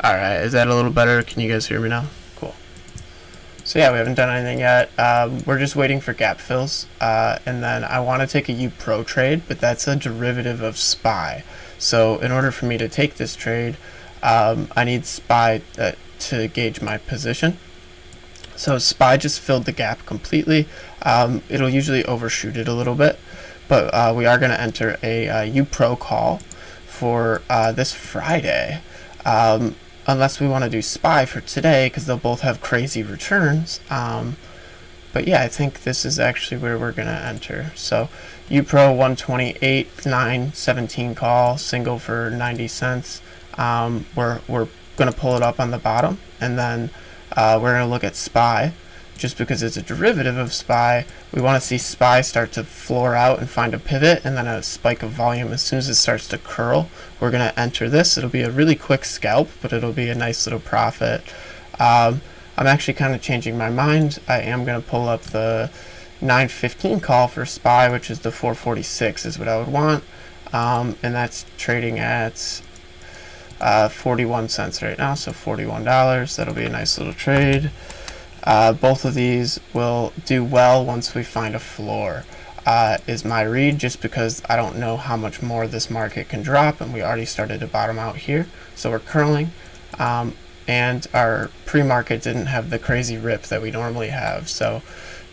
Alright, is that a little better? Can you guys hear me now? Cool. So yeah, we haven't done anything yet. We're just waiting for gap fills. And then I want to take a UPRO trade, but that's a derivative of SPY. So in order for me to take this trade, I need SPY to gauge my position. So SPY just filled the gap completely. It'll usually overshoot it a little bit, but we are going to enter a UPRO call for this Friday. Unless we want to do SPY for today, because they'll both have crazy returns. But yeah, I think this is actually where we're going to enter. So UPRO 128.917 call, single for 90 cents. We're going to pull it up on the bottom, and then we're going to look at SPY. Just because it's a derivative of SPY, we want to see SPY start to floor out and find a pivot, and then a spike of volume. As soon as it starts to curl, we're going to enter this. It'll be a really quick scalp, but it'll be a nice little profit. I'm actually kind of changing my mind. I am going to pull up the 915 call for SPY, which is the 446 is what I would want. And that's trading at 41 cents right now, so $41. That'll be a nice little trade. Both of these will do well once we find a floor, is my read, just because I don't know how much more this market can drop, and we already started to bottom out here. So we're curling, and our pre-market didn't have the crazy rip that we normally have. So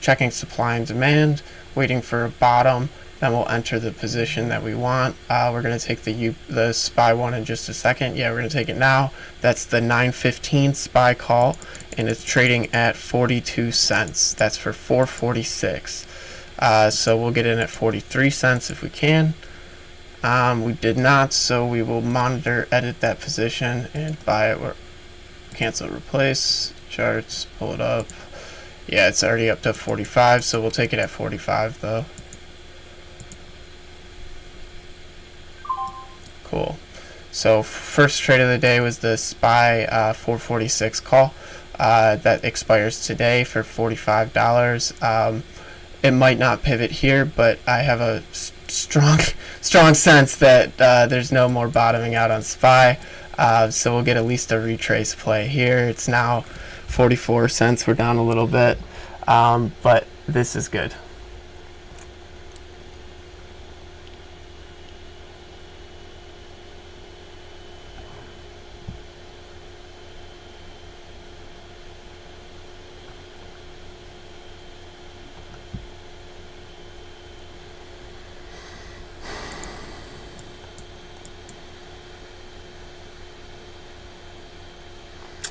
checking supply and demand, waiting for a bottom, then we'll enter the position that we want. We're going to take the SPY one in just a second. Yeah, we're going to take it now. That's the 915 SPY call, and it's trading at 42 cents. That's for 446. So we'll get in at 43 cents if we can. We did not, so we will monitor, edit that position, and buy it. Or cancel, replace, charts, pull it up. Yeah, it's already up to 45, so we'll take it at 45 though. Cool. So first trade of the day was the SPY 446 call that expires today for $45. It might not pivot here, but I have a strong sense that there's no more bottoming out on SPY. So we'll get at least a retrace play here. It's now 44 cents. We're down a little bit, but this is good.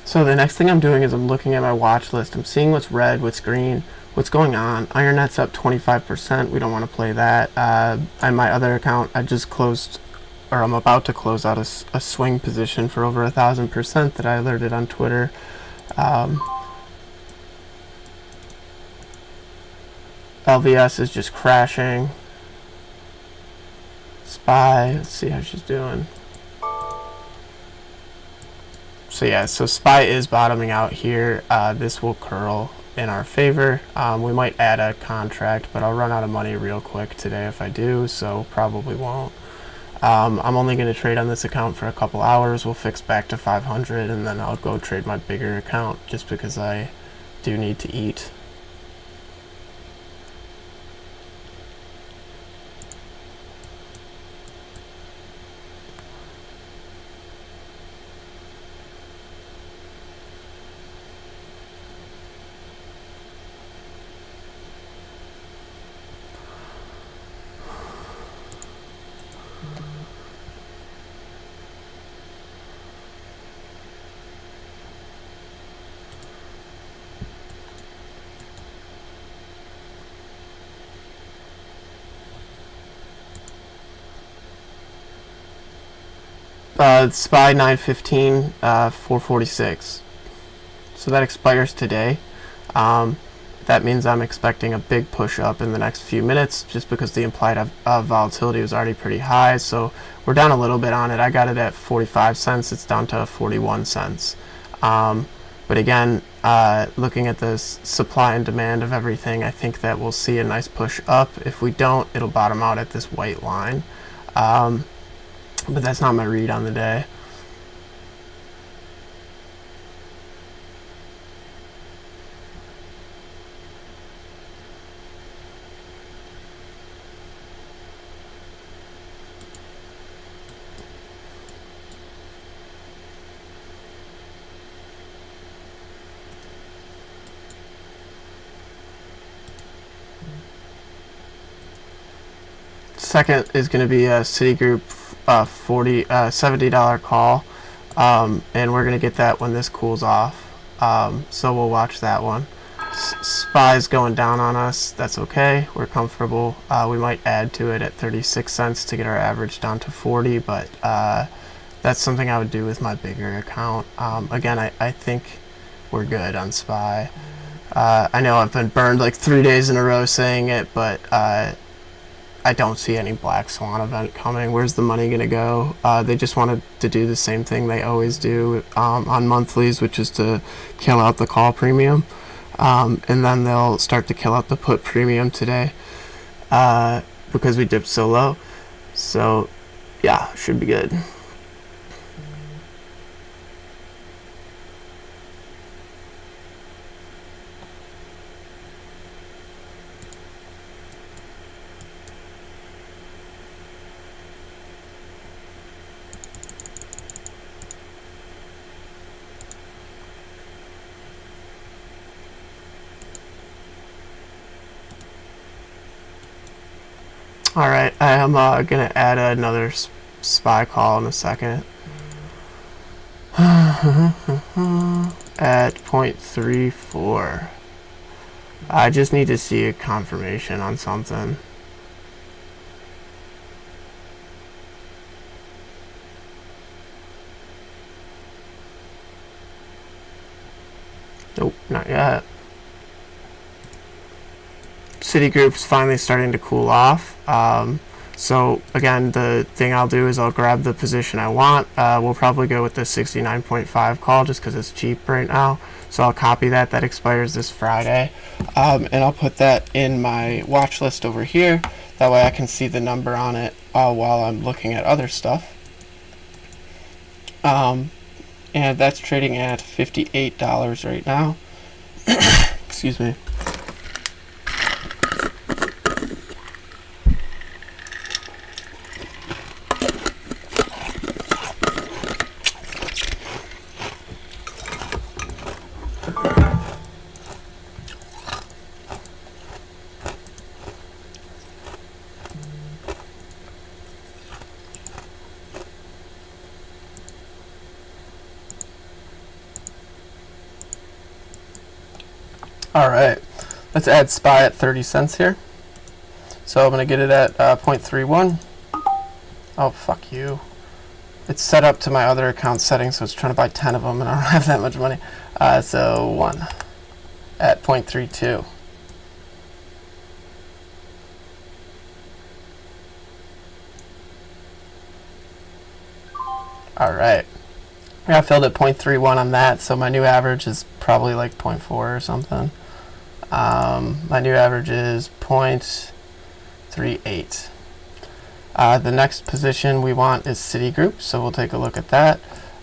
So the next thing I'm doing is I'm looking at my watch list. I'm seeing what's red, what's green, what's going on. IronNet's up 25%. We don't want to play that. On my other account, I just closed, or I'm about to close out a swing position for over 1,000% that I alerted on Twitter. LVS is just crashing. SPY, let's see how she's doing. So yeah, so SPY is bottoming out here. This will curl in our favor. We might add a contract, but I'll run out of money real quick today if I do, so probably won't. I'm only going to trade on this account for a couple hours. We'll fix back to 500, and then I'll go trade my bigger account just because I do need to eat. SPY 915, 446. So that expires today. That means I'm expecting a big push up in the next few minutes, just because the implied volatility was already pretty high. So we're down a little bit on it. I got it at 45 cents. It's down to 41 cents. But again, looking at the supply and demand of everything, I think that we'll see a nice push up. If we don't, it'll bottom out at this white line. But that's not my read on the day. second is going to be a Citigroup $70 call, and we're going to get that when this cools off. So we'll watch that one. SPY's going down on us. That's okay. We're comfortable. We might add to it at 36 cents to get our average down to 40, but that's something I would do with my bigger account. Again, I think we're good on SPY. I know I've been burned like 3 days in a row saying it, but I don't see any black swan event coming. Where's the money going to go? They just wanted to do the same thing they always do on monthlies, which is to kill out the call premium. And then they'll start to kill out the put premium today because we dipped so low. So, yeah, should be good. Alright, I am going to add another SPY call in a second. At 0.34. I just need to see a confirmation on something. Nope, not yet. Citigroup's finally starting to cool off. So again, the thing I'll do is I'll grab the position I want. We'll probably go with the 69.5 call just because it's cheap right now. So I'll copy that. That expires this Friday. And I'll put that in my watch list over here. That way I can see the number on it while I'm looking at other stuff. And that's trading at $58 right now. Excuse me. Alright, let's add SPY at 30 cents here. So I'm going to get it at 0.31. Oh, fuck you. It's set up to my other account settings, so it's trying to buy 10 of them, and I don't have that much money. So 1 at 0.32. Alright. I filled at 0.31 on that, so my new average is probably like 0.4 or something. My new average is 0.38. The next position we want is Citigroup, so we'll take a look at that.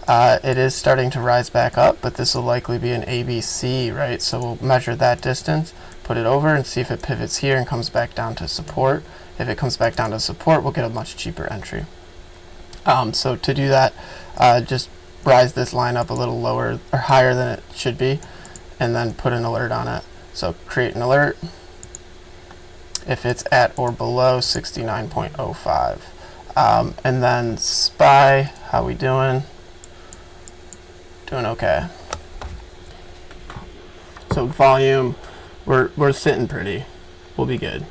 It is starting to rise back up, but this will likely be an ABC, right? So we'll measure that distance, put it over, and see if it pivots here and comes back down to support. If it comes back down to support, we'll get a much cheaper entry. So to do that, just rise this line up a little lower or higher than it should be, and then put an alert on it. So create an alert if it's at or below 69.05. And then SPY, how we doing? Doing okay. So volume, we're sitting pretty. We'll be good.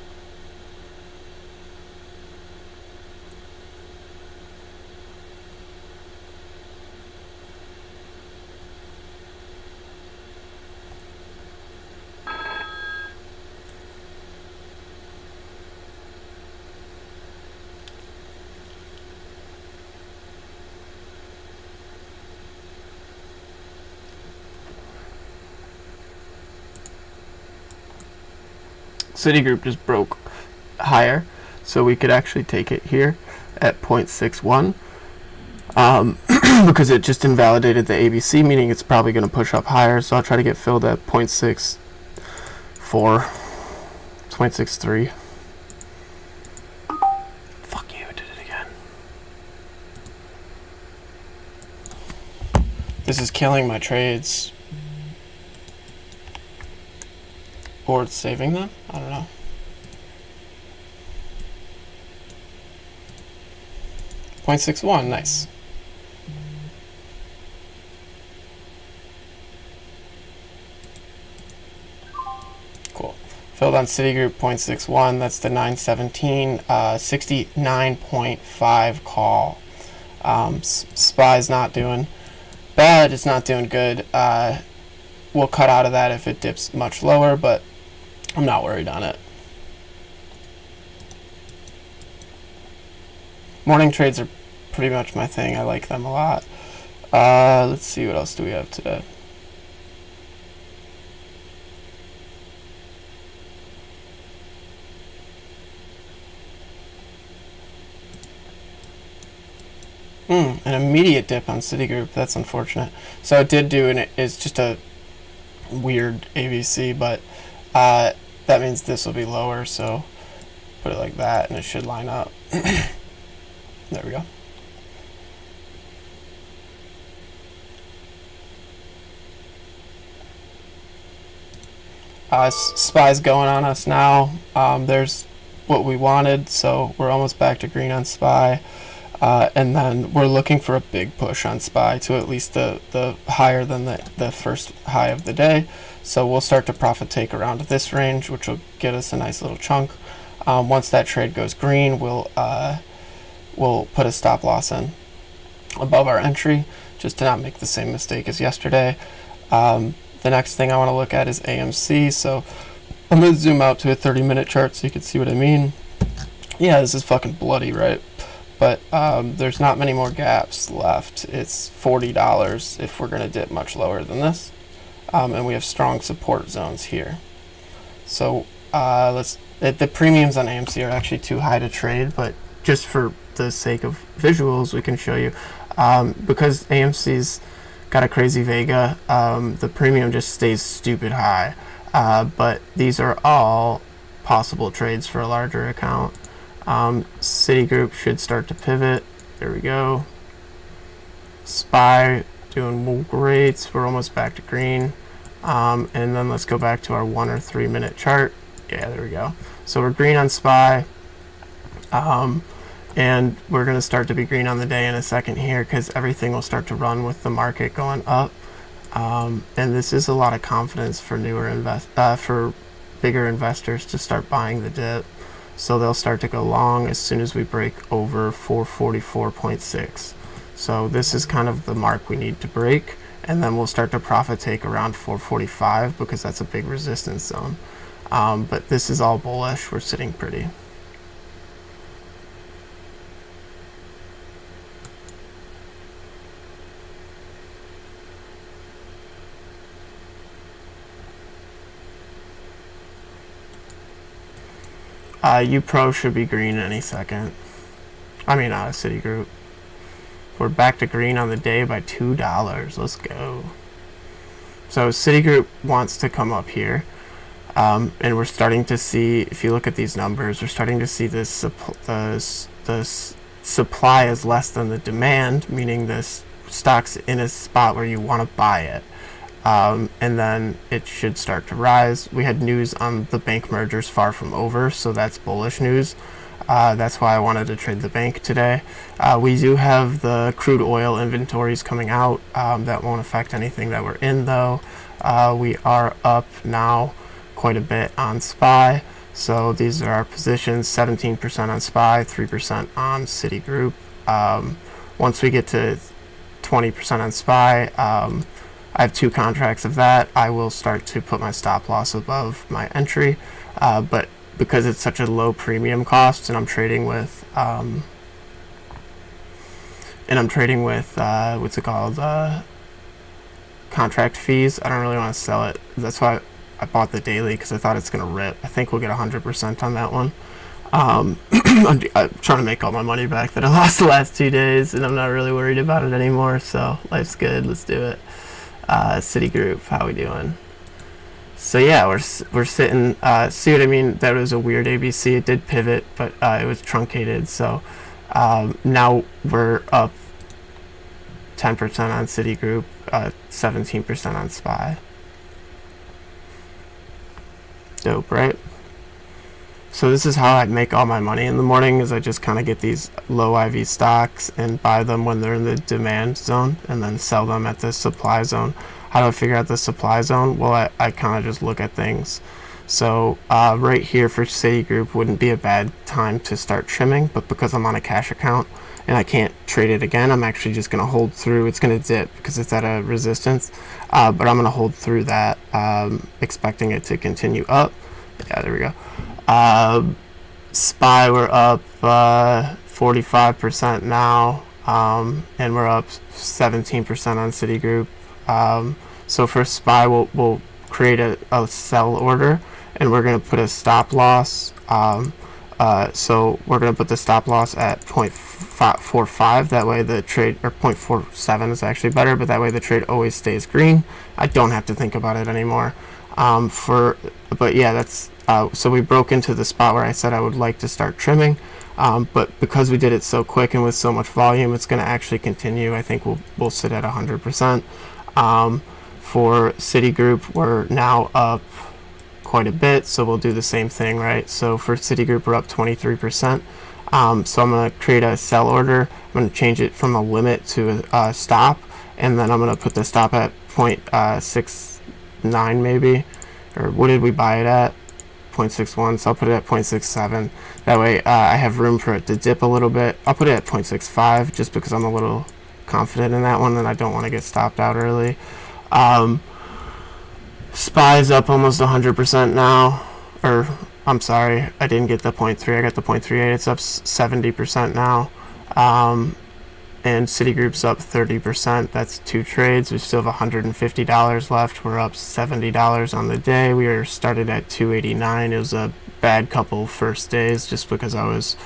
Citigroup just broke higher, so we could actually take it here at 0.61 because it just invalidated the ABC, meaning it's probably going to push up higher. So I'll try to get filled at 0.64, 0.63. Fuck you, I did it again. This is killing my trades. Or it's saving them? I don't know. 0.61, nice. Cool. Filled on Citigroup 0.61, that's the 917, 69.5 call. SPY's not doing bad, it's not doing good. We'll cut out of that if it dips much lower, but I'm not worried on it. Morning trades are pretty much my thing. I like them a lot. Let's see, what else do we have today? An immediate dip on Citigroup. That's unfortunate. So it did do, and it's just a weird ABC, but that means this will be lower, so put it like that and it should line up. There we go. SPY's going on us now. There's what we wanted, so we're almost back to green on SPY. And then we're looking for a big push on SPY to at least the higher than the first high of the day. So we'll start to profit take around this range, which will get us a nice little chunk. Once that trade goes green, we'll put a stop loss in above our entry, just to not make the same mistake as yesterday. The next thing I want to look at is AMC. So I'm going to zoom out to a 30-minute chart so you can see what I mean. Yeah, this is fucking bloody, right? But there's not many more gaps left. It's $40 if we're going to dip much lower than this. And we have strong support zones here. So the premiums on AMC are actually too high to trade, but just for the sake of visuals, we can show you. Because AMC's got a crazy Vega, the premium just stays stupid high. But these are all possible trades for a larger account. Citigroup should start to pivot. There we go. SPY doing great. We're almost back to green. And then let's go back to our 1 or 3 minute chart. Yeah, there we go. So we're green on SPY. And we're going to start to be green on the day in a second here, because everything will start to run with the market going up. And this is a lot of confidence for for bigger investors to start buying the dip. So they'll start to go long as soon as we break over 444.6. So this is kind of the mark we need to break, and then we'll start to profit take around 445, because that's a big resistance zone. But this is all bullish. We're sitting pretty. UPRO should be green any second. I mean, Citigroup. We're back to green on the day by $2. Let's go. So Citigroup wants to come up here. And we're starting to see, if you look at these numbers, we're starting to see this the supply is less than the demand, meaning this stock's in a spot where you want to buy it. And then it should start to rise. We had news on the bank mergers far from over, so that's bullish news. That's why I wanted to trade the bank today. We do have the crude oil inventories coming out. That won't affect anything that we're in, though. We are up now quite a bit on SPY. So these are our positions: 17% on SPY, 3% on Citigroup. Once we get to 20% on SPY, I have 2 contracts of that. I will start to put my stop loss above my entry, but because it's such a low premium cost, and I'm trading with what's it called, contract fees, I don't really want to sell it. That's why I bought the daily, because I thought it's gonna rip. I think we'll get 100% on that one. I'm trying to make all my money back that I lost the last 2 days, and I'm not really worried about it anymore, so life's good. Let's do it. Citigroup, how we doing? So yeah, we're sitting. See what I mean? That was a weird ABC. It did pivot, but it was truncated. So now we're up 10% on Citigroup, 17% on SPY. Dope, right? So this is how I make all my money in the morning, is I just kind of get these low IV stocks and buy them when they're in the demand zone and then sell them at the supply zone. How do I figure out the supply zone? Well, I kind of just look at things. So right here for Citigroup wouldn't be a bad time to start trimming, but because I'm on a cash account and I can't trade it again, I'm actually just going to hold through. It's going to dip because it's at a resistance, but I'm going to hold through that, expecting it to continue up. Yeah, there we go. SPY, we're up 45% now, and we're up 17% on Citigroup. So for SPY, we'll create a sell order, and we're going to put a stop loss. So we're going to put the stop loss at 0.45. That way the trade, or 0.47 is actually better, but that way the trade always stays green. I don't have to think about it anymore. But yeah, that's so we broke into the spot where I said I would like to start trimming, but because we did it so quick and with so much volume, it's going to actually continue. I think we'll sit at 100%. For Citigroup, we're now up quite a bit, so we'll do the same thing, right? So for Citigroup, we're up 23%. So I'm going to create a sell order. I'm going to change it from a limit to a stop, and then I'm going to put the stop at 0.69 maybe, or what did we buy it at? 0.61, so I'll put it at 0.67. That way I have room for it to dip a little bit. I'll put it at 0.65 just because I'm a little confident in that one and I don't want to get stopped out early. SPY's up almost 100% now, or I'm sorry, I didn't get the 0.3, I got the 0.38. It's up 70% now. And Citigroup's up 30%. That's 2 trades. We still have $150 left. We're up $70 on the day. We are started at 289. It was a bad couple first days just because I was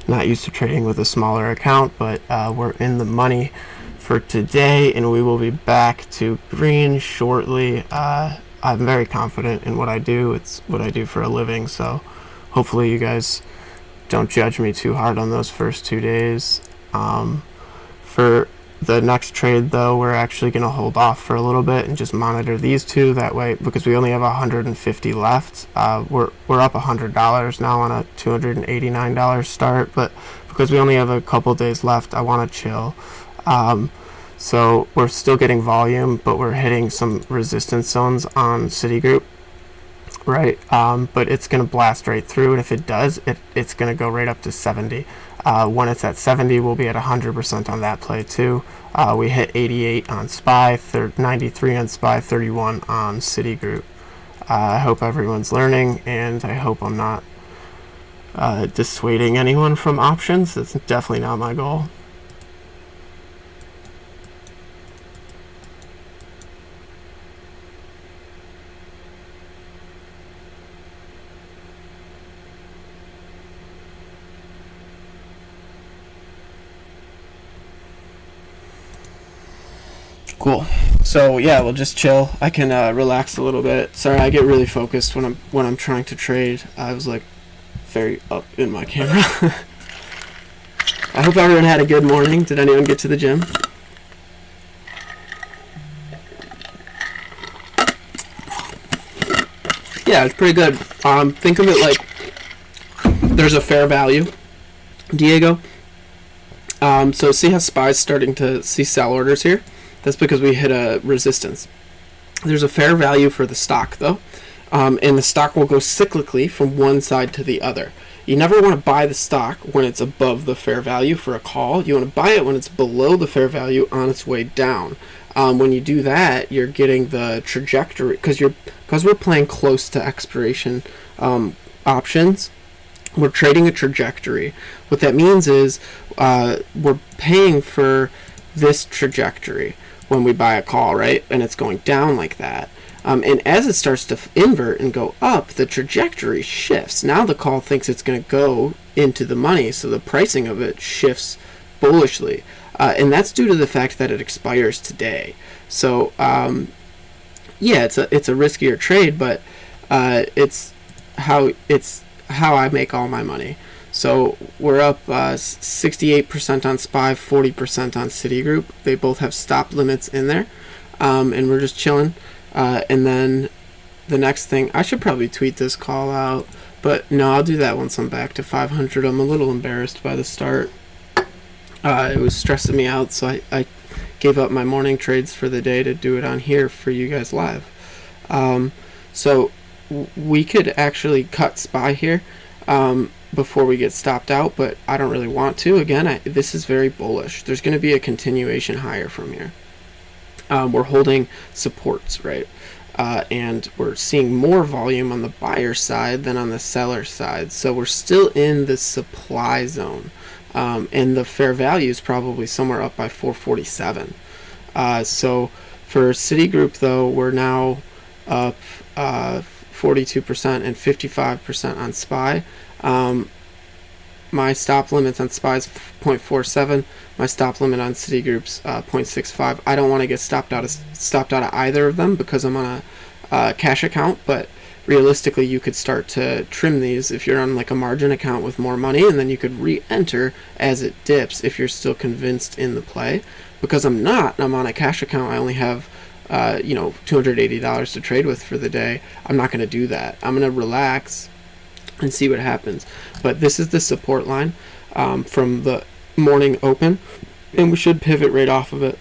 not used to trading with a smaller account, but we're in the money for today, and we will be back to green shortly. I'm very confident in what I do. It's what I do for a living, so hopefully you guys don't judge me too hard on those first 2 days. For the next trade, though, we're actually going to hold off for a little bit and just monitor these two. That way, because we only have 150 left, we're up $100 now on a $289 start. But because we only have a couple days left, I want to chill. So we're still getting volume, but we're hitting some resistance zones on Citigroup, right? But it's going to blast right through, and if it does, it's going to go right up to 70. When it's at 70, we'll be at 100% on that play too. We hit 88 on SPY, 93 on SPY, 31 on Citigroup. I hope everyone's learning, and I hope I'm not dissuading anyone from options. That's definitely not my goal. Cool. So yeah, we'll just chill. I can relax a little bit. Sorry, I get really focused when I'm trying to trade. I was like very up in my camera. I hope everyone had a good morning. Did anyone get to the gym? Yeah, it's pretty good. Think of it like there's a fair value, Diego. So see how SPY's starting to see sell orders here? That's because we hit a resistance. There's a fair value for the stock, though, and the stock will go cyclically from one side to the other. You never want to buy the stock when it's above the fair value for a call. You want to buy it when it's below the fair value on its way down. When you do that, you're getting the trajectory, because we're playing close to expiration options. We're trading a trajectory. What that means is we're paying for this trajectory when we buy a call, right? And it's going down like that. And as it starts to invert and go up, the trajectory shifts. Now the call thinks it's going to go into the money, so the pricing of it shifts bullishly. And that's due to the fact that it expires today. So, yeah, it's a riskier trade, but it's how I make all my money. So we're up 68% on SPY, 40% on Citigroup. They both have stop limits in there, and we're just chilling. And then the next thing, I should probably tweet this call out, But no, I'll do that once I'm back to 500. I'm a little embarrassed by the start. It was stressing me out, so I gave up my morning trades for the day to do it on here for you guys live. So we could actually cut SPY here before we get stopped out, but I don't really want to. Again, this is very bullish. There's going to be a continuation higher from here. We're holding supports, right? And we're seeing more volume on the buyer side than on the seller side. So we're still in the supply zone. And the fair value is probably somewhere up by 447. So for Citigroup, though, we're now up 42% and 55% on SPY. My stop limits on SPY is 0.47. My stop limit on Citigroup's 0.65. I don't want to get stopped out of either of them because I'm on a cash account, but realistically you could start to trim these if you're on like a margin account with more money, and then you could re-enter as it dips if you're still convinced in the play. Because I'm not, I'm on a cash account, I only have $280 to trade with for the day. I'm not going to do that. I'm going to relax and see what happens. But this is the support line from the morning open, and we should pivot right off of it.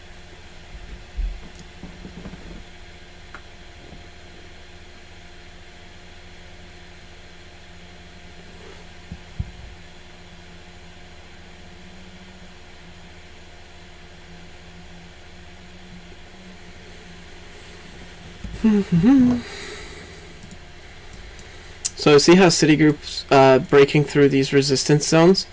So see how Citigroup's breaking through these resistance zones?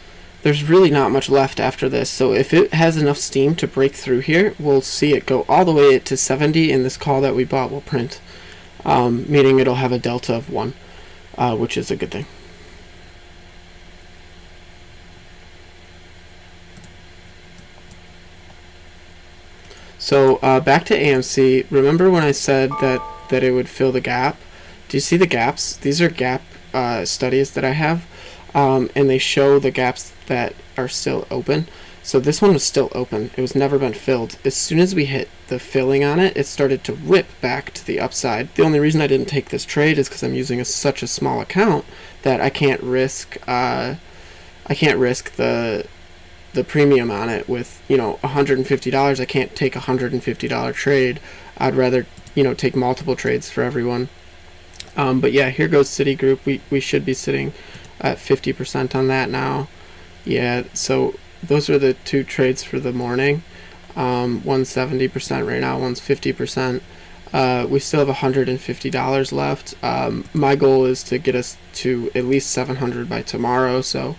There's really not much left after this. So if it has enough steam to break through here, we'll see it go all the way to 70, and this call that we bought will print, meaning it'll have a delta of 1, which is a good thing. So back to AMC. Remember when I said that it would fill the gap? Do you see the gaps? These are gap studies that I have, and they show the gaps that are still open. So this one was still open. It was never been filled. As soon as we hit the filling on it, it started to rip back to the upside. The only reason I didn't take this trade is because I'm using such a small account that I can't risk the premium on it with $150. I can't take a $150 trade. I'd rather take multiple trades for everyone. But yeah, here goes Citigroup. We should be sitting at 50% on that now. Yeah, so those are the two trades for the morning. One's 70% right now, one's 50%. We still have $150 left. My goal is to get us to at least 700 by tomorrow, so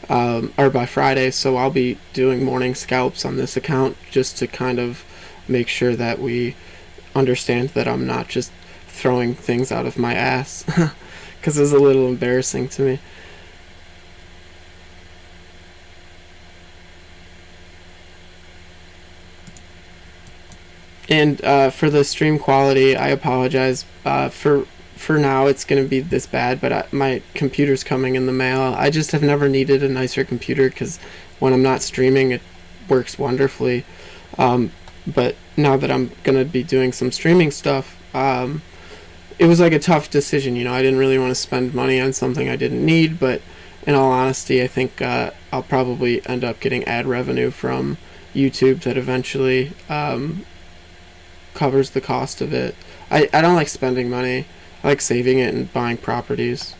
or by Friday. So I'll be doing morning scalps on this account just to kind of make sure that we understand that I'm not just throwing things out of my ass, because it's a little embarrassing to me. And for the stream quality, I apologize. For now, it's going to be this bad, but my computer's coming in the mail. I just have never needed a nicer computer because when I'm not streaming, it works wonderfully. But now that I'm going to be doing some streaming stuff, it was like a tough decision. I didn't really want to spend money on something I didn't need, but in all honesty, I think I'll probably end up getting ad revenue from YouTube that eventually covers the cost of it. I don't like spending money. I like saving it and buying properties.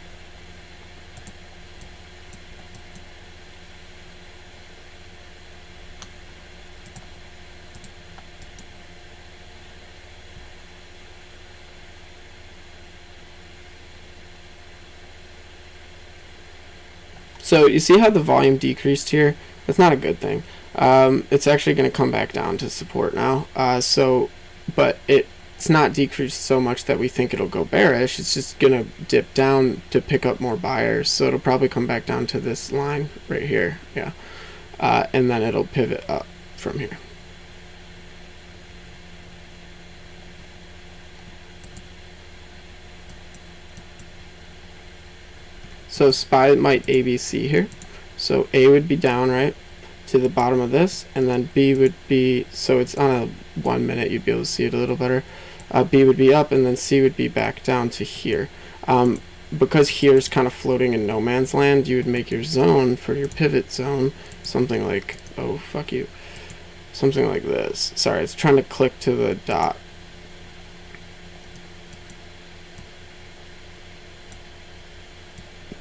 So you see how the volume decreased here? That's not a good thing. It's actually going to come back down to support now. But it's not decreased so much that we think it'll go bearish. It's just going to dip down to pick up more buyers. So it'll probably come back down to this line right here. Yeah. And then it'll pivot up from here. So SPY might ABC here. So A would be down, right, to the bottom of this, and then B would be, so it's on a 1 minute, you'd be able to see it a little better. B would be up, and then C would be back down to here. because here's kind of floating in no man's land, you would make your zone for your pivot zone something like, oh fuck you, something like this. Sorry, it's trying to click to the dot.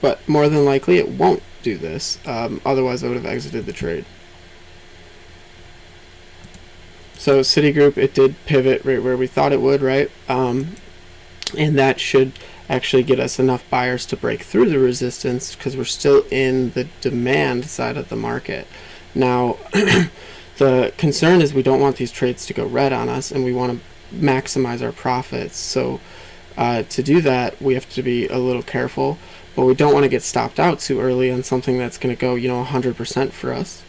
But more than likely it won't do this, otherwise I would have exited the trade. So Citigroup, it did pivot right where we thought it would, right? And that should actually get us enough buyers to break through the resistance, because we're still in the demand side of the market. Now, the concern is we don't want these trades to go red on us, and we want to maximize our profits. So to do that, we have to be a little careful, but we don't want to get stopped out too early on something that's going to go, 100% for us.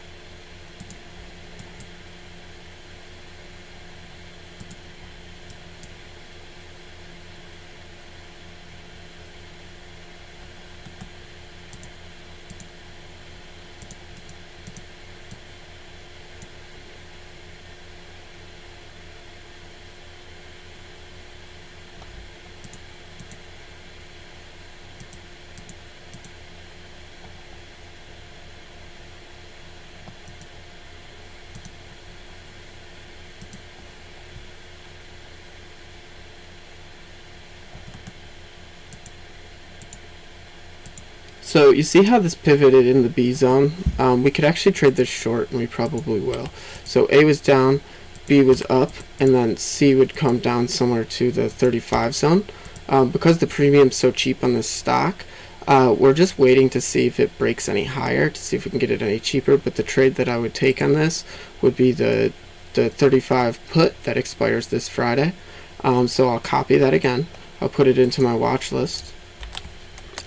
So you see how this pivoted in the B zone? We could actually trade this short, and we probably will. So A was down, B was up, and then C would come down somewhere to the 35 zone. Because the premium's so cheap on this stock, we're just waiting to see if it breaks any higher, to see if we can get it any cheaper. But the trade that I would take on this would be the 35 put that expires this Friday. So I'll copy that again. I'll put it into my watch list.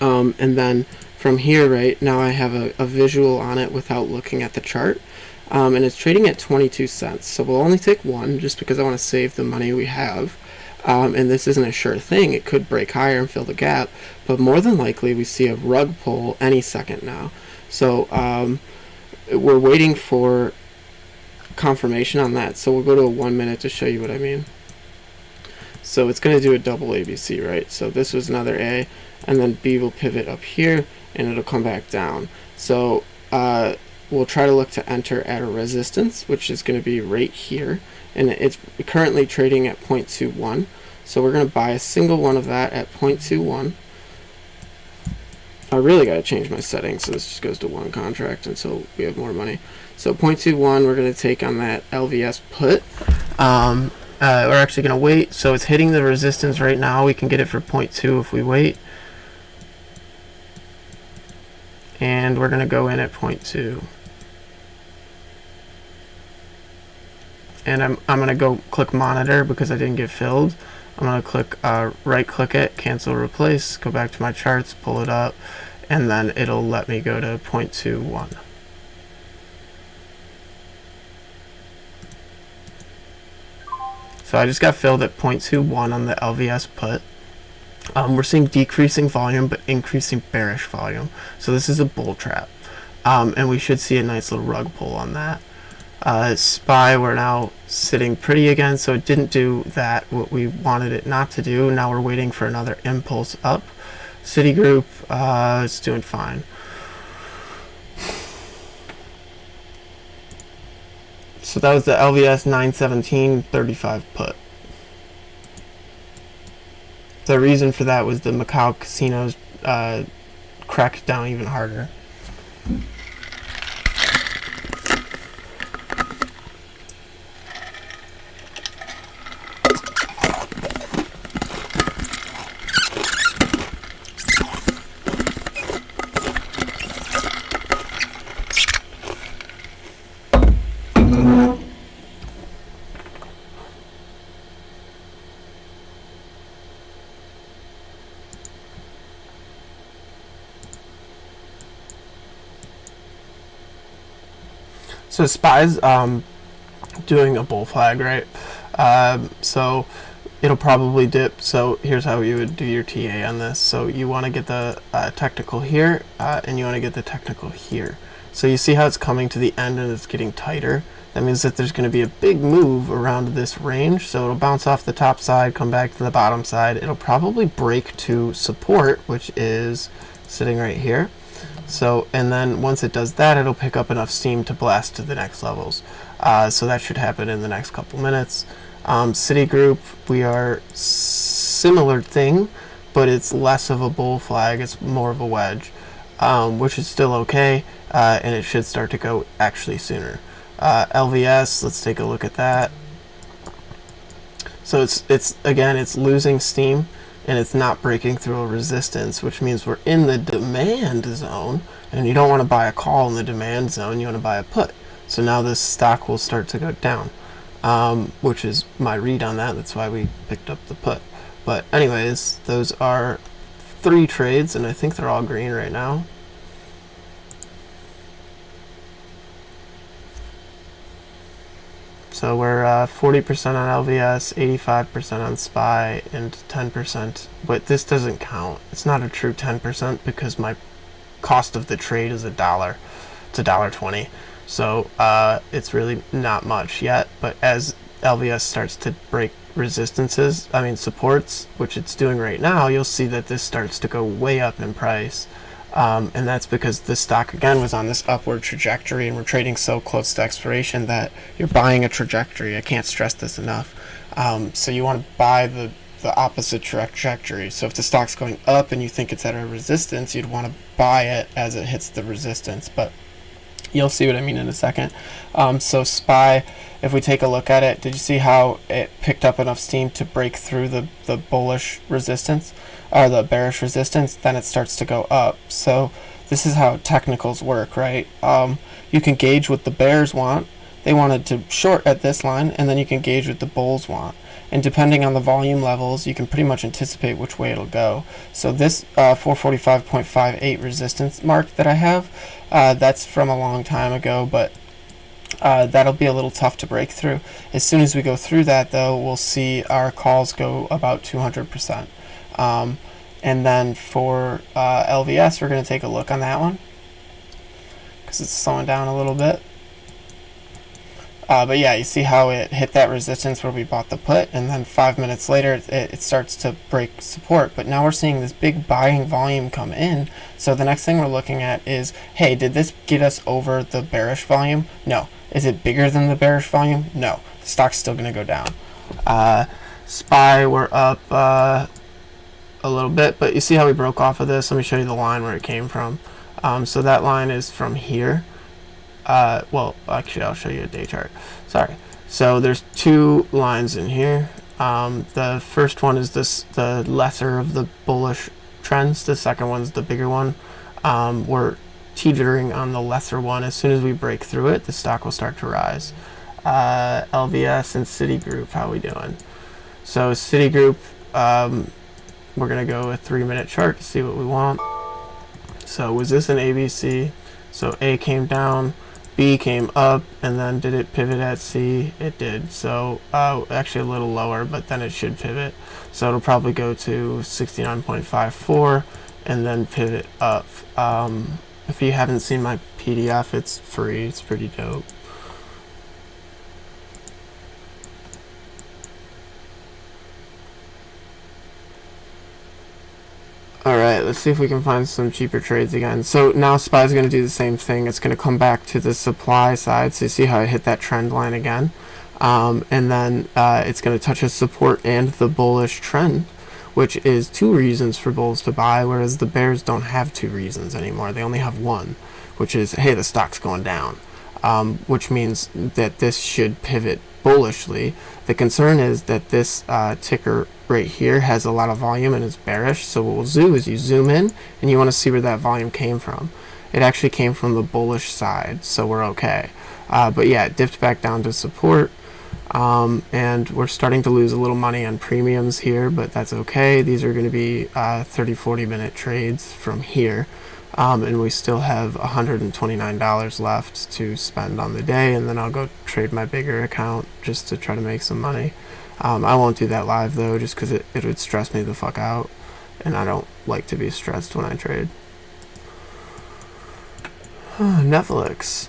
And then from here, right now, I have a visual on it without looking at the chart, and it's trading at 22 cents. So we'll only take one, just because I want to save the money we have. And this isn't a sure thing. It could break higher and fill the gap, but more than likely we see a rug pull any second now. So we're waiting for confirmation on that. So we'll go to a 1 minute to show you what I mean. So it's going to do a double ABC, right? So this was another A, and then B will pivot up here, and it'll come back down. So we'll try to look to enter at a resistance, which is going to be right here, and it's currently trading at 0.21. So we're going to buy a single one of that at 0.21. I really got to change my settings, so this just goes to one contract until we have more money. So 0.21, we're going to take on that LVS put. We're actually going to wait. So it's hitting the resistance right now. We can get it for 0.2 if we wait. And we're going to go in at 0.2. And I'm going to go click monitor because I didn't get filled. I'm going to click right click it, cancel replace, go back to my charts, pull it up, and then it'll let me go to 0.21. So I just got filled at 0.21 on the LVS put. We're seeing decreasing volume but increasing bearish volume. So this is a bull trap. And we should see a nice little rug pull on that. SPY, we're now sitting pretty again, so it didn't do that, what we wanted it not to do. Now we're waiting for another impulse up. Citigroup, it's doing fine. So that was the LVS 917.35 put. The reason for that was the Macau casinos cracked down even harder. So SPY's doing a bull flag, right? So it'll probably dip. So here's how you would do your TA on this. So you want to get the technical here, and you want to get the technical here. So you see how it's coming to the end and it's getting tighter. that means that there's going to be a big move around this range. So it'll bounce off the top side, come back to the bottom side. It'll probably break to support, which is sitting right here. So, and then once it does that, it'll pick up enough steam to blast to the next levels. So that should happen in the next couple minutes. Citigroup, we are similar thing, but it's less of a bull flag. It's more of a wedge, which is still okay, and it should start to go actually sooner. LVS, let's take a look at that. So it's again, it's losing steam, and it's not breaking through a resistance, which means we're in the demand zone, and you don't want to buy a call in the demand zone, you want to buy a put. So now this stock will start to go down, which is my read on that. That's why we picked up the put. But anyways, those are 3 trades, and I think they're all green right now. So we're 40% on LVS, 85% on SPY, and 10%. But this doesn't count. It's not a true 10% because my cost of the trade is $1. It's $1.20. So it's really not much yet. But as LVS starts to break resistances, I mean supports, which it's doing right now, you'll see that this starts to go way up in price. And that's because this stock again was on this upward trajectory, and we're trading so close to expiration that you're buying a trajectory. I can't stress this enough. So you want to buy the opposite trajectory. So if the stock's going up and you think it's at a resistance, you'd want to buy it as it hits the resistance. But you'll see what I mean in a second. So SPY, if we take a look at it, did you see how it picked up enough steam to break through the bullish resistance or the bearish resistance? Then it starts to go up. So this is how technicals work, right? You can gauge what the bears want. They wanted to short at this line, and then you can gauge what the bulls want. And depending on the volume levels, you can pretty much anticipate which way it'll go. So this 445.58 resistance mark that I have, that's from a long time ago, but that'll be a little tough to break through. As soon as we go through that, though, we'll see our calls go about 200%. And then for LVS, we're going to take a look on that one because it's slowing down a little bit. But yeah, you see how it hit that resistance where we bought the put, and then 5 minutes later it starts to break support. But now we're seeing this big buying volume come in. So the next thing we're looking at is, hey, did this get us over the bearish volume? No. Is it bigger than the bearish volume? No. The stock's still going to go down. SPY, we're up a little bit, but you see how we broke off of this? Let me show you the line where it came from. So that line is from here. Well, actually, I'll show you a day chart. Sorry. So there's 2 lines in here. The first one is the lesser of the bullish trends. The second one's the bigger one. We're teetering on the lesser one. As soon as we break through it, the stock will start to rise. LVS and Citigroup, how we doing? So Citigroup, we're going to go a 3-minute chart to see what we want. So was this an ABC? So A came down, B came up, and then did it pivot at C? It did. So actually a little lower, but then it should pivot. So it'll probably go to 69.54 and then pivot up. If you haven't seen my PDF, it's free. It's pretty dope. Alright, let's see if we can find some cheaper trades again. So now SPY is going to do the same thing. It's going to come back to the supply side. So you see how I hit that trend line again. And then it's going to touch a support and the bullish trend, which is 2 reasons for bulls to buy, whereas the bears don't have 2 reasons anymore. They only have 1, which is, hey, the stock's going down, which means that this should pivot bullishly. The concern is that this ticker right here has a lot of volume and is bearish. So what we'll do is you zoom in and you want to see where that volume came from. It actually came from the bullish side, so we're okay. But yeah, it dipped back down to support, and we're starting to lose a little money on premiums here, but that's okay. These are going to be 30-40 minute trades from here. And we still have $129 left to spend on the day, and then I'll go trade my bigger account just to try to make some money. I won't do that live though, just because it would stress me the fuck out, and I don't like to be stressed when I trade. Netflix.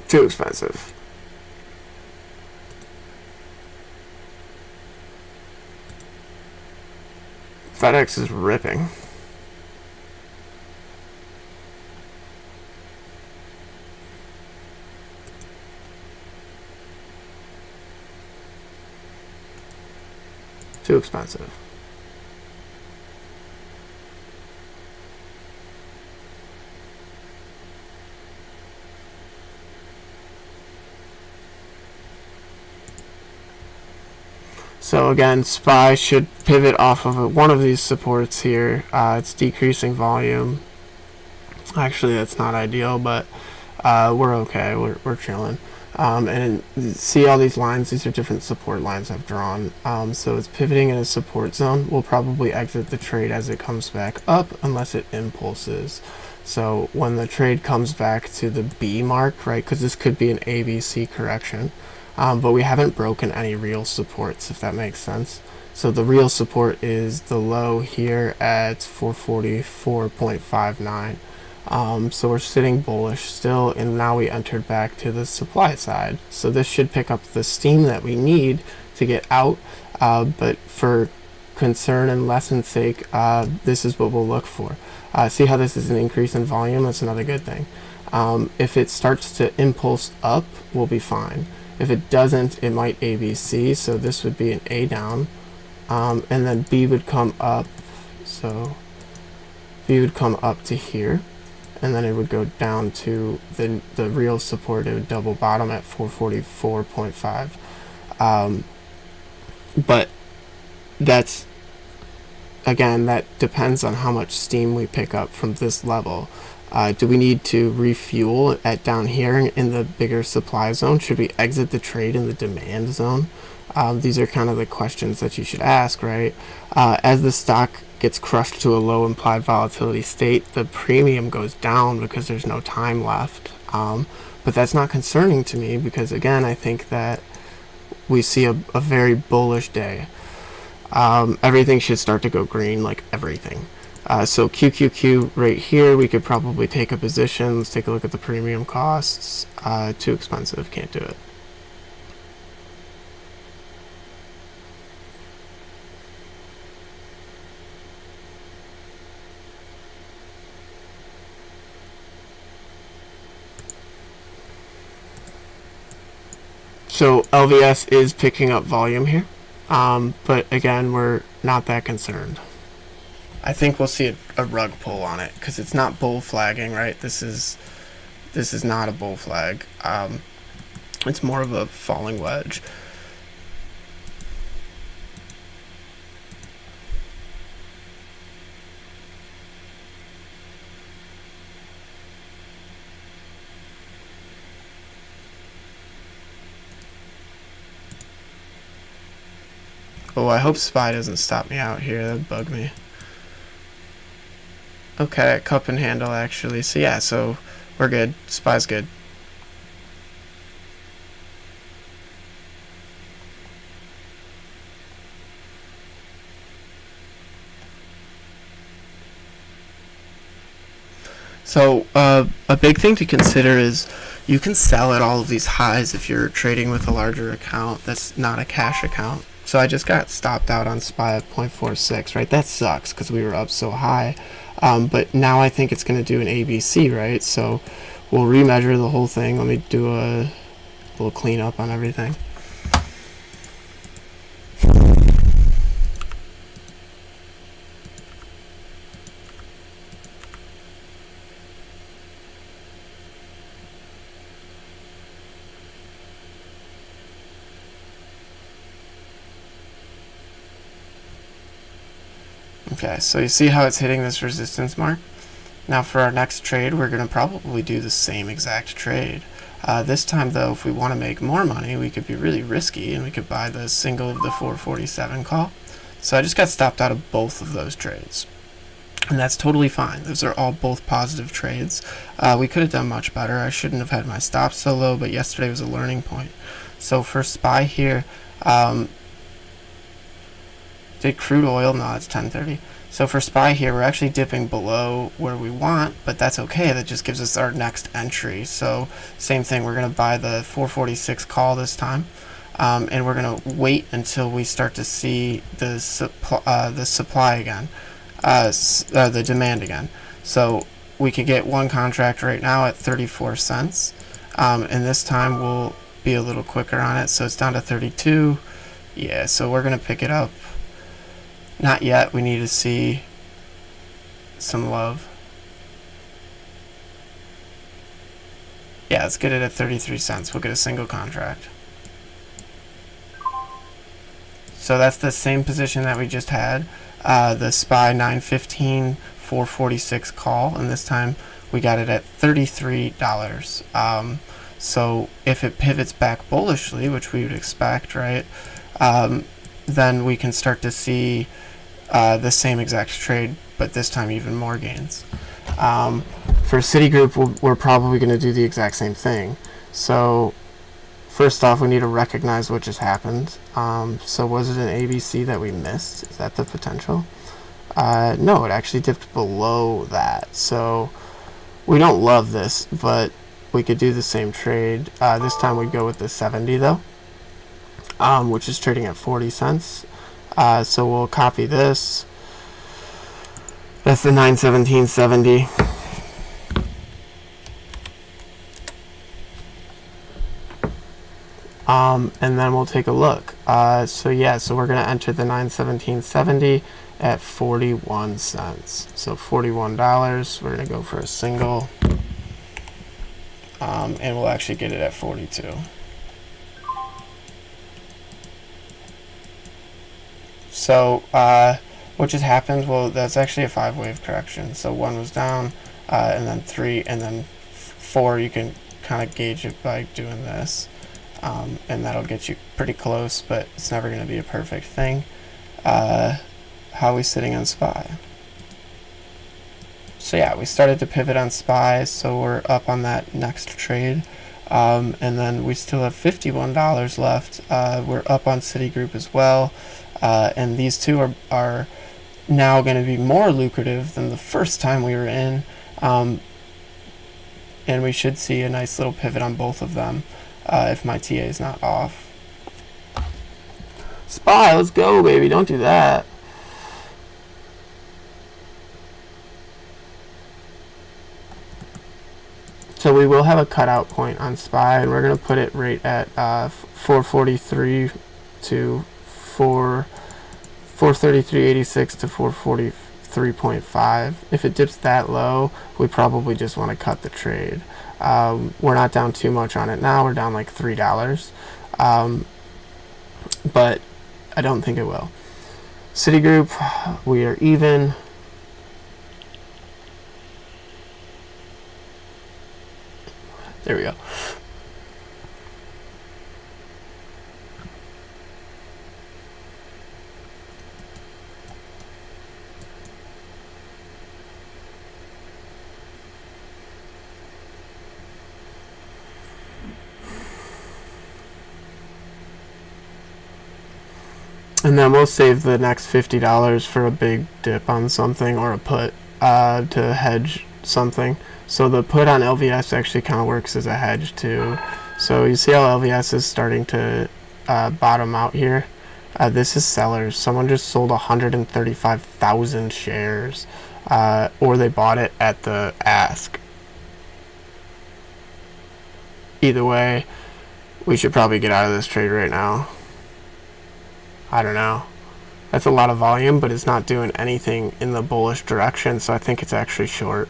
Too expensive. FedEx is ripping. Too expensive. So again, SPY should pivot off of one of these supports here. It's decreasing volume. Actually, that's not ideal, but we're okay. We're chilling. And see all these lines? These are different support lines I've drawn. So it's pivoting in a support zone. We'll probably exit the trade as it comes back up unless it impulses. So when the trade comes back to the B mark, right, because this could be an ABC correction, but we haven't broken any real supports, if that makes sense. So the real support is the low here at 444.59. So we're sitting bullish still, and now we entered back to the supply side. So this should pick up the steam that we need to get out, but for concern and lesson's sake, this is what we'll look for. See how this is an increase in volume? That's another good thing. If it starts to impulse up, we'll be fine. If it doesn't, it might ABC, so this would be an A down, and then B would come up, so B would come up to here, and then it would go down to the real support. It would double bottom at 444.5. But that's, again, that depends on how much steam we pick up from this level. Do we need to refuel at down here in the bigger supply zone? Should we exit the trade in the demand zone? These are kind of the questions that you should ask, right? As the stock gets crushed to a low implied volatility state, the premium goes down because there's no time left. But that's not concerning to me because, again, I think that we see a very bullish day. Everything should start to go green, like everything. So QQQ right here, we could probably take a position. Let's take a look at the premium costs. Too expensive, can't do it. So LVS is picking up volume here, but again, we're not that concerned. I think we'll see a rug pull on it because it's not bull flagging, right? This is not a bull flag. It's more of a falling wedge. Oh, I hope SPY doesn't stop me out here. That'd bug me. Okay, cup and handle actually. So yeah, so we're good. SPY's good. So a big thing to consider is you can sell at all of these highs if you're trading with a larger account that's not a cash account. So I just got stopped out on SPY at 0.46, right? That sucks because we were up so high. But now I think it's going to do an ABC, right? So we'll remeasure the whole thing. Let me do a little cleanup on everything. Okay, so you see how it's hitting this resistance mark? Now for our next trade, we're going to probably do the same exact trade. This time though, if we want to make more money, we could be really risky and we could buy the single of the 447 call. So I just got stopped out of both of those trades. And that's totally fine. Those are all both positive trades. We could have done much better. I shouldn't have had my stop so low, but yesterday was a learning point. So for SPY here, did crude oil? No, it's 10:30. So for SPY here, we're actually dipping below where we want, but that's okay. That just gives us our next entry. So same thing, we're going to buy the 446 call this time, and we're going to wait until we start to see the supply again, the demand again. So we could get one contract right now at 34 cents, and this time we'll be a little quicker on it. So it's down to 32. Yeah, so we're going to pick it up. Not yet. We need to see some love. Yeah, let's get it at 33 cents. We'll get a single contract. So that's the same position that we just had. The SPY 915 446 call, and this time we got it at $33. So if it pivots back bullishly, which we would expect, right, then we can start to see the same exact trade, but this time even more gains. For Citigroup, we're probably going to do the exact same thing. So first off, we need to recognize what just happened. So was it an ABC that we missed? Is that the potential? No, it actually dipped below that. So we don't love this, but we could do the same trade. This time we'd go with the 70 though, which is trading at 40 cents. So we'll copy this. That's the 917.70. And then we'll take a look. So we're going to enter the 917.70 at 41 cents. So $41. We're going to go for a single. And we'll actually get it at 42. So what just happened? Well, that's actually a 5-wave correction. So 1 was down, and then 3, and then 4. You can kind of gauge it by doing this, and that'll get you pretty close, but it's never going to be a perfect thing. How are we sitting on SPY? So yeah, we started to pivot on SPY, so we're up on that next trade. And then we still have $51 left. We're up on Citigroup as well. And these two are now going to be more lucrative than the first time we were in. And we should see a nice little pivot on both of them if my TA is not off. SPY, let's go, baby. Don't do that. So we will have a cutout point on SPY, and we're going to put it right at 443 to 433.86 to 443.5. If it dips that low, we probably just want to cut the trade. We're not down too much on it now. We're down like $3, but I don't think it will. Citigroup, we are even. There we go. And then we'll save the next $50 for a big dip on something or a put to hedge something. So the put on LVS actually kind of works as a hedge too. So you see how LVS is starting to bottom out here? This is sellers. Someone just sold 135,000 shares, or they bought it at the ask. Either way, we should probably get out of this trade right now. I don't know. That's a lot of volume, but it's not doing anything in the bullish direction, so I think it's actually short.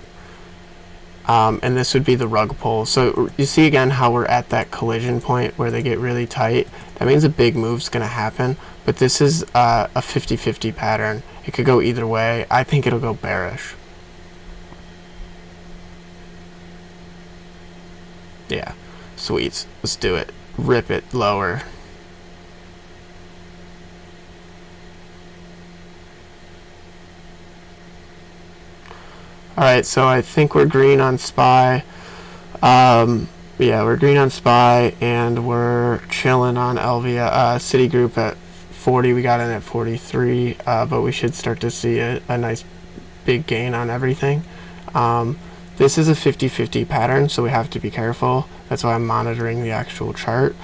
And this would be the rug pull. So you see again how we're at that collision point where they get really tight. That means a big move's going to happen, but this is a 50-50 pattern. It could go either way. I think it'll go bearish. Yeah, sweet. Let's do it. Rip it lower. Alright, so I think we're green on SPY. Yeah, we're green on SPY, and we're chilling on Citigroup at 40, we got in at 43, but we should start to see a nice big gain on everything. This is a 50-50 pattern, so we have to be careful. That's why I'm monitoring the actual chart.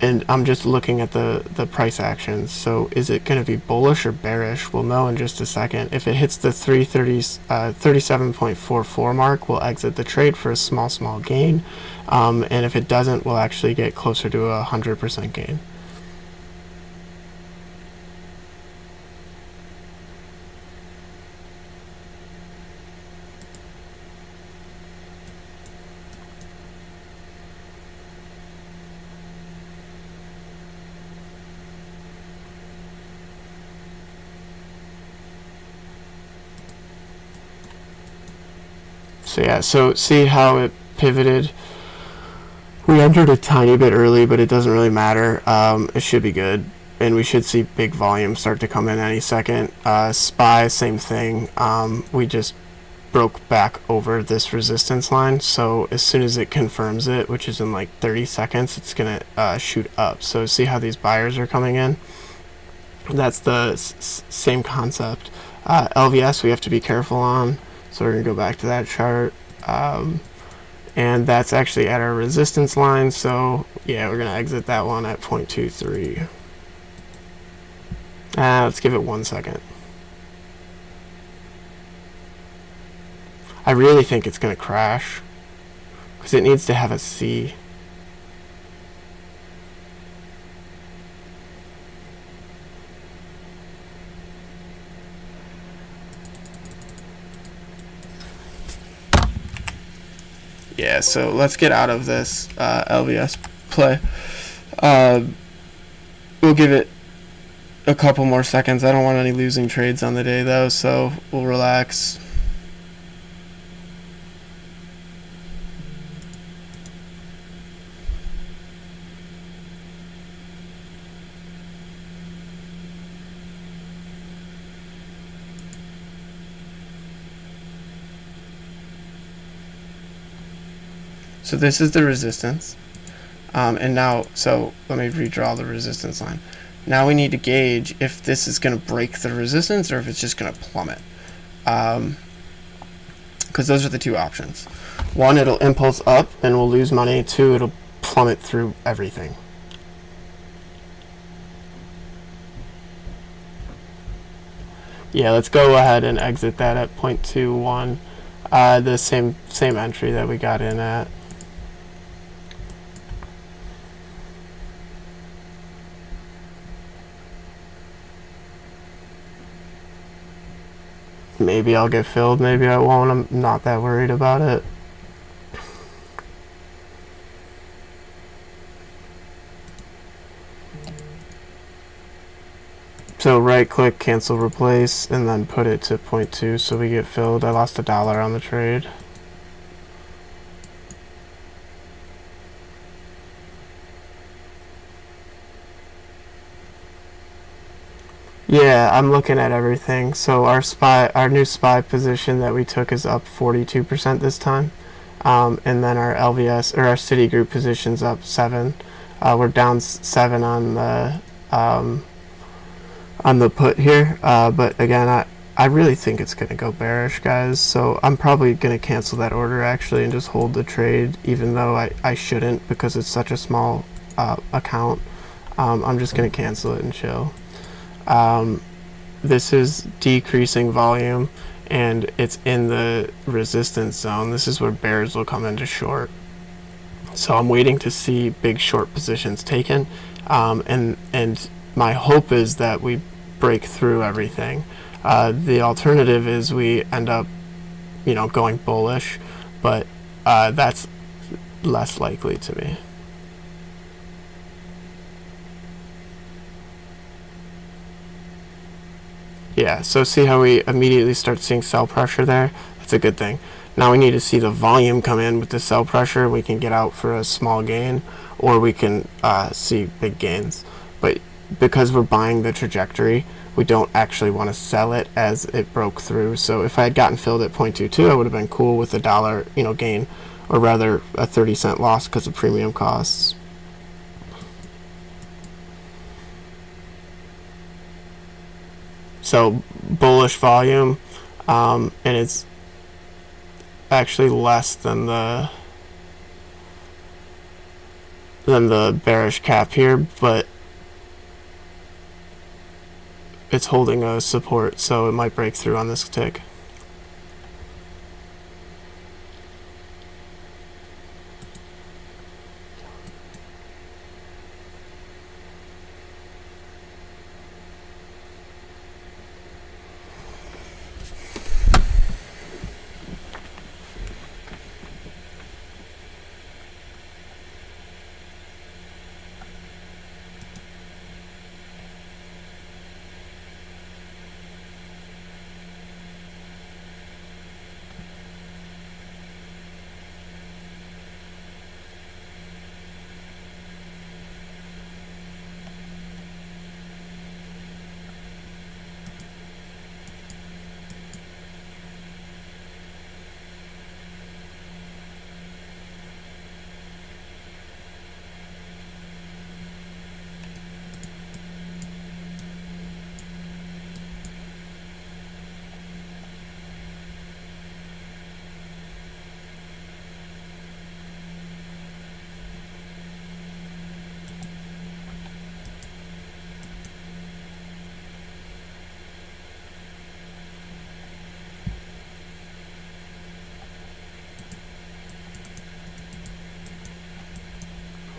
And I'm just looking at the price actions. So is it going to be bullish or bearish? We'll know in just a second. If it hits the 37.44 mark, we'll exit the trade for a small gain. And if it doesn't, we'll actually get closer to a 100% gain. So yeah, so see how it pivoted. We entered a tiny bit early, but it doesn't really matter. It should be good, and we should see big volume start to come in any second. SPY, same thing. We just broke back over this resistance line, so as soon as it confirms it, which is in like 30 seconds, it's gonna shoot up. So see how these buyers are coming in? That's the same concept. LVS we have to be careful on. So we're going to go back to that chart, and that's actually at our resistance line, so yeah, we're going to exit that one at 0.23. Let's give it 1 second. I really think it's going to crash, because it needs to have a C. Yeah, so let's get out of this LVS play. We'll give it a couple more seconds. I don't want any losing trades on the day, though, so we'll relax. So this is the resistance, and now, so let me redraw the resistance line. Now we need to gauge if this is going to break the resistance or if it's just going to plummet, because those are the two options. One, it'll impulse up and we'll lose money. Two, it'll plummet through everything. Yeah, let's go ahead and exit that at 0.21, the same entry that we got in at. Maybe I'll get filled, maybe I won't. I'm not that worried about it. So right click, cancel replace, and then put it to 0.2 so we get filled. I lost $1 on the trade. Yeah, I'm looking at everything. So our new SPY position that we took is up 42% this time, and then our LVS or our Citigroup position's up 7. We're down 7 on the put here, but again, I really think it's gonna go bearish, guys. So I'm probably gonna cancel that order actually and just hold the trade, even though I shouldn't because it's such a small account. I'm just gonna cancel it and chill. This is decreasing volume and it's in the resistance zone. This is where bears will come into short. So I'm waiting to see big short positions taken, and my hope is that we break through everything. The alternative is we end up, going bullish, but that's less likely to me. Yeah, so see how we immediately start seeing sell pressure there? That's a good thing. Now we need to see the volume come in with the sell pressure. We can get out for a small gain, or we can see big gains. But because we're buying the trajectory, we don't actually want to sell it as it broke through. So if I had gotten filled at 0.22, I would have been cool with $1, gain, or rather a 30-cent loss because of premium costs. So bullish volume, and it's actually less than the bearish cap here, but it's holding a support, so it might break through on this tick.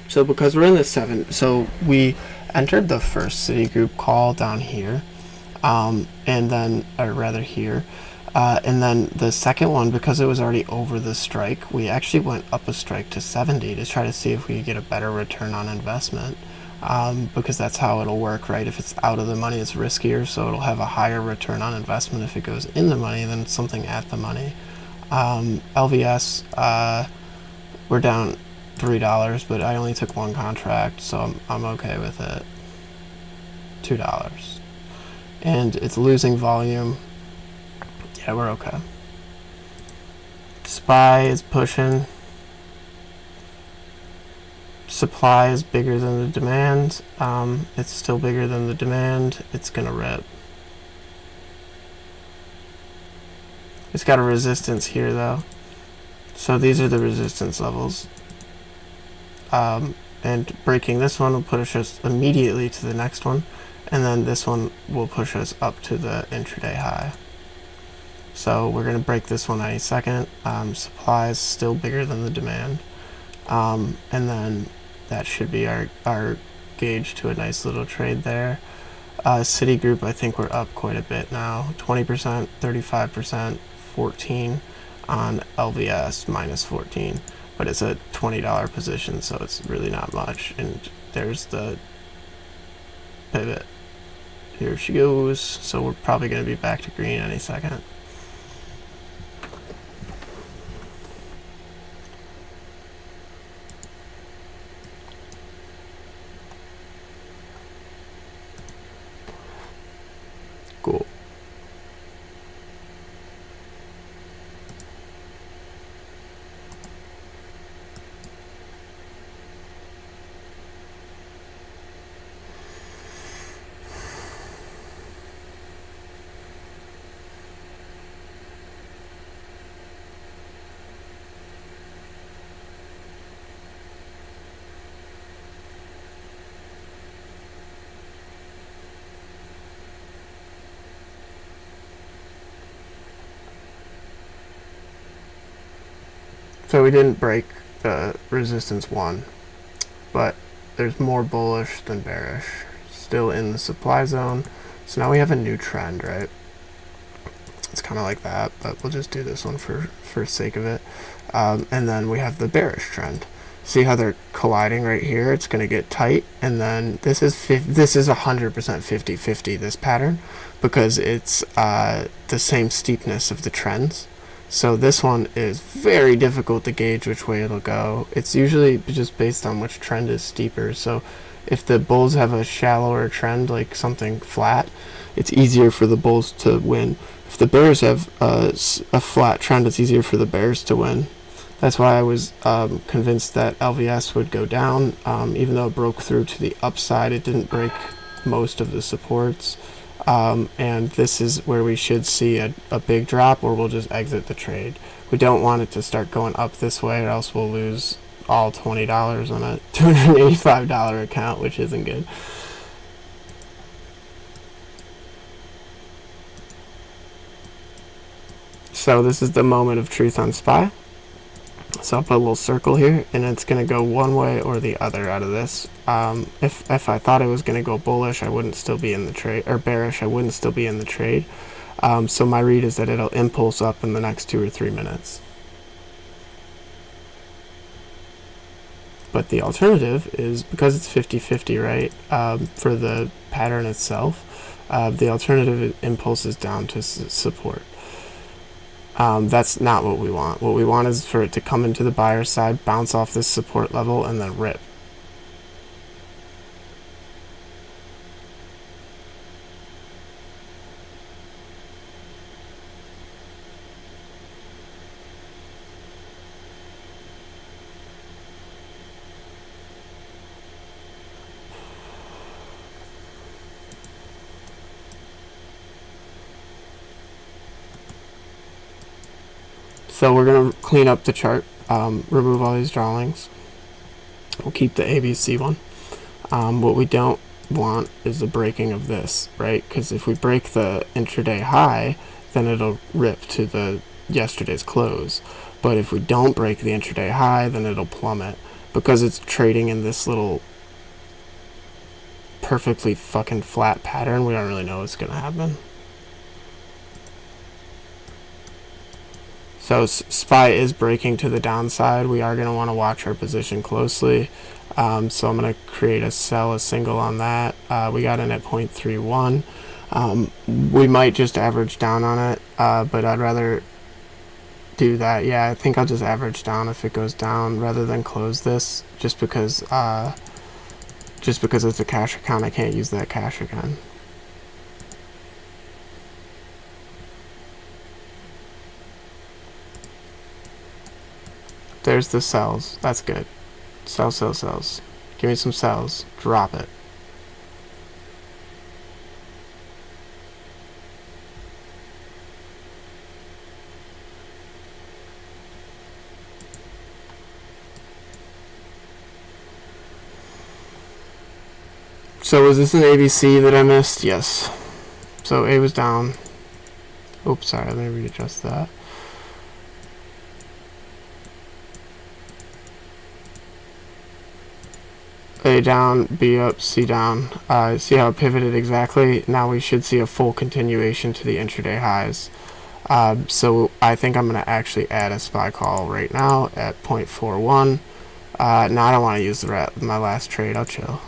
So because we're in the 7, so we entered the first Citigroup call down here, and then, or rather here, and then the second one, because it was already over the strike, we actually went up a strike to 70 to try to see if we could get a better return on investment, because that's how it'll work, right? If it's out of the money, it's riskier, so it'll have a higher return on investment if it goes in the money than something at the money. LVS, we're down $3, but I only took one contract, so I'm okay with it. $2. And it's losing volume. Yeah, we're okay. SPY is pushing. Supply is bigger than the demand. It's still bigger than the demand. It's gonna rip. It's got a resistance here though. So these are the resistance levels. And breaking this one will push us immediately to the next one, and then this one will push us up to the intraday high. So we're going to break this one any second. Supply is still bigger than the demand, and then that should be our gauge to a nice little trade there. Citigroup, I think we're up quite a bit now, 20%, 35%, 14 on LVS, minus 14. But it's a $20 position, so it's really not much. And there's the pivot. Here she goes. So we're probably going to be back to green any second. Cool. So we didn't break the resistance 1, but there's more bullish than bearish. Still in the supply zone. So now we have a new trend, right? It's kind of like that, but we'll just do this one for sake of it. And then we have the bearish trend. See how they're colliding right here? It's going to get tight, and then this is 100% 50-50, this pattern, because it's the same steepness of the trends. So this one is very difficult to gauge which way it'll go. It's usually just based on which trend is steeper. So if the bulls have a shallower trend, like something flat, it's easier for the bulls to win. If the bears have a flat trend, it's easier for the bears to win. That's why I was convinced that LVS would go down, even though it broke through to the upside. It didn't break most of the supports. and this is where we should see a big drop, or we'll just exit the trade. We don't want it to start going up this way, or else we'll lose all $20 on a $285 account, which isn't good. So this is the moment of truth on SPY. So I'll put a little circle here, and it's going to go one way or the other out of this. If I thought it was going to go bullish, I wouldn't still be in the trade, or bearish, I wouldn't still be in the trade. So my read is that it'll impulse up in the next 2 or 3 minutes. But the alternative is, because it's 50-50, right, for the pattern itself, the alternative impulses down to support. That's not what we want. What we want is for it to come into the buyer side, bounce off this support level, and then rip. So we're going to clean up the chart, remove all these drawings. We'll keep the ABC one. What we don't want is the breaking of this, right? Because if we break the intraday high, then it'll rip to the yesterday's close. But if we don't break the intraday high, then it'll plummet. Because it's trading in this little perfectly fucking flat pattern, we don't really know what's going to happen. So SPY is breaking to the downside. We are going to want to watch our position closely. So I'm going to create a single on that. We got in at 0.31. We might just average down on it, but I'd rather do that. Yeah, I think I'll just average down if it goes down rather than close this, just because it's a cash account. I can't use that cash again. There's the sells. That's good. Sell, sell, sells. Give me some sells. Drop it. So was this an ABC that I missed? Yes. So A was down. Oops, sorry. Let me readjust that. A down, B up, C down. See how it pivoted exactly? Now we should see a full continuation to the intraday highs. So I think I'm going to actually add a SPY call right now at 0.41. Now I don't want to use my last trade. I'll chill.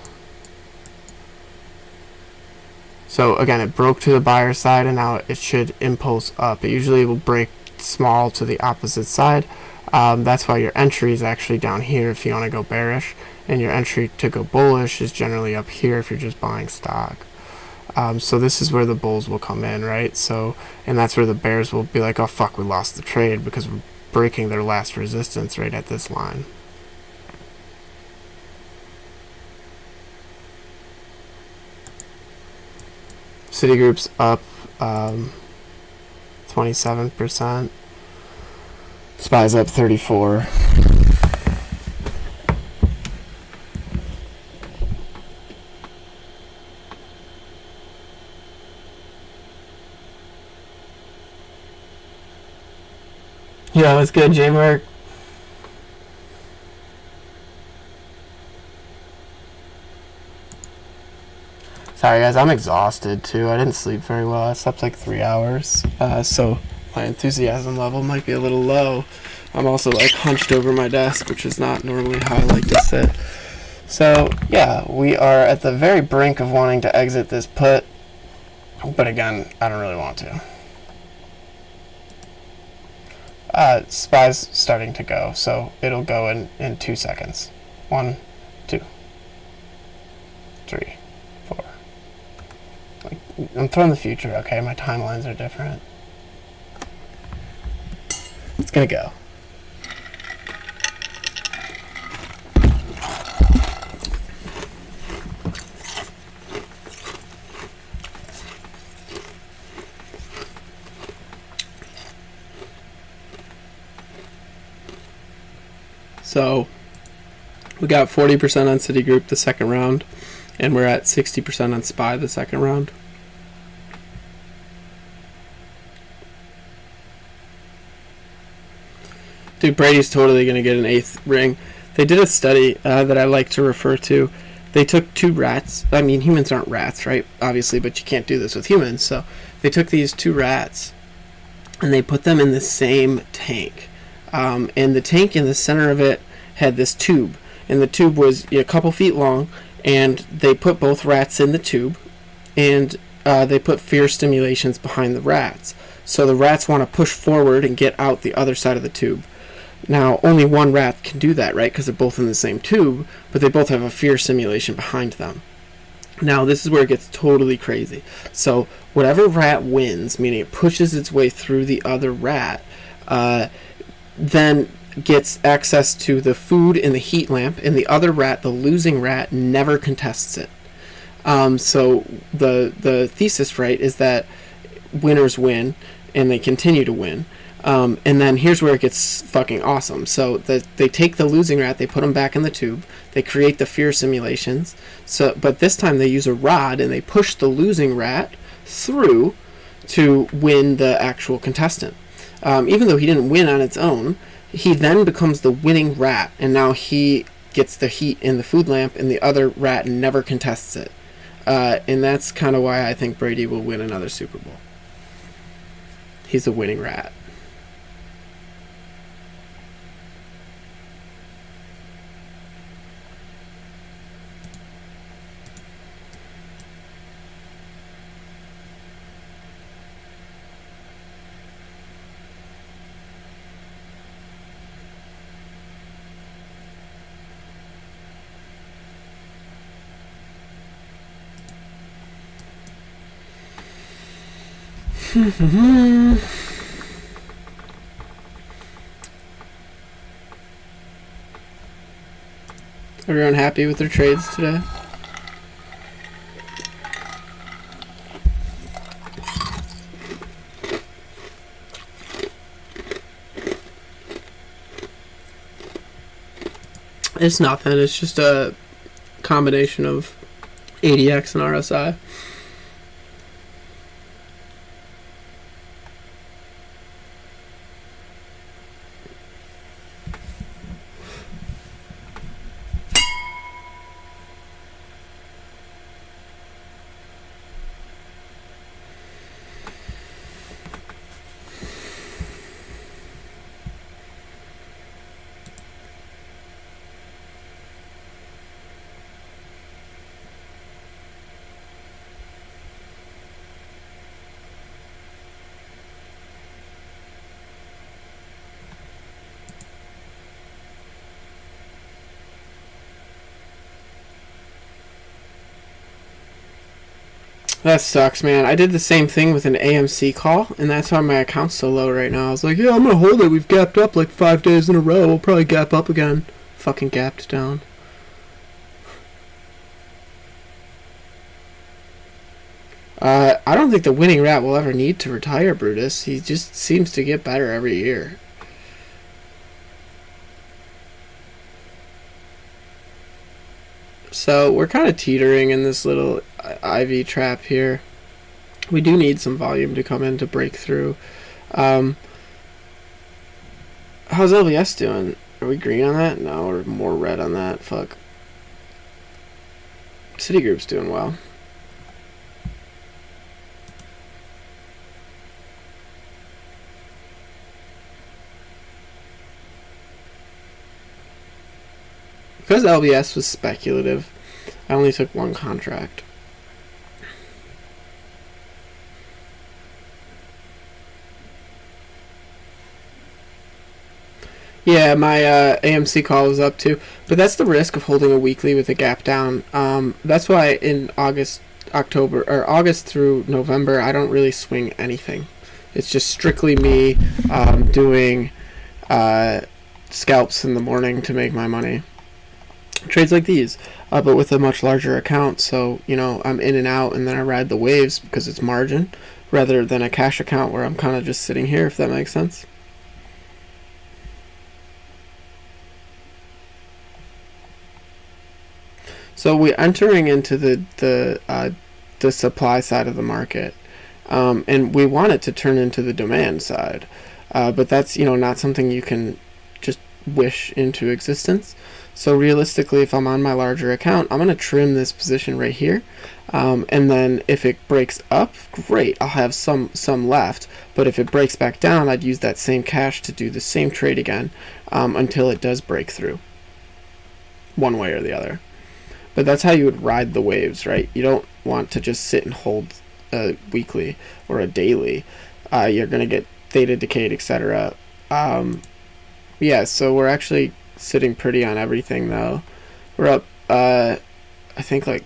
So again, it broke to the buyer side, and now it should impulse up. It usually will break small to the opposite side. That's why your entry is actually down here if you want to go bearish, and your entry to go bullish is generally up here if you're just buying stock. So this is where the bulls will come in, right? So, and that's where the bears will be like, oh fuck, we lost the trade, because we're breaking their last resistance right at this line. Citigroup's up 27%. SPY's up 34. Yeah, what's good, J-Mark? Sorry guys, I'm exhausted too. I didn't sleep very well. I slept like 3 hours. So my enthusiasm level might be a little low. I'm also like hunched over my desk, which is not normally how I like to sit. So yeah, we are at the very brink of wanting to exit this put. But again, I don't really want to. SPY's starting to go, so it'll go in 2 seconds. 1, 2, 3, 4. Like, I'm throwing the future, okay? My timelines are different. It's gonna go. So we got 40% on Citigroup the second round, and we're at 60% on SPY the second round. Dude, Brady's totally going to get an 8th ring. They did a study that I like to refer to. They took 2 rats. I mean, humans aren't rats, right? Obviously, but you can't do this with humans. So they took these 2 rats, and they put them in the same tank. And the tank in the center of it had this tube. And the tube was a couple feet long, and they put both rats in the tube, and they put fear stimulations behind the rats. So the rats want to push forward and get out the other side of the tube. Now, only one rat can do that, right? Because they're both in the same tube, but they both have a fear simulation behind them. Now, this is where it gets totally crazy. So, whatever rat wins, meaning it pushes its way through the other rat, then gets access to the food and the heat lamp, and the other rat, the losing rat, never contests it. So, the thesis, right, is that winners win, and they continue to win. And then here's where it gets fucking awesome. So they take the losing rat, they put them back in the tube, they create the fear simulations. So, but this time they use a rod and they push the losing rat through to win the actual contestant. Even though he didn't win on its own, he then becomes the winning rat, and now he gets the heat in the food lamp, and the other rat never contests it. And that's kind of why I think Brady will win another Super Bowl. He's the winning rat. Everyone happy with their trades today? It's nothing. It's just a combination of ADX and RSI. That sucks, man. I did the same thing with an AMC call, and that's why my account's so low right now. I was like, yeah, I'm gonna hold it. We've gapped up like 5 days in a row. We'll probably gap up again. Fucking gapped down. I don't think the winning rat will ever need to retire, Brutus. He just seems to get better every year. So we're kind of teetering in this little IV trap here. We do need some volume to come in to break through. How's LBS doing? Are we green on that? No, we're more red on that. Fuck. Citigroup's doing well. Because LBS was speculative, I only took one contract. Yeah, my AMC call was up too, but that's the risk of holding a weekly with a gap down. That's why in August through November, I don't really swing anything. It's just strictly me doing scalps in the morning to make my money. Trades like these, but with a much larger account, so I'm in and out, and then I ride the waves because it's margin, rather than a cash account where I'm kind of just sitting here, if that makes sense. So we're entering into the supply side of the market, and we want it to turn into the demand side, but that's not something you can just wish into existence. So realistically, if I'm on my larger account, I'm going to trim this position right here, and then if it breaks up, great, I'll have some left. But if it breaks back down, I'd use that same cash to do the same trade again, until it does break through, one way or the other. But that's how you would ride the waves, right? You don't want to just sit and hold a weekly or a daily. You're going to get theta decayed, etc. Yeah, so we're actually sitting pretty on everything, though. We're up, I think, like,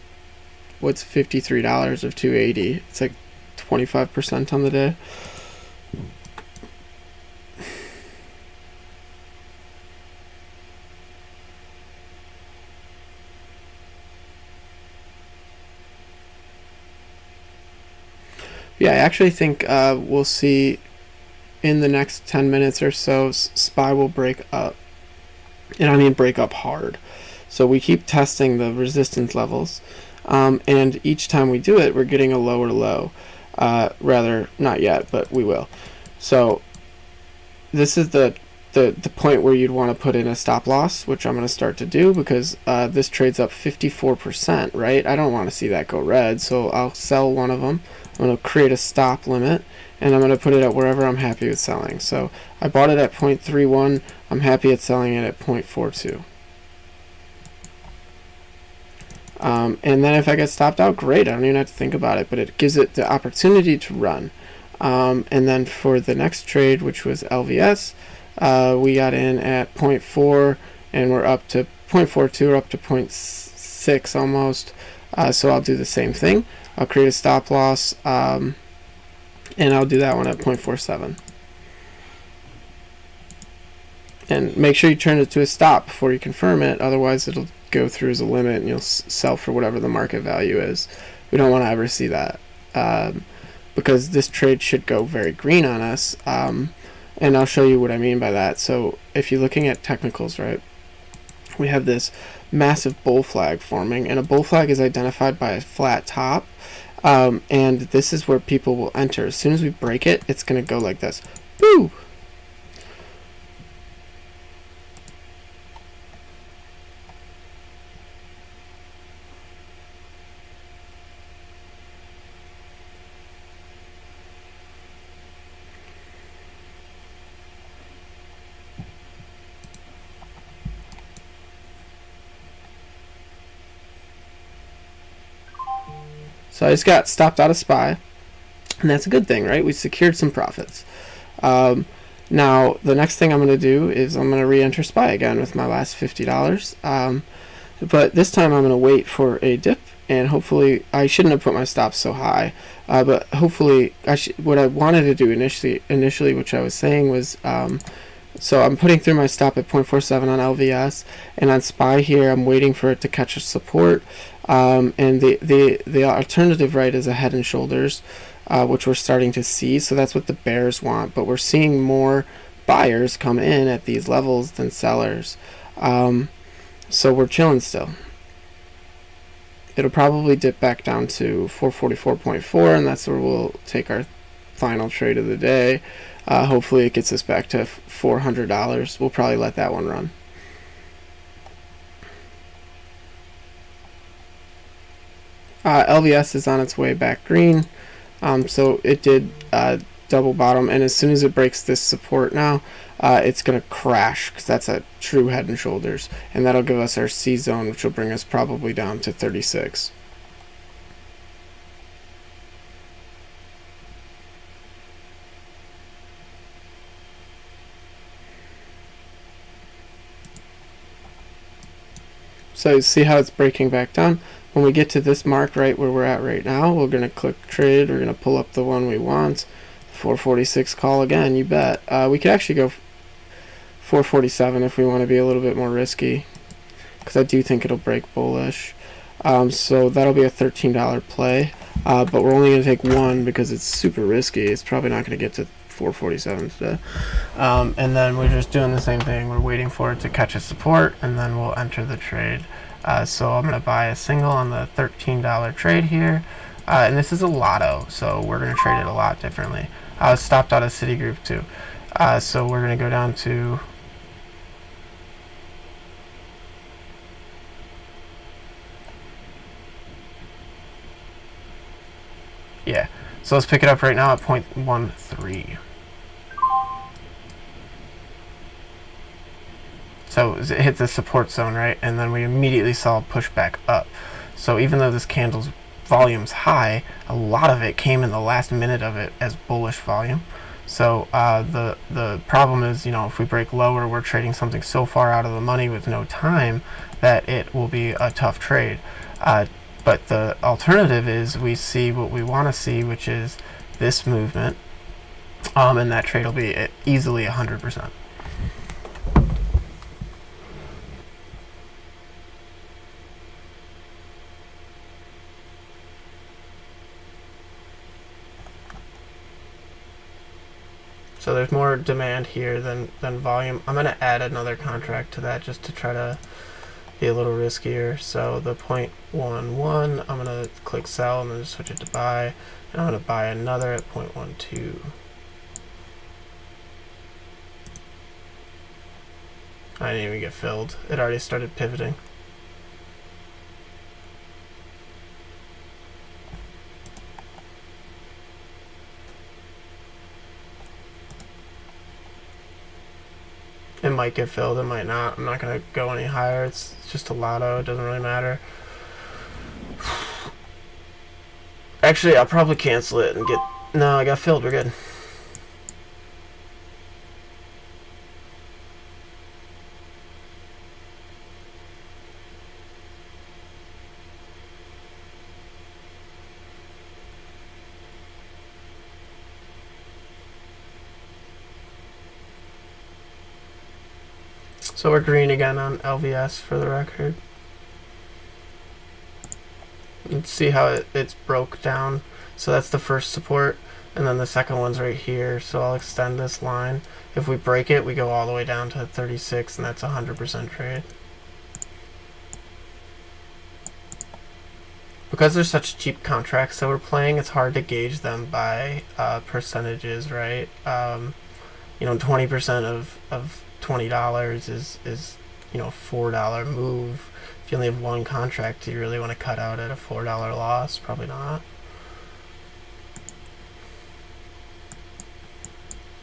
what's $53 of 280? It's like 25% on the day. Yeah, I actually think we'll see in the next 10 minutes or so, SPY will break up. And I mean break up hard. So we keep testing the resistance levels. And each time we do it, we're getting a lower low. Rather, not yet, but we will. So this is the point where you'd want to put in a stop loss, which I'm going to start to do because this trades up 54%, right? I don't want to see that go red, so I'll sell one of them. I'm going to create a stop limit, and I'm going to put it at wherever I'm happy with selling. So I bought it at 0.31. I'm happy at selling it at 0.42. And then if I get stopped out, great. I don't even have to think about it, but it gives it the opportunity to run. And then for the next trade, which was LVS, we got in at 0.4, and we're up to 0.42, we're up to 0.6 almost. So I'll do the same thing. I'll create a stop loss, and I'll do that one at 0.47. And make sure you turn it to a stop before you confirm it, otherwise it'll go through as a limit and you'll sell for whatever the market value is. We don't want to ever see that, because this trade should go very green on us, and I'll show you what I mean by that. So if you're looking at technicals, right, we have this massive bull flag forming, and a bull flag is identified by a flat top, and this is where people will enter. As soon as we break it, it's going to go like this. Woo! So I just got stopped out of SPY, and that's a good thing, right? We secured some profits. Now, the next thing I'm going to do is I'm going to re-enter SPY again with my last $50. But this time I'm going to wait for a dip, and hopefully, I shouldn't have put my stops so high, but hopefully, what I wanted to do initially, which I was saying was, so I'm putting through my stop at 0.47 on LVS, and on SPY here, I'm waiting for it to catch a support. And the alternative, right, is a head and shoulders, which we're starting to see. So that's what the bears want, but we're seeing more buyers come in at these levels than sellers. So we're chilling still. It'll probably dip back down to 444.4, and that's where we'll take our final trade of the day. Hopefully it gets us back to $400. We'll probably let that one run. LVS is on its way back green, so it did double bottom, and as soon as it breaks this support now, it's going to crash, because that's a true head and shoulders, and that'll give us our C zone, which will bring us probably down to 36. So you see how it's breaking back down. When we get to this mark right where we're at right now, we're going to click trade. We're going to pull up the one we want. 446 call again, you bet. We could actually go 447 if we want to be a little bit more risky, because I do think it'll break bullish. So that'll be a $13 play, but we're only going to take one because it's super risky. It's probably not going to get to 447 today. And then we're just doing the same thing. We're waiting for it to catch a support, and then we'll enter the trade. So I'm going to buy a single on the $13 trade here. And this is a lotto, so we're going to trade it a lot differently. I was stopped out of Citigroup too. So we're going to go down to yeah. So let's pick it up right now at 0.13. So it hit the support zone, right? And then we immediately saw a push back up. So even though this candle's volume's high, a lot of it came in the last minute of it as bullish volume. So the problem is, you know, if we break lower, we're trading something so far out of the money with no time that it will be a tough trade. But the alternative is we see what we want to see, which is this movement, and that trade will be at easily 100%. So there's more demand here than volume. I'm going to add another contract to that just to try to be a little riskier. So the 0.11, I'm going to click sell and then just switch it to buy. And I'm going to buy another at 0.12. I didn't even get filled. It already started pivoting. It might get filled, it might not. I'm not going to go any higher. It's just a lotto. It doesn't really matter. Actually, I'll probably cancel it and get... No, I got filled. We're good. So we're green again on LVS for the record. You can see how it's broke down. So that's the first support, and then the second one's right here. So I'll extend this line. If we break it, we go all the way down to 36, and that's 100% trade. Because there's such cheap contracts that we're playing, it's hard to gauge them by percentages, right? You know, 20% of $20 is you know, $4 move. If you only have one contract, do you really want to cut out at a $4 loss? Probably not.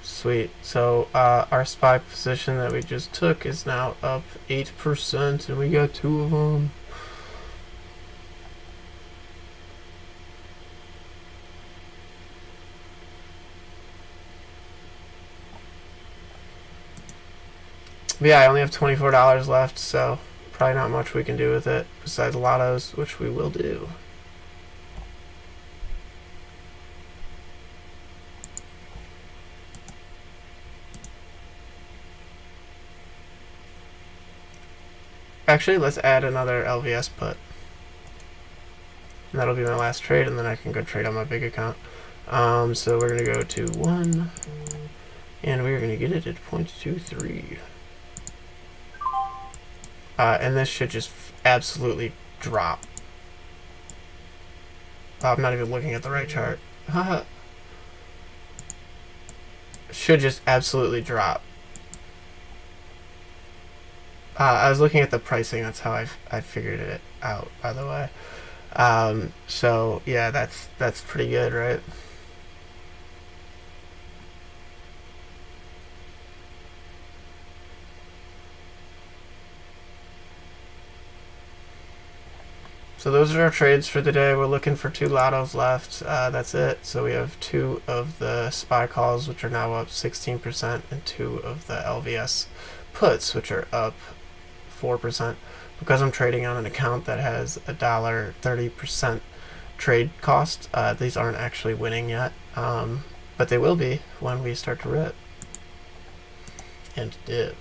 Sweet. So our SPY position that we just took is now up 8%, and we got 2 of them. But yeah, I only have $24 left, so probably not much we can do with it besides lottos, which we will do. Actually, let's add another LVS put. And that'll be my last trade, and then I can go trade on my big account. So we're going to go to 1, and we're going to get it at 0.23. And this should just absolutely drop. I'm not even looking at the right chart. Should just absolutely drop. I was looking at the pricing. That's how I figured it out, by the way. So yeah, that's pretty good, right? So those are our trades for today. We're looking for 2 lottos left. That's it. So we have 2 of the SPY calls, which are now up 16%, and 2 of the LVS puts, which are up 4%. Because I'm trading on an account that has a $1.30% trade cost, these aren't actually winning yet. But they will be when we start to rip and dip.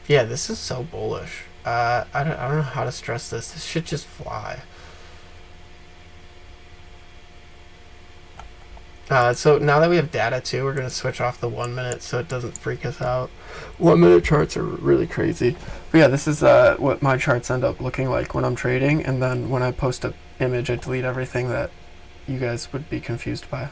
Yeah, this is so bullish. I don't know how to stress this. This should just fly. So now that we have data too, we're going to switch off the 1 minute so it doesn't freak us out. 1 minute charts are really crazy. But yeah, this is what my charts end up looking like when I'm trading. And then when I post an image, I delete everything that you guys would be confused by.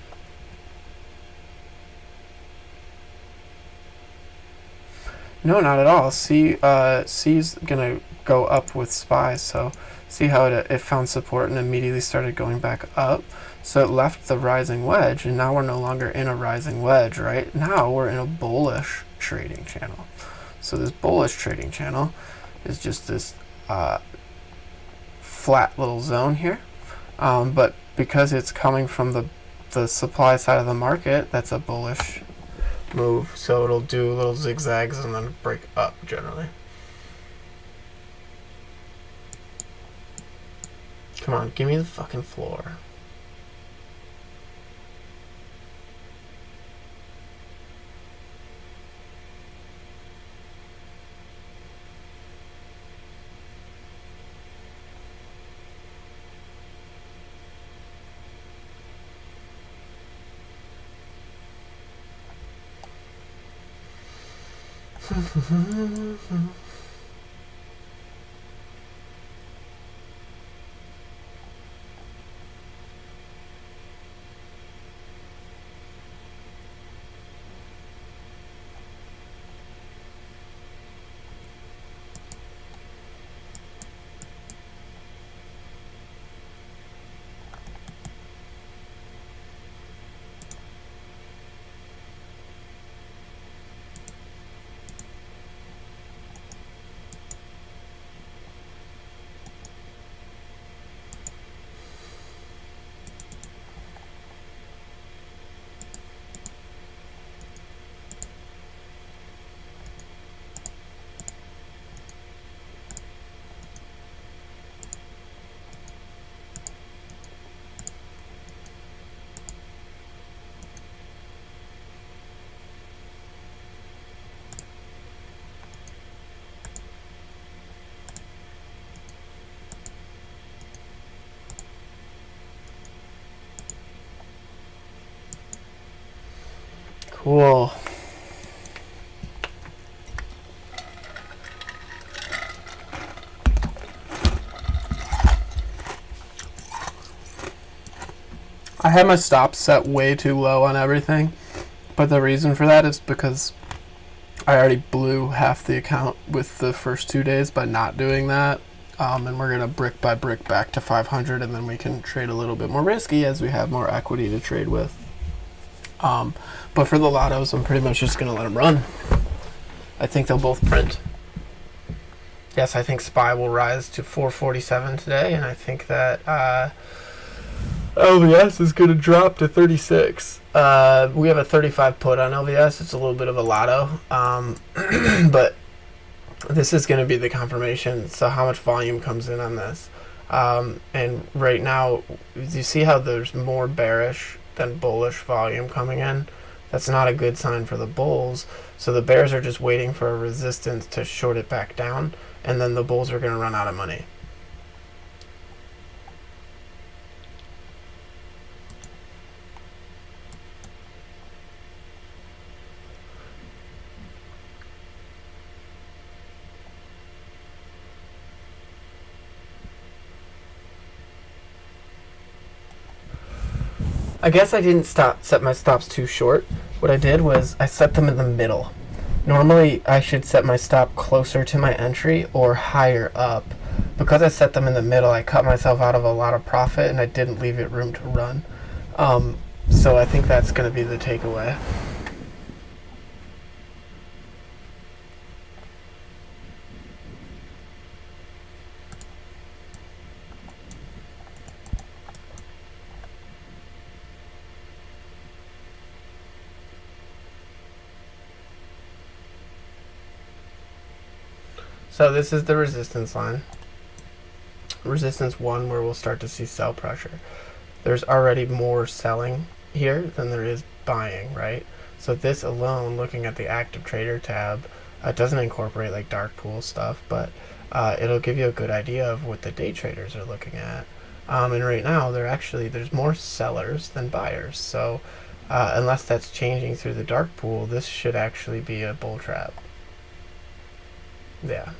No, not at all. C's going to go up with SPY. So see how it found support and immediately started going back up. So it left the rising wedge, and now we're no longer in a rising wedge, right? Now we're in a bullish trading channel. So this bullish trading channel is just this flat little zone here. But because it's coming from the supply side of the market, that's a bullish move. So it'll do little zigzags and then break up generally. Come on, give me the fucking floor. Cool. I had my stops set way too low on everything, but the reason for that is because I already blew half the account with the first 2 days by not doing that. And we're going to brick by brick back to 500, and then we can trade a little bit more risky as we have more equity to trade with. But for the lottos, I'm pretty much just going to let them run. I think they'll both print. Yes, I think SPY will rise to 447 today, and I think that LVS is going to drop to 36. We have a 35 put on LVS. It's a little bit of a lotto, but this is going to be the confirmation. So how much volume comes in on this? And right now, you see how there's more bearish than bullish volume coming in? That's not a good sign for the bulls. So the bears are just waiting for a resistance to short it back down, and then the bulls are going to run out of money. I guess I didn't set my stops too short. What I did was I set them in the middle. Normally I should set my stop closer to my entry or higher up. Because I set them in the middle, I cut myself out of a lot of profit and I didn't leave it room to run. So I think that's going to be the takeaway. So this is the resistance line. Resistance 1, where we'll start to see sell pressure. There's already more selling here than there is buying, right? So this alone, looking at the active trader tab, doesn't incorporate like dark pool stuff, but it'll give you a good idea of what the day traders are looking at. And right now, there's more sellers than buyers. So Unless that's changing through the dark pool, this should actually be a bull trap. Yeah.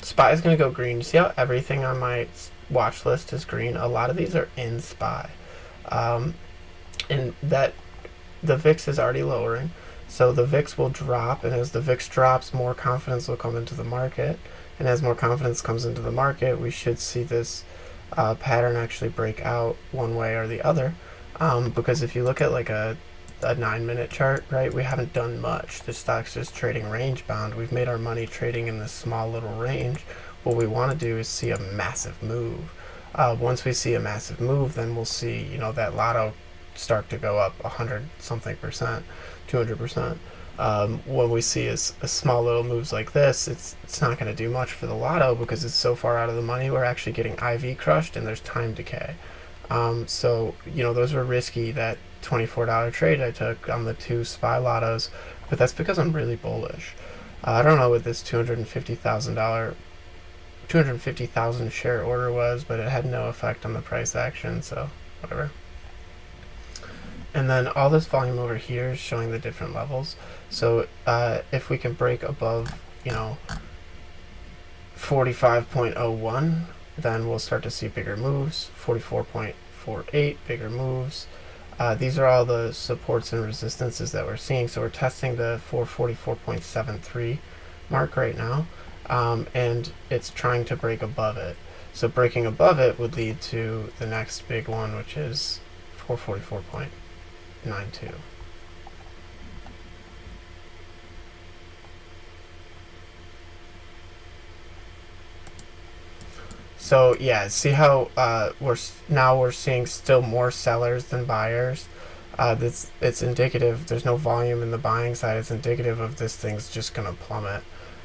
SPY is going to go green. You see how everything on my watch list is green? A lot of these are in SPY. And that the VIX is already lowering. So the VIX will drop, and as the VIX drops, more confidence will come into the market. And as more confidence comes into the market, we should see this pattern actually break out one way or the other. Because if you look at like a 9-minute chart, right, we haven't done much. The stock's just trading range bound. We've made our money trading in this small little range. What we want to do is see a massive move. Once we see a massive move, then we'll see, you know, that lotto start to go up 100 something percent, 200%. When we see a small little moves like this, it's not going to do much for the lotto because it's so far out of the money. We're actually getting IV crushed and there's time decay. So, you know, those were risky, that $24 trade I took on the 2 SPY lottos, but that's because I'm really bullish. I don't know what this $250,000 share order was, but it had no effect on the price action, so whatever. And then all this volume over here is showing the different levels. So if we can break above, you know, 45.01, then we'll start to see bigger moves. 44.48, bigger moves. These are all the supports and resistances that we're seeing. So we're testing the 444.73 mark right now, and it's trying to break above it. So breaking above it would lead to the next big one, which is 444.92. So yeah, see how we're seeing still more sellers than buyers. It's indicative. There's no volume in the buying side. It's indicative of this thing's just gonna plummet.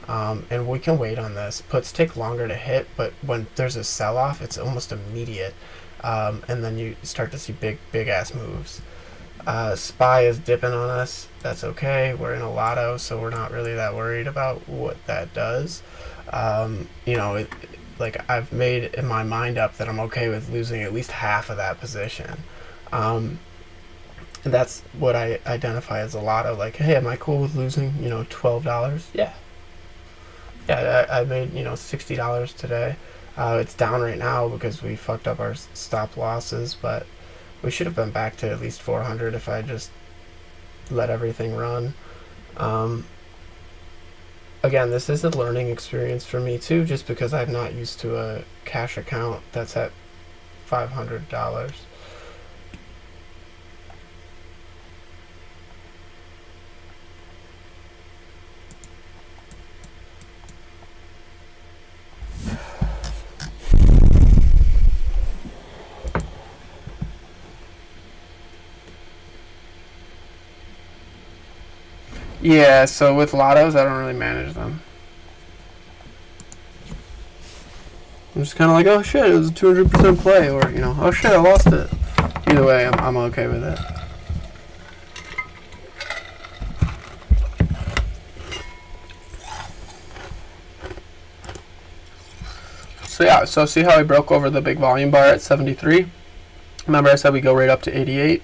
And we can wait on this. Puts take longer to hit, but when there's a sell-off, it's almost immediate. And then you start to see big ass moves. SPY is dipping on us. That's okay. We're in a lotto, so we're not really that worried about what that does. You know, like I've made in my mind up that I'm okay with losing at least half of that position. That's what I identify as a lotto. Like, hey, am I cool with losing, you know, $12? Yeah. Yeah, I made, you know, $60 today. It's down right now because we fucked up our stop losses, but we should have been back to at least 400 if I just let everything run. Again, this is a learning experience for me too, just because I'm not used to a cash account that's at $500. Yeah, so with lottos, I don't really manage them. I'm just kind of like, oh shit, it was a 200% play, or, you know, oh shit, I lost it. Either way, I'm okay with it. So yeah, so see how I broke over the big volume bar at 73? Remember I said we go right up to 88?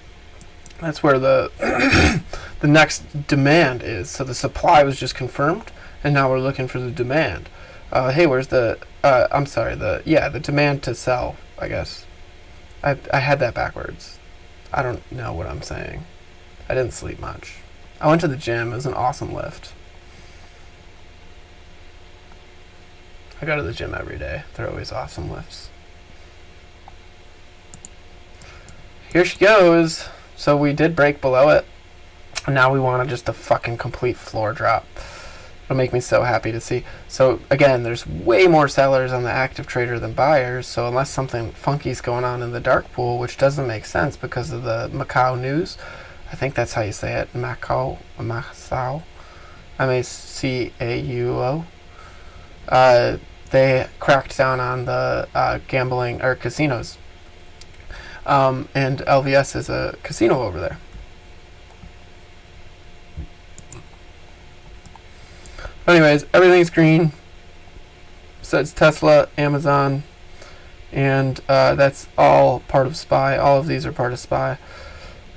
That's where the the next demand is. So the supply was just confirmed, and now we're looking for the demand. Hey, where's the the demand to sell, I guess. I had that backwards. I don't know what I'm saying. I didn't sleep much. I went to the gym. It was an awesome lift. I go to the gym every day. They're always awesome lifts. Here she goes. So we did break below it. Now we want just a fucking complete floor drop. It'll make me so happy to see. So again, there's way more sellers on the active trader than buyers. So unless something funky is going on in the dark pool, which doesn't make sense because of the Macau news, I think that's how you say it, Macau, M-A-C-A-U-O. They cracked down on the gambling or casinos. And LVS is a casino over there. Anyways, everything's green. So it's Tesla, Amazon, and that's all part of SPY. All of these are part of SPY.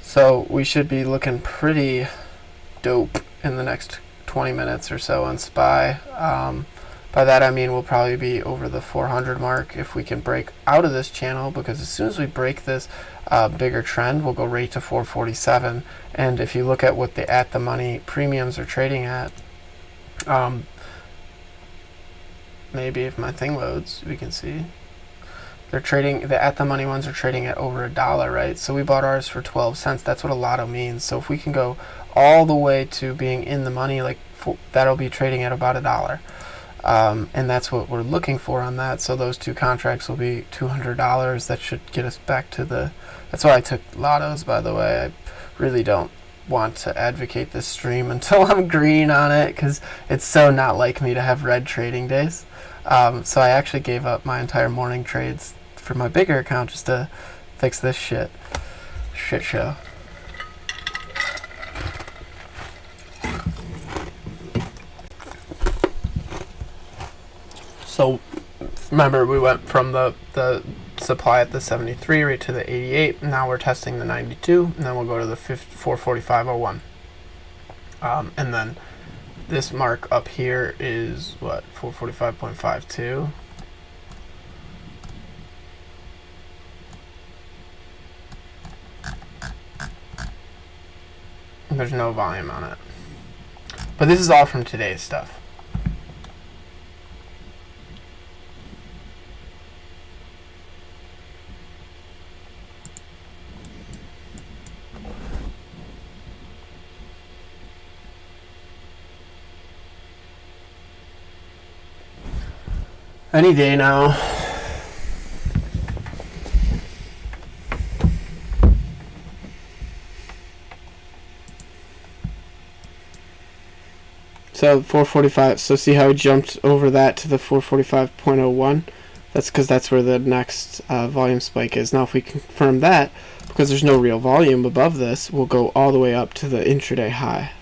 So we should be looking pretty dope in the next 20 minutes or so on SPY. By that I mean we'll probably be over the 400 mark if we can break out of this channel, because as soon as we break this bigger trend, we'll go right to 447. And if you look at what the at the money premiums are trading at, maybe if my thing loads, we can see they're trading, the at the money ones are trading at over $1, right? So we bought ours for 12 cents. That's what a lotto means. So if we can go all the way to being in the money, like that'll be trading at about $1. And that's what we're looking for on that. So those two contracts will be $200. That should get us back to the, that's why I took lottos, by the way. I really don't want to advocate this stream until I'm green on it, because it's so not like me to have red trading days. So I actually gave up my entire morning trades for my bigger account just to fix this shit show. So remember, we went from the supply at the 73 right to the 88. Now we're testing the 92, and then we'll go to the 445.01. And then this mark up here is what, 445.52. There's no volume on it. But this is all from today's stuff. Any day now. So 445, so see how it jumped over that to the 445.01? That's because that's where the next volume spike is. Now if we confirm that, because there's no real volume above this, we'll go all the way up to the intraday high.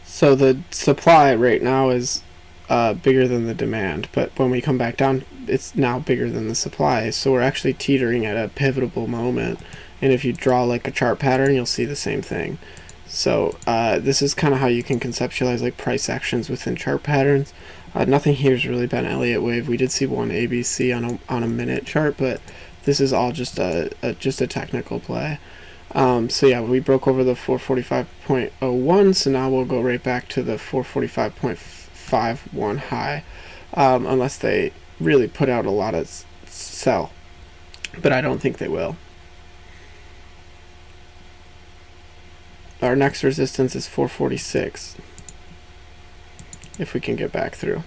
So the supply right now is bigger than the demand, but when we come back down, it's now bigger than the supply. So we're actually teetering at a pivotal moment. And if you draw like a chart pattern, you'll see the same thing. So this is kind of how you can conceptualize like price actions within chart patterns. Nothing here has really been Elliott wave. We did see one ABC on a minute chart, but this is all just a technical play. So yeah, we broke over the 445.01, so now we'll go right back to the 445.51 high, unless they really put out a lot of sell, but I don't think they will. Our next resistance is 446, if we can get back through.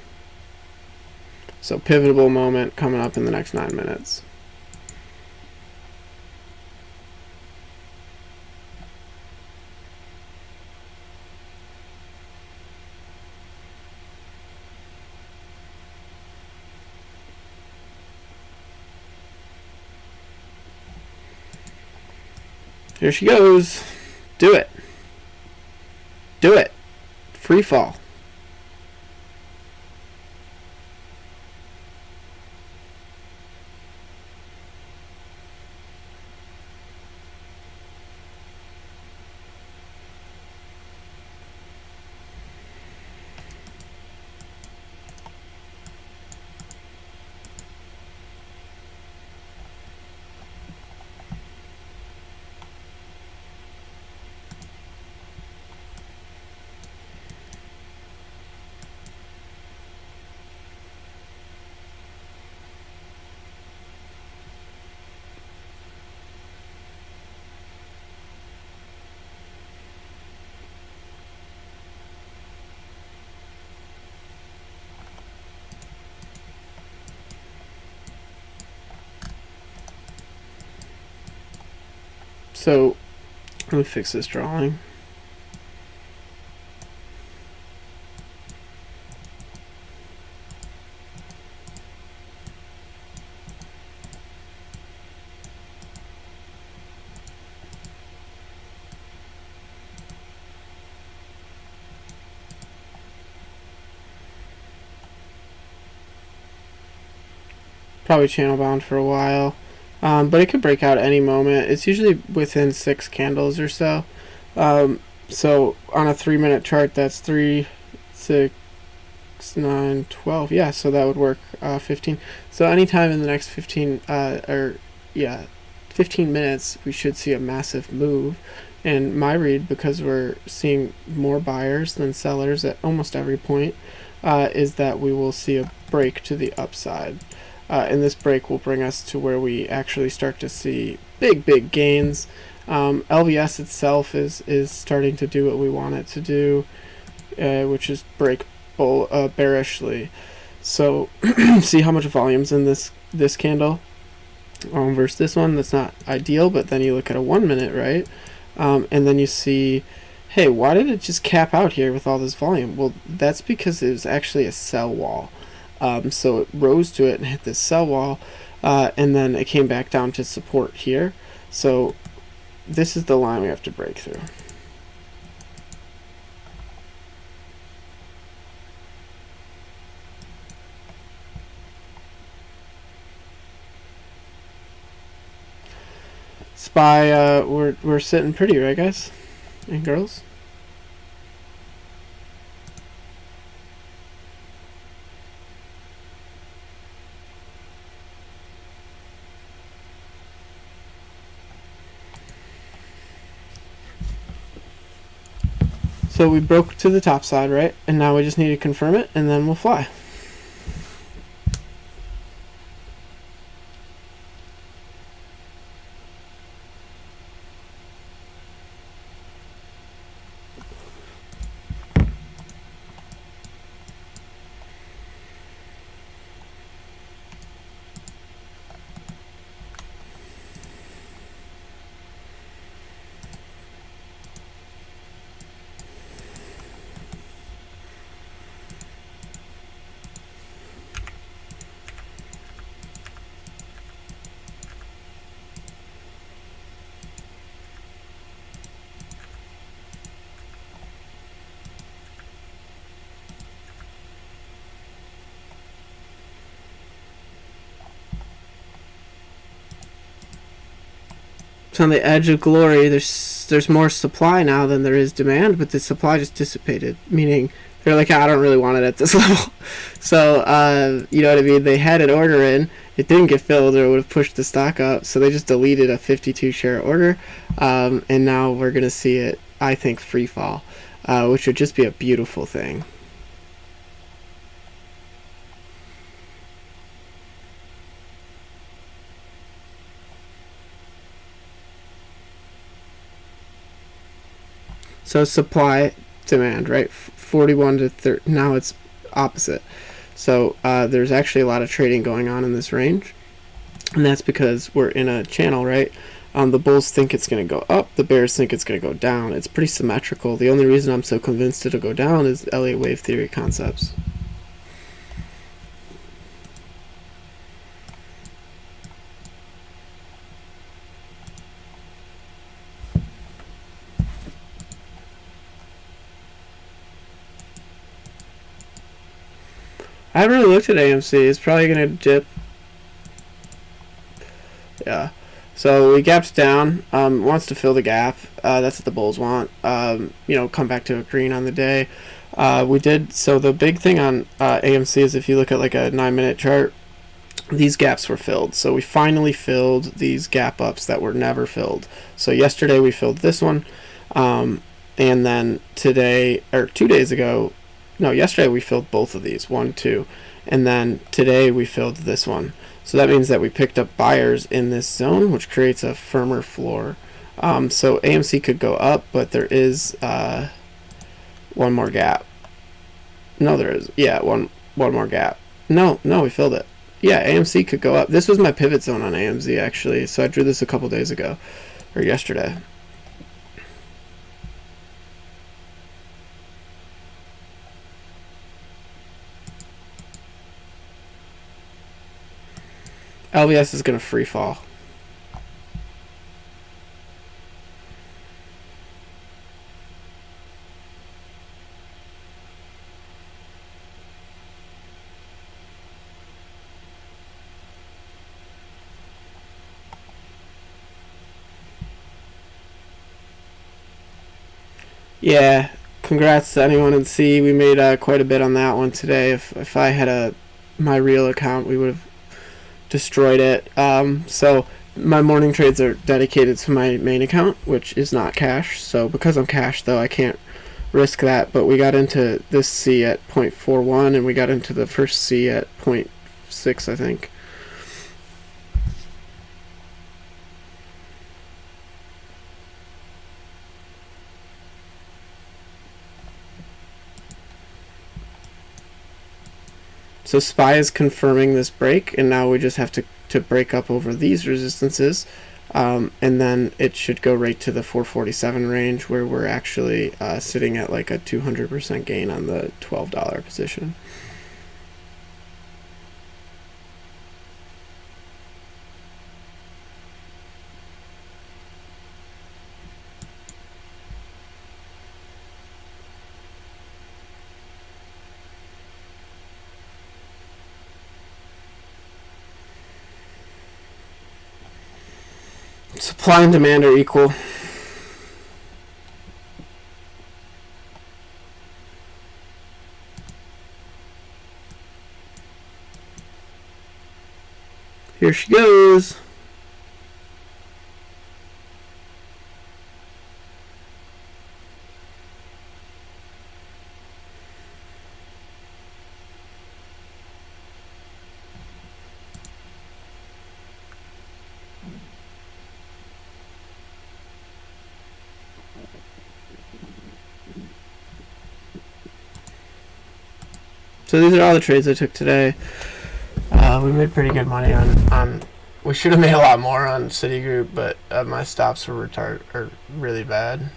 So pivotal moment coming up in the next 9 minutes. Here she goes. Do it. Do it. Free fall. So let me fix this drawing. probably channel bound for a while, but it could break out any moment. It's usually within 6 candles or so. So on a 3-minute chart, that's 3, 6, 9, 12. Yeah, so that would work. 15. So anytime in the next 15 minutes, we should see a massive move. And my read, because we're seeing more buyers than sellers at almost every point, is that we will see a break to the upside. And this break will bring us to where we actually start to see big gains. LVS itself is starting to do what we want it to do, which is break bearishly. So see how much volume's in this candle versus this one. That's not ideal, but then you look at a 1 minute, right? And then you see, hey, why did it just cap out here with all this volume? Well, that's because it was actually a sell wall. So it rose to it and hit this sell wall, and then it came back down to support here. So this is the line we have to break through. SPY, we're sitting pretty, right, guys and girls? So we broke to the top side, right? And now we just need to confirm it, and then we'll fly. So on the edge of glory, there's more supply now than there is demand, but the supply just dissipated, meaning they're like, I don't really want it at this level. So you know what I mean? They had an order in, it didn't get filled, or it would have pushed the stock up. So they just deleted a 52 share order, and now we're gonna see it, I think, free fall, which would just be a beautiful thing. So supply, demand, right? 41 to 30. Now it's opposite. So there's actually a lot of trading going on in this range, and that's because we're in a channel, right? The bulls think it's going to go up, the bears think it's going to go down. It's pretty symmetrical. The only reason I'm so convinced it'll go down is Elliott wave theory concepts. I haven't really looked at AMC. It's probably going to dip. Yeah. So we gapped down. Wants to fill the gap. That's what the bulls want. You know, come back to a green on the day. We did. So the big thing on AMC is if you look at like a 9-minute chart, these gaps were filled. So we finally filled these gap ups that were never filled. So yesterday we filled this one, and then today, or 2 days ago, no, yesterday we filled both of these, 1, 2, and then today we filled this one. So that means that we picked up buyers in this zone, which creates a firmer floor. So AMC could go up, but there is one more gap. No, there is. Yeah, one more gap. No, we filled it. Yeah, AMC could go up. This was my pivot zone on AMZ, actually. So I drew this a couple days ago, or yesterday. LVS is going to free fall. Yeah, congrats to anyone in C. We made quite a bit on that one today. If I had my real account, we would have destroyed it. So my morning trades are dedicated to my main account, which is not cash. So because I'm cash, though, I can't risk that. But we got into this C at 0.41, and we got into the first C at 0.6, I think. So SPY is confirming this break, and now we just have to break up over these resistances, and then it should go right to the 447 range, where we're actually sitting at like a 200% gain on the $12 position. Supply and demand are equal. Here she goes. So these are all the trades I took today. We made pretty good money on. We should have made a lot more on Citigroup, but my stops were really bad.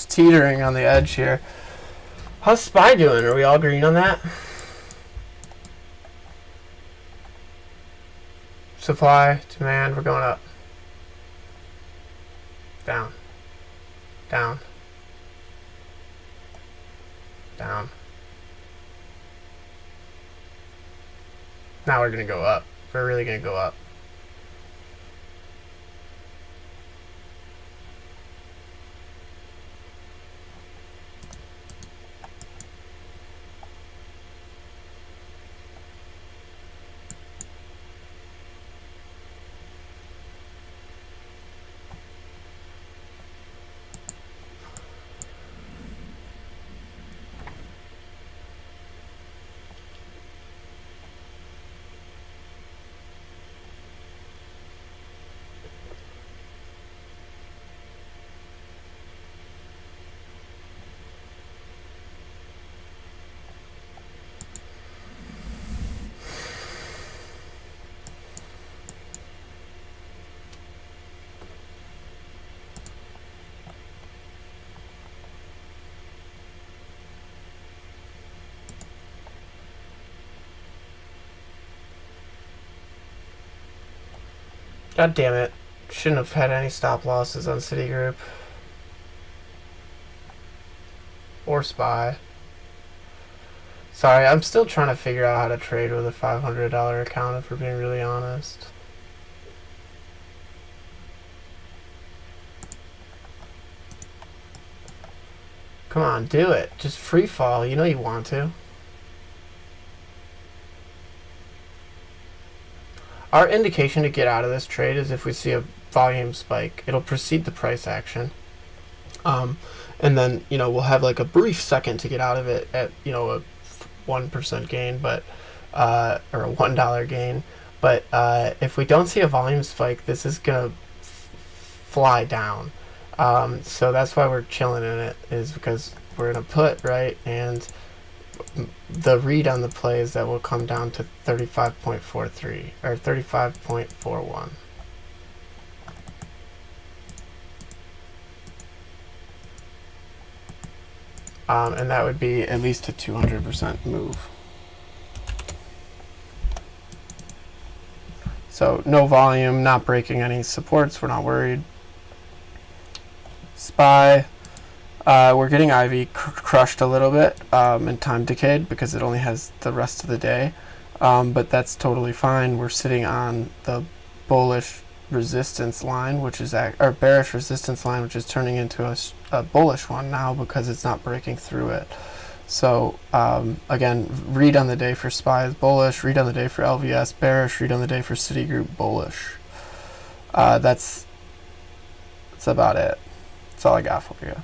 It's teetering on the edge here. How's SPY doing? Are we all green on that? Supply, demand, we're going up. Down. Down. Down. Now we're going to go up. We're really going to go up. God damn it. Shouldn't have had any stop losses on Citigroup. Or SPY. Sorry, I'm still trying to figure out how to trade with a $500 account, if we're being really honest. Come on, do it. Just free fall. You know you want to. Our indication to get out of this trade is if we see a volume spike. It'll precede the price action. And then, we'll have like a brief second to get out of it at, a 1% gain, but or a $1 gain. But if we don't see a volume spike, this is gonna fly down. So that's why we're chilling in it, is because we're gonna put right, and the read on the play is that will come down to 35.43 or 35.41. And that would be at least a 200% move. So no volume, not breaking any supports, we're not worried. SPY, we're getting IV crushed a little bit and time decayed because it only has the rest of the day. But that's totally fine. We're sitting on the bullish resistance line, which is or bearish resistance line, which is turning into a bullish one now because it's not breaking through it. So again, read on the day for SPY is bullish, read on the day for LVS bearish, read on the day for Citigroup bullish. That's about it. That's all I got for you.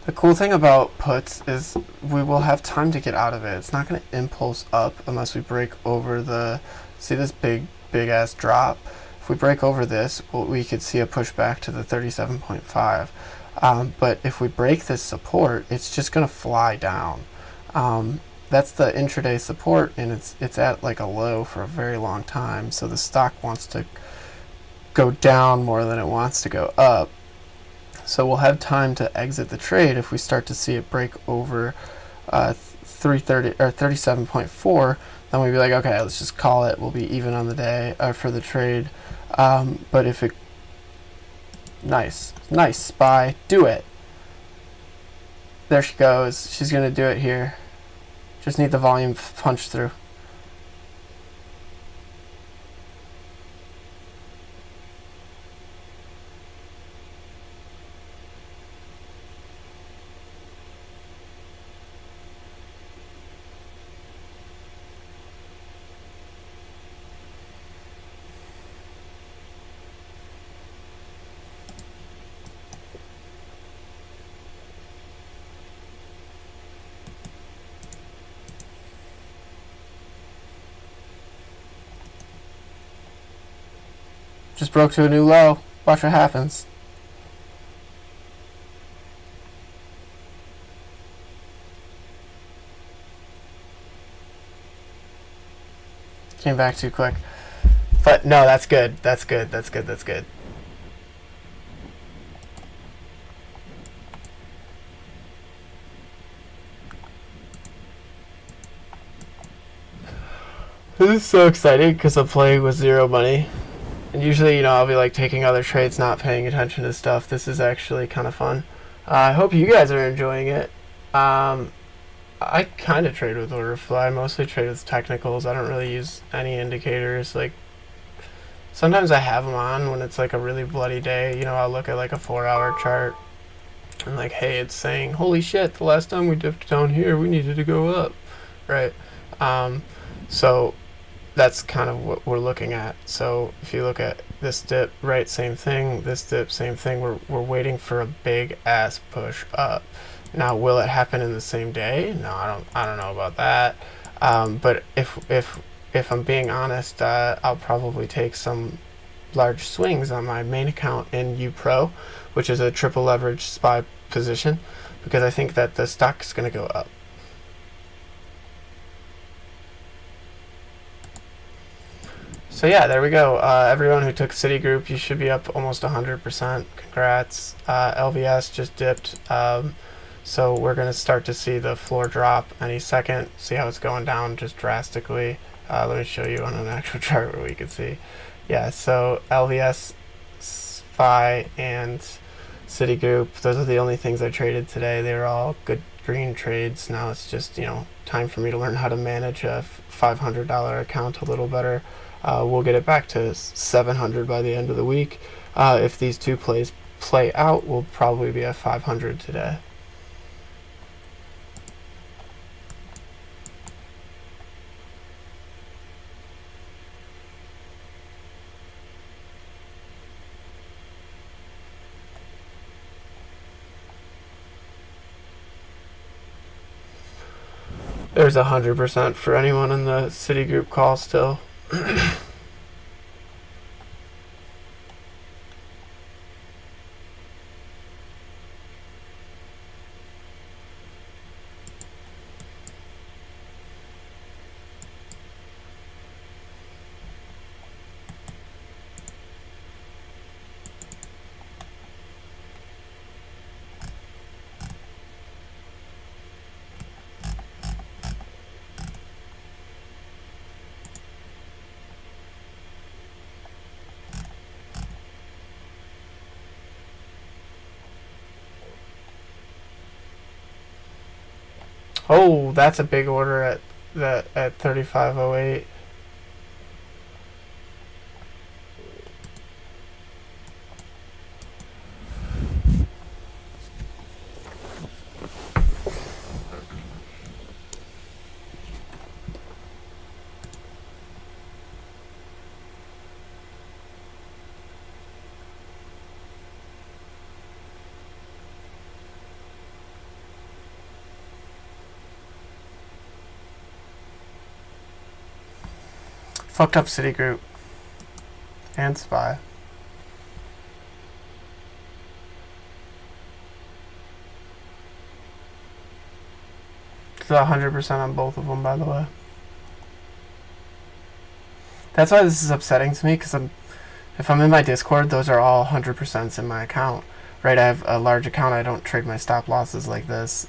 The cool thing about puts is we will have time to get out of it. It's not going to impulse up unless we break over see this big ass drop. If we break over this, we could see a pushback to the 37.5. But if we break this support, it's just going to fly down. That's the intraday support, and it's at like a low for a very long time. So the stock wants to go down more than it wants to go up. So we'll have time to exit the trade if we start to see it break over 330 or 37.4. Then we'd be like, okay, let's just call it. We'll be even on the day for the trade. But if it, nice SPY, do it. There she goes. She's gonna do it here. Just need the volume punch through. Just broke to a new low. Watch what happens. Came back too quick. But no, that's good. That's good. That's good. That's good. This is so exciting because I'm playing with zero money. And usually, I'll be like taking other trades, not paying attention to stuff. This is actually kind of fun. I hope you guys are enjoying it. I I kind of trade with order flow. I mostly trade with technicals. I don't really use any indicators. Like sometimes I have them on when it's like a really bloody day. You know, I'll look at like a 4-hour chart and like, hey, it's saying, holy shit, the last time we dipped down here, we needed to go up, right? So that's kind of what we're looking at. So if you look at this dip, right, same thing. This dip, same thing. We're waiting for a big ass push up. Now, will it happen in the same day? No, I don't know about that. But if I'm being honest, I'll probably take some large swings on my main account in UPro, which is a triple leverage SPY position, because I think that the stock is going to go up. So yeah, there we go. Everyone who took Citigroup, you should be up almost 100%. Congrats. LVS just dipped. So we're going to start to see the floor drop any second. See how it's going down just drastically. Let me show you on an actual chart where we can see. Yeah, so LVS, SPY, and Citigroup, those are the only things I traded today. They were all good green trades. Now it's just, time for me to learn how to manage a $500 account a little better. We'll get it back to $700 by the end of the week. If these two plays play out, we'll probably be at $500 today. There's 100% for anyone in the Citigroup call still. Oh, that's a big order at 3508. Fucked up Citigroup and SPY. It's 100% on both of them, by the way. That's why this is upsetting to me, because if I'm in my Discord, those are all 100% in my account. Right, I have a large account. I don't trade my stop losses like this.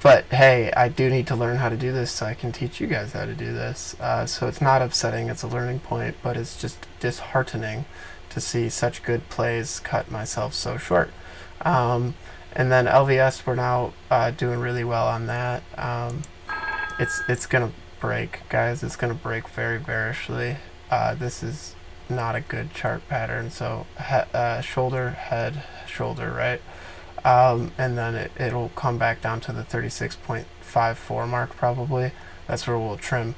But hey, I do need to learn how to do this so I can teach you guys how to do this. So it's not upsetting, it's a learning point, but it's just disheartening to see such good plays cut myself so short. And then LVS, we're now doing really well on that. It's going to break, guys. It's going to break very bearishly. This is not a good chart pattern. So shoulder, head, shoulder, right? And then it'll come back down to the 36.54 mark probably. That's where we'll trim.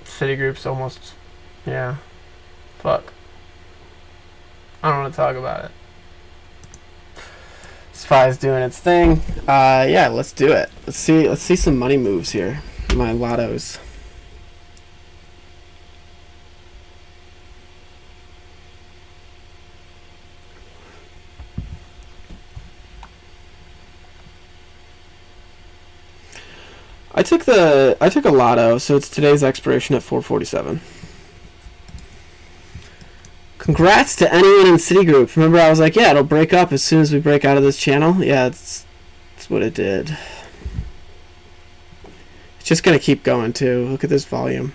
Citigroup's almost, yeah, fuck. I don't want to talk about it. SPY's doing its thing. Yeah, let's do it. Let's see some money moves here. My lottos. I took a lotto, so it's today's expiration at 4:47. Congrats to anyone in Citigroup. Remember, I was like, yeah, it'll break up as soon as we break out of this channel. Yeah, that's what it did. It's just gonna keep going too. Look at this volume.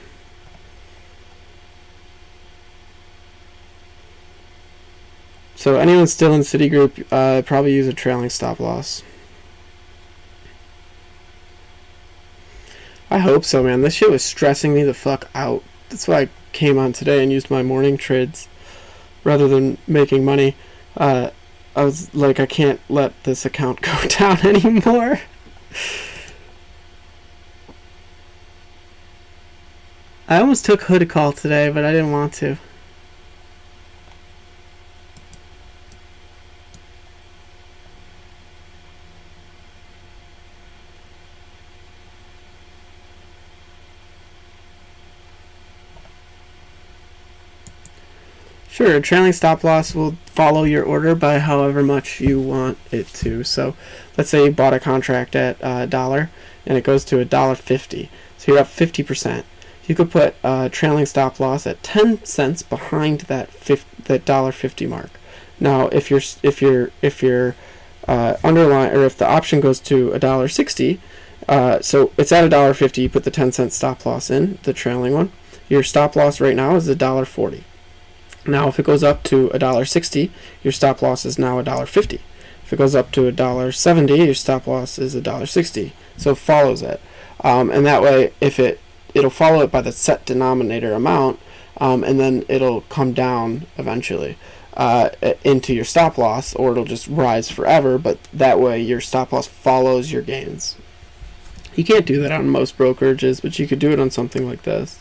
So anyone still in Citigroup, probably use a trailing stop loss. I hope so, man. This shit was stressing me the fuck out. That's why I came on today and used my morning trades rather than making money. I was like, I can't let this account go down anymore. I almost took hood call today, but I didn't want to. Sure, a trailing stop loss will follow your order by however much you want it to. So let's say you bought a contract at $1 and it goes to $1.50. So you're up 50%. You could put a trailing stop loss at 10 cents behind that $1.50 mark. Now, if your underline, or if the option goes to $1.60, so it's at $1.50, you put the 10-cent stop loss in, the trailing one. Your stop loss right now is $1.40. Now, if it goes up to $1.60, your stop loss is now $1.50. If it goes up to $1.70, your stop loss is $1.60. So it follows it, and that way, if it'll follow it by the set denominator amount, and then it'll come down eventually into your stop loss, or it'll just rise forever. But that way, your stop loss follows your gains. You can't do that on most brokerages, but you could do it on something like this.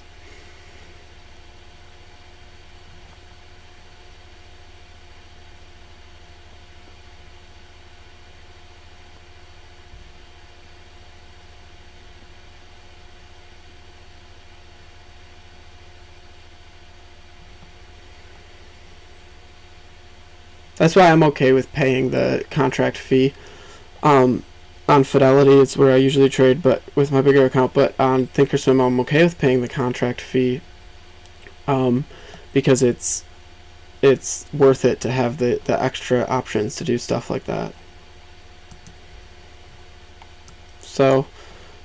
That's why I'm okay with paying the contract fee. On Fidelity, it's where I usually trade, but with my bigger account. But on Thinkorswim, I'm okay with paying the contract fee, because it's worth it to have the extra options to do stuff like that. So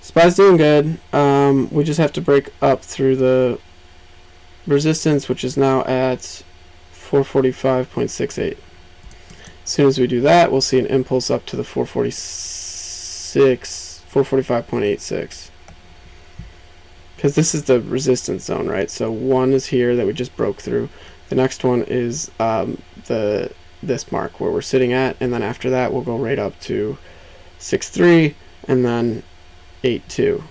SPY's doing good. We just have to break up through the resistance, which is now at 445.68. As soon as we do that, we'll see an impulse up to the 445.86. Because this is the resistance zone, right? So one is here that we just broke through. The next one is this mark where we're sitting at, and then after that we'll go right up to 6.3 and then 8.2.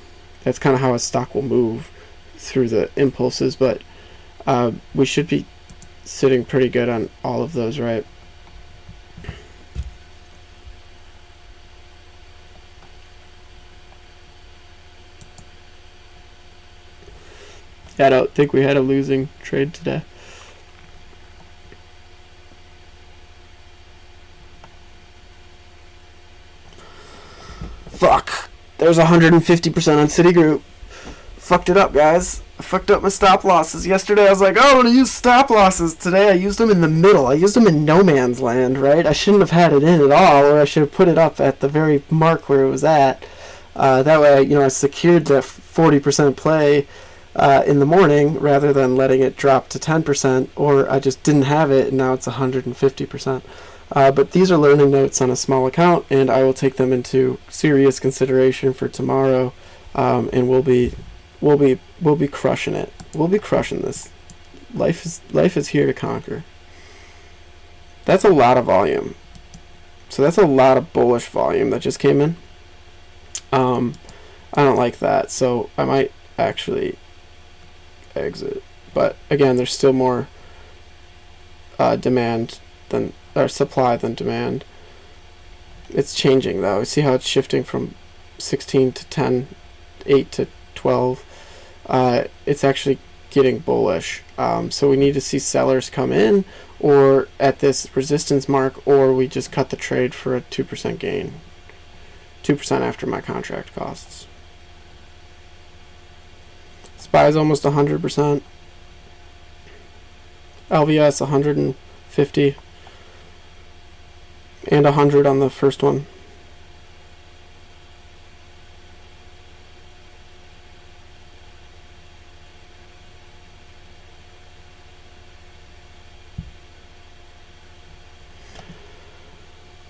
That's kind of how a stock will move through the impulses, but we should be sitting pretty good on all of those, right? I don't think we had a losing trade today. Fuck. There's 150% on Citigroup. Fucked it up, guys. I fucked up my stop losses. Yesterday I was like, oh, I'm going to use stop losses. Today I used them in the middle. I used them in no man's land, right? I shouldn't have had it in at all, or I should have put it up at the very mark where it was at. That way, I secured that 40% play in the morning rather than letting it drop to 10%, or I just didn't have it and now it's 150%. But these are learning notes on a small account, and I will take them into serious consideration for tomorrow, and we'll be crushing it. We'll be crushing this. Life is here to conquer. That's a lot of volume. So that's a lot of bullish volume that just came in. I don't like that, so I might actually exit. But again, there's still more demand than or supply than demand. It's changing though. See how it's shifting from 16 to 10, 8 to 12. It's actually getting bullish. So we need to see sellers come in, or at this resistance mark, or we just cut the trade for a 2% gain. 2% after my contract costs. SPY is almost 100%. LVS 150. And 100 on the first one.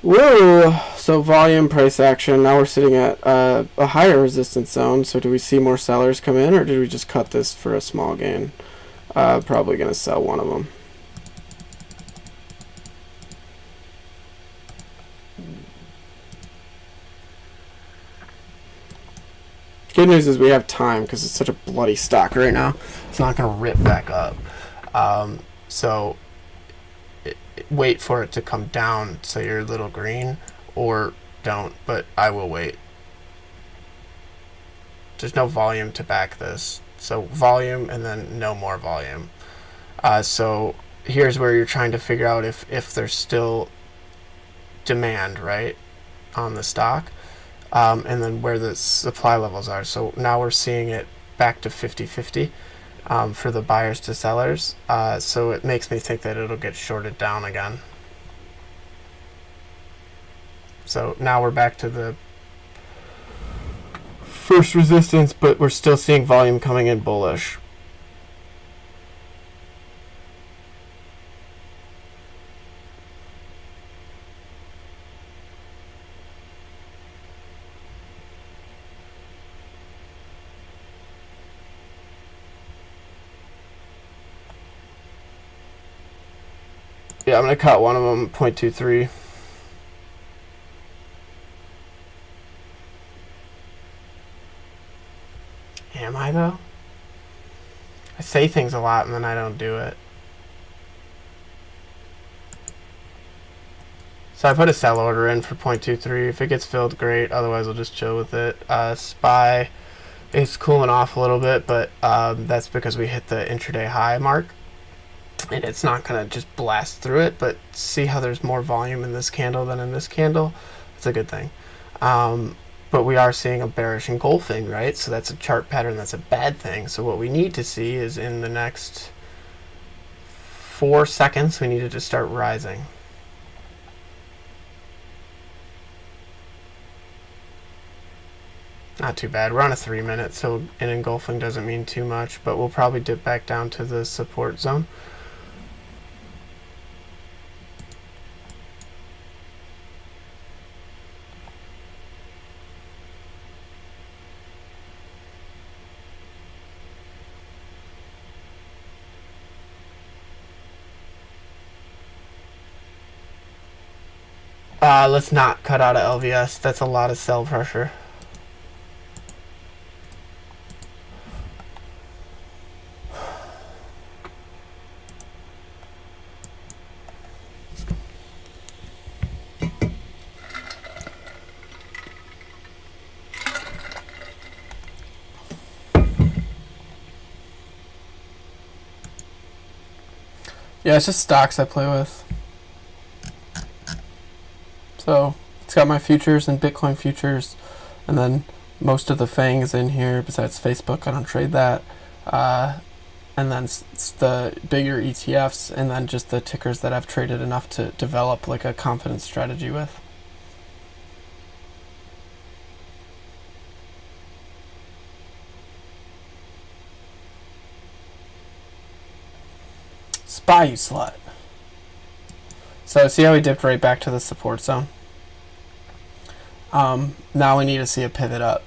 Whoa! So volume price action. Now we're sitting at a higher resistance zone. So do we see more sellers come in, or did we just cut this for a small gain? Probably going to sell one of them. Good news is we have time because it's such a bloody stock right now. It's not going to rip back up. So wait for it to come down so you're a little green, or don't, but I will wait. There's no volume to back this. So volume and then no more volume. So here's where you're trying to figure out if there's still demand, right, on the stock. And then where the supply levels are. So now we're seeing it back to 50-50 for the buyers to sellers. So it makes me think that it'll get shorted down again. So now we're back to the first resistance, but we're still seeing volume coming in bullish. Yeah, I'm going to cut one of them, 0.23. Am I, though? I say things a lot and then I don't do it. So I put a sell order in for 0.23. If it gets filled, great. Otherwise, I'll just chill with it. SPY is cooling off a little bit, but that's because we hit the intraday high mark. And it's not going to just blast through it, but see how there's more volume in this candle than in this candle? It's a good thing. But we are seeing a bearish engulfing, right? So that's a chart pattern that's a bad thing. So what we need to see is in the next 4 seconds, we need it to start rising. Not too bad. We're on a 3 minute, so an engulfing doesn't mean too much, but we'll probably dip back down to the support zone. Let's not cut out of LVS. That's a lot of sell pressure. Yeah, it's just stocks I play with. So it's got my futures and Bitcoin futures, and then most of the FANG is in here besides Facebook. I don't trade that. And then it's the bigger ETFs, and then just the tickers that I've traded enough to develop like a confidence strategy with. SPY, you slut. So see how we dipped right back to the support zone? Now we need to see a pivot up.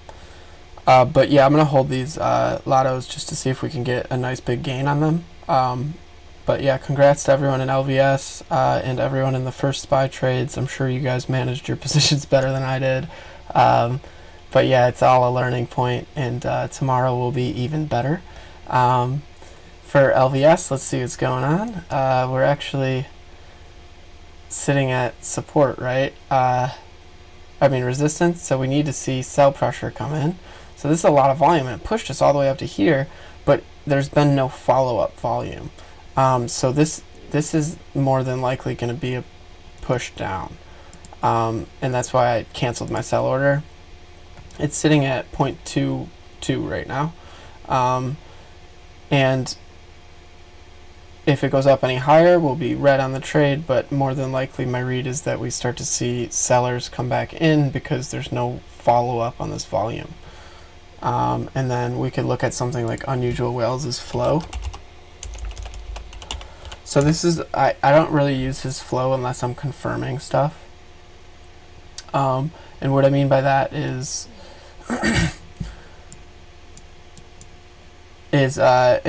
But yeah, I'm going to hold these lottos just to see if we can get a nice big gain on them. But yeah, congrats to everyone in LVS and everyone in the first SPY trades. I'm sure you guys managed your positions better than I did. But yeah, it's all a learning point, and tomorrow will be even better. For LVS, let's see what's going on. We're actually sitting at support, right? Resistance. So we need to see sell pressure come in. So this is a lot of volume, and it pushed us all the way up to here, but there's been no follow-up volume. So this is more than likely going to be a push down, and that's why I canceled my sell order. It's sitting at 0.22 right now, and if it goes up any higher, we'll be red on the trade, but more than likely my read is that we start to see sellers come back in because there's no follow-up on this volume. And then we could look at something like Unusual Whales' flow. So this is, I don't really use his flow unless I'm confirming stuff. And what I mean by that is I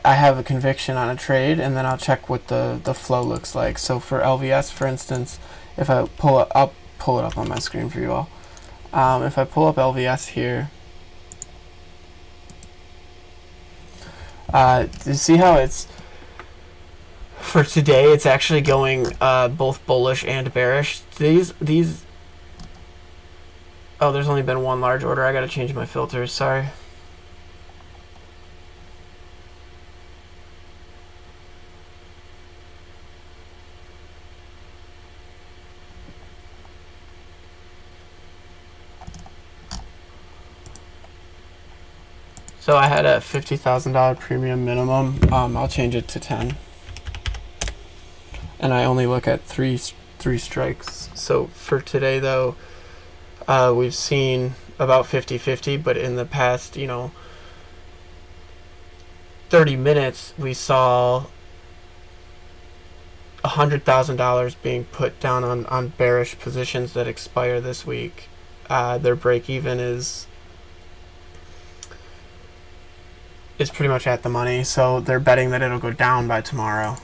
have a conviction on a trade, and then I'll check what the flow looks like. So for LVS, for instance, if I I'll pull it up on my screen for you all. If I pull up LVS here, you see how it's, for today, it's actually going both bullish and bearish. These. Oh, there's only been one large order. I gotta change my filters. Sorry. So I had a $50,000 premium minimum. I'll change it to 10. And I only look at three strikes. So for today, though, we've seen about 50-50, but in the past, 30 minutes, we saw $100,000 being put down on bearish positions that expire this week. Their break even is pretty much at the money, so they're betting that it'll go down by tomorrow.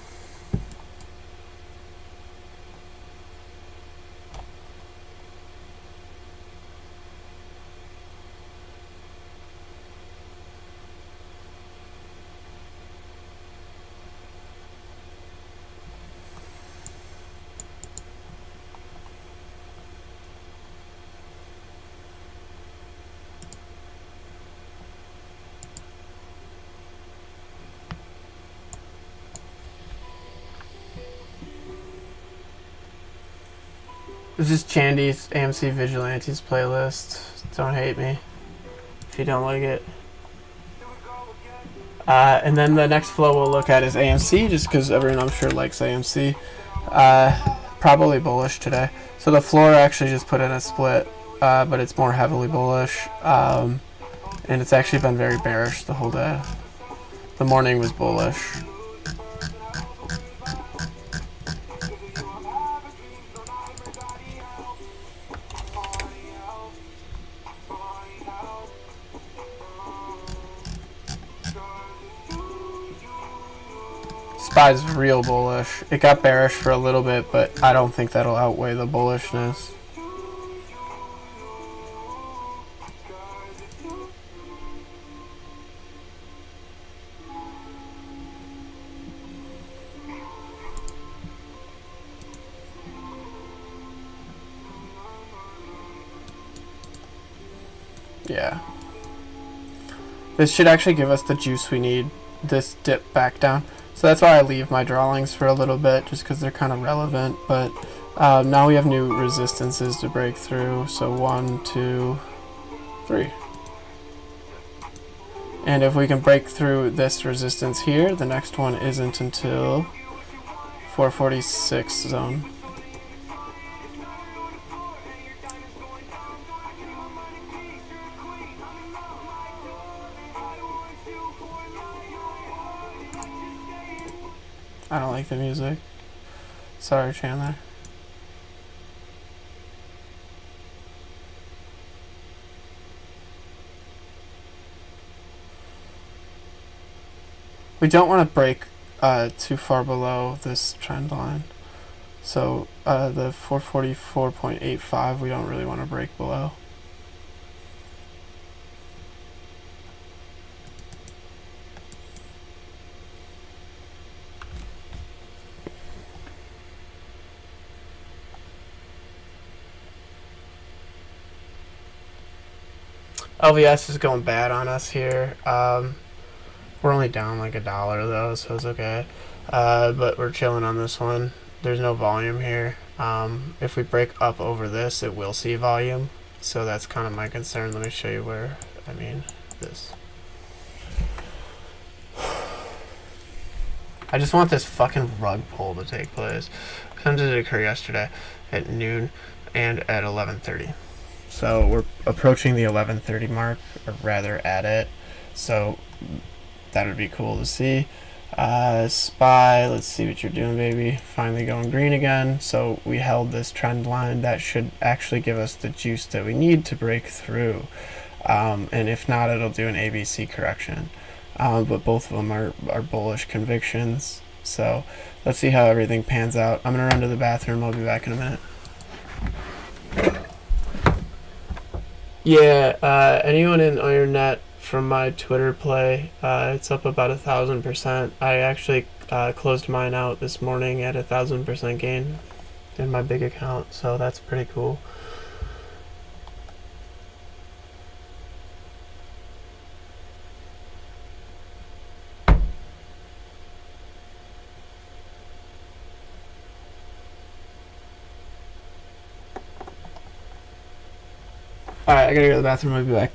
This is Chandy's AMC Vigilantes playlist. Don't hate me if you don't like it. And then the next flow we'll look at is AMC, just because everyone I'm sure likes AMC. Probably bullish today. So the floor actually just put in a split, but it's more heavily bullish. And it's actually been very bearish the whole day. The morning was bullish. SPY's real bullish. It got bearish for a little bit, but I don't think that'll outweigh the bullishness. Yeah. This should actually give us the juice we need. This dip back down. So that's why I leave my drawings for a little bit, just because they're kind of relevant. But now we have new resistances to break through. So 1, 2, 3. And if we can break through this resistance here, the next one isn't until 446 zone. I don't like the music. Sorry, Chandler. We don't want to break too far below this trend line. So the 444.85 we don't really want to break below. LVS is going bad on us here. We're only down like $1 though, so it's okay. But we're chilling on this one. There's no volume here. If we break up over this, it will see volume. So that's kind of my concern. Let me show you where. I mean, this. I just want this fucking rug pull to take place. It did occur yesterday at noon and at 11:30. So we're approaching the 11:30 mark, or rather at it. So that would be cool to see. SPY, let's see what you're doing, baby. Finally going green again. So we held this trend line. That should actually give us the juice that we need to break through. And if not, it'll do an ABC correction. But both of them are bullish convictions. So let's see how everything pans out. I'm going to run to the bathroom. I'll be back in a minute. Yeah, anyone in IronNet from my Twitter play, it's up about 1,000%. I actually closed mine out this morning at 1,000% gain in my big account, so that's pretty cool. Alright, I gotta go to the bathroom. I'll be back.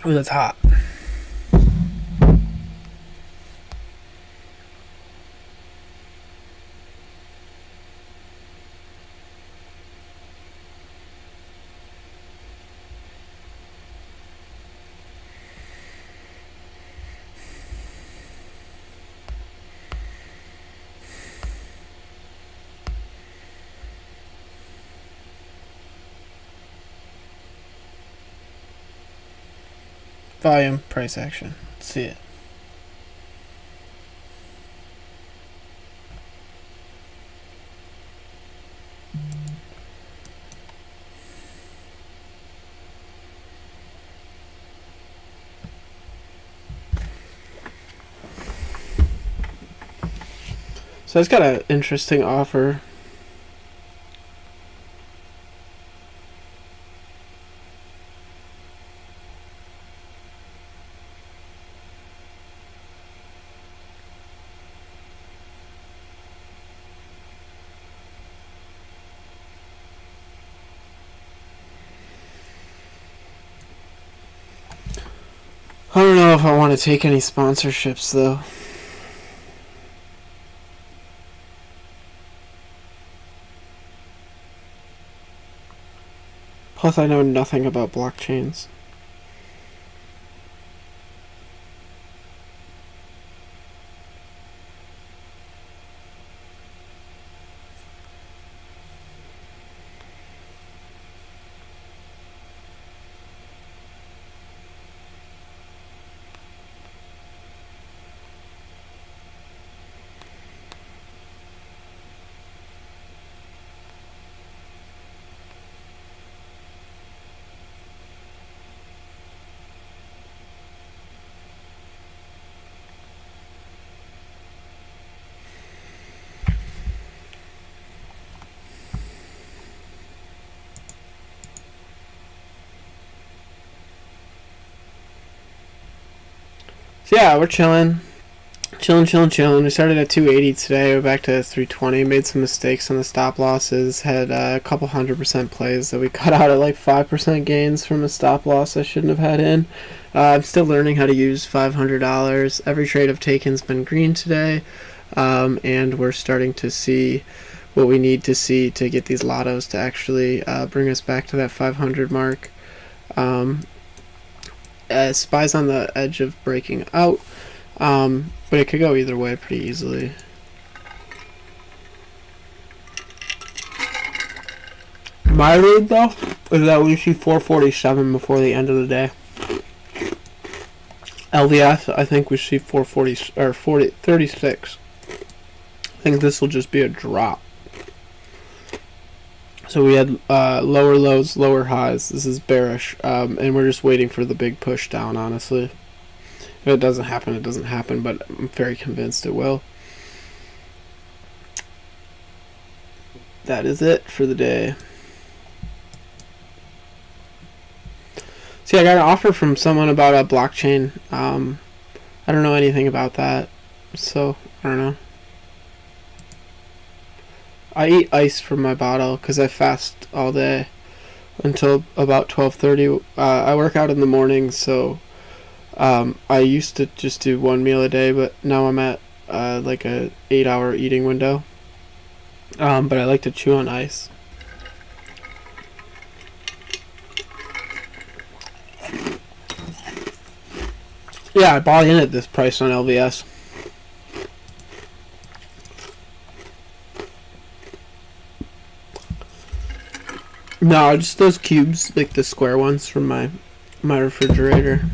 Ooh, that's hot. Volume, price action. Let's see it. So it's got an interesting offer. I don't know if I want to take any sponsorships though. Plus, I know nothing about blockchains. So yeah, we're chilling. Chilling. We started at 280 today. We're back to 320. Made some mistakes on the stop losses. Had a couple 100% plays that we cut out at like 5% gains from a stop loss I shouldn't have had in. I'm still learning how to use $500. Every trade I've taken's been green today. And we're starting to see what we need to see to get these lottos to actually bring us back to that 500 mark. SPY's on the edge of breaking out. But it could go either way pretty easily. My read, though, is that we see 447 before the end of the day. LVS, I think we see 440 or 36. I think this will just be a drop. So we had lower lows, lower highs. This is bearish, and we're just waiting for the big push down, honestly. If it doesn't happen, it doesn't happen, but I'm very convinced it will. That is it for the day. See, I got an offer from someone about a blockchain. I don't know anything about that, so I don't know. I eat ice from my bottle because I fast all day until about 12:30. I work out in the morning, so I used to just do one meal a day, but now I'm at like a 8-hour eating window. But I like to chew on ice. Yeah, I bought in at this price on LVS. No, just those cubes, like the square ones from my refrigerator.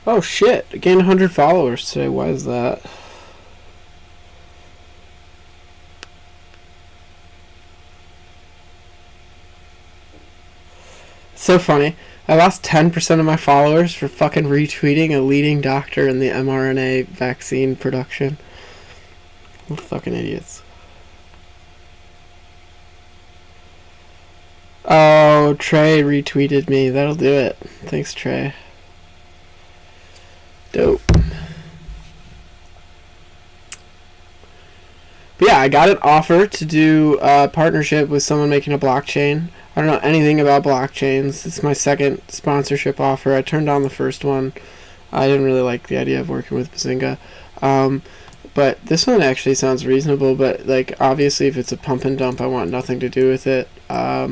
Oh shit, I gained 100 followers today. Why is that? It's so funny. I lost 10% of my followers for fucking retweeting a leading doctor in the mRNA vaccine production. What fucking idiots. Oh, Trey retweeted me. That'll do it. Thanks, Trey. Dope. But yeah, I got an offer to do a partnership with someone making a blockchain. I don't know anything about blockchains. It's my second sponsorship offer. I turned down the first one. I didn't really like the idea of working with Bazinga. But this one actually sounds reasonable, but like obviously if it's a pump and dump, I want nothing to do with it. I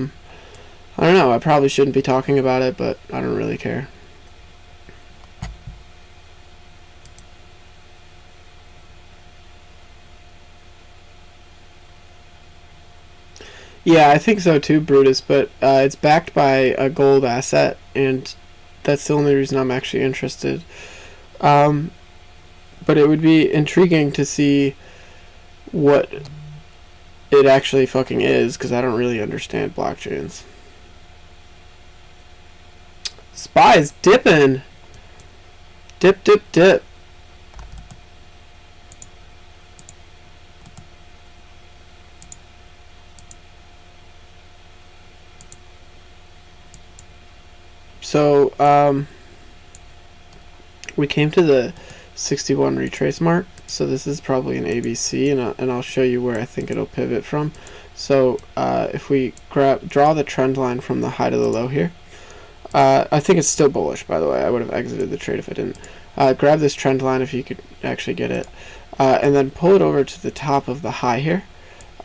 don't know, I probably shouldn't be talking about it, but I don't really care. Yeah, I think so too, Brutus, but it's backed by a gold asset, and that's the only reason I'm actually interested. But it would be intriguing to see what it actually fucking is, because I don't really understand blockchains. SPY's dipping! Dip, dip, dip. So, we came to the 61 retrace mark, so this is probably an ABC, and I'll show you where I think it'll pivot from. So, if we draw the trend line from the high to the low here, I think it's still bullish, by the way. I would have exited the trade if I didn't. Grab this trend line if you could actually get it, and then pull it over to the top of the high here,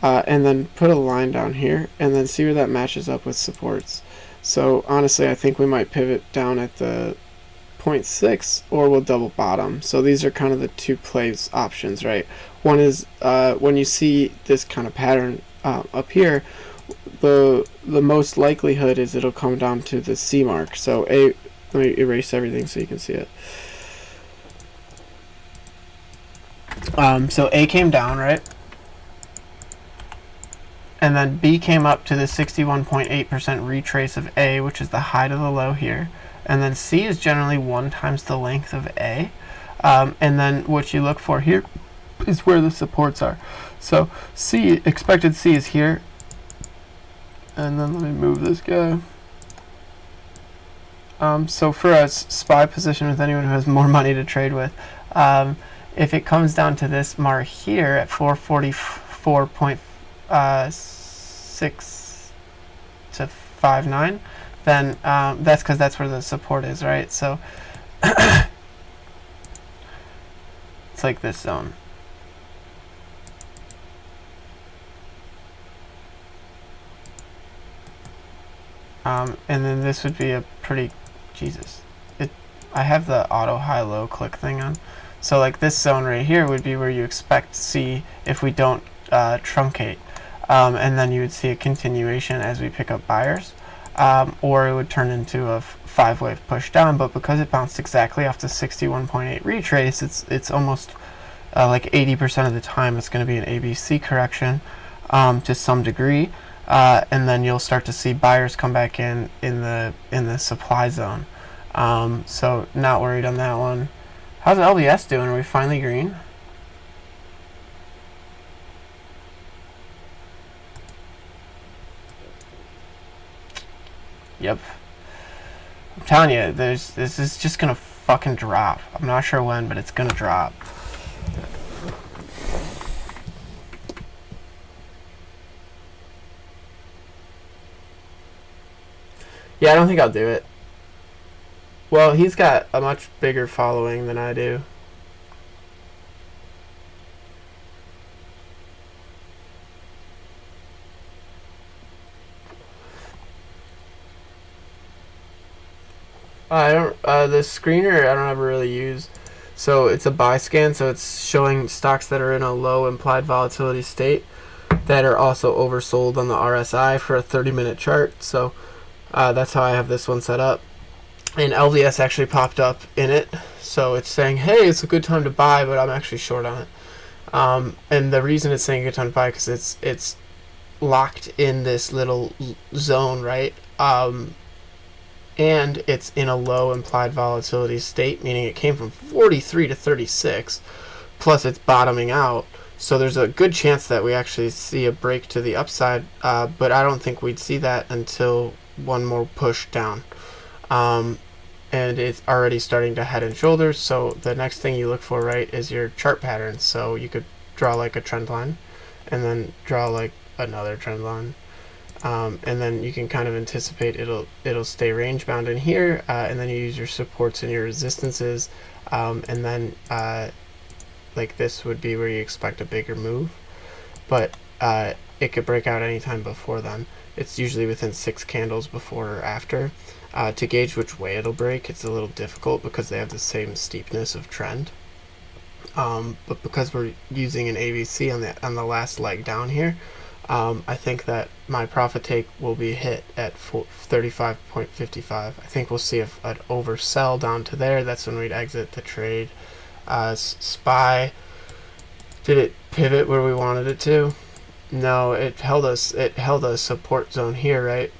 and then put a line down here, and then see where that matches up with supports. So honestly, I think we might pivot down at the 0.6, or we'll double bottom. So these are kind of the two plays options, right? One is when you see this kind of pattern up here, the most likelihood is it'll come down to the C mark. So let me erase everything so you can see it. So A came down, right? And then B came up to the 61.8% retrace of A, which is the high to the low here. And then C is generally 1 times the length of A. And then what you look for here is where the supports are. So C, expected C is here. And then let me move this guy. So for a SPY position with anyone who has more money to trade with, if it comes down to this mark here at 444.6 to 59, then that's because that's where the support is, right? So it's like this zone. And then this would be a pretty, Jesus, I have the auto high-low click thing on. So like this zone right here would be where you expect to see if we don't truncate. And then you would see a continuation as we pick up buyers. Or it would turn into a 5-wave push down, but because it bounced exactly off the 61.8 retrace, it's almost like 80% of the time it's going to be an ABC correction to some degree. And then you'll start to see buyers come back in the supply zone. So not worried on that one. How's LBS doing? Are we finally green? Yep. I'm telling you, this is just gonna fucking drop. I'm not sure when, but it's gonna drop. Yeah, I don't think I'll do it. Well, he's got a much bigger following than I do. I don't. The screener I don't ever really use. So it's a buy scan, so it's showing stocks that are in a low implied volatility state that are also oversold on the RSI for a 30-minute chart. So that's how I have this one set up. And LVS actually popped up in it, so it's saying, hey, it's a good time to buy, but I'm actually short on it. And the reason it's saying a good time to buy because it's locked in this little zone, right? And it's in a low implied volatility state, meaning it came from 43 to 36, plus it's bottoming out. So there's a good chance that we actually see a break to the upside, but I don't think we'd see that until one more push down. And it's already starting to head and shoulders, so the next thing you look for, right, is your chart pattern. So you could draw like a trend line, and then draw like another trend line. And then you can kind of anticipate it'll stay range bound in here, and then you use your supports and your resistances, and then like this would be where you expect a bigger move, but it could break out anytime before then. It's usually within 6 candles before or after. To gauge which way it'll break, it's a little difficult because they have the same steepness of trend. But because we're using an ABC on the last leg down here, I think that my profit take will be hit at 35.55. I think we'll see an oversell down to there. That's when we'd exit the trade. SPY, did it pivot where we wanted it to? No, it held a support zone here, right?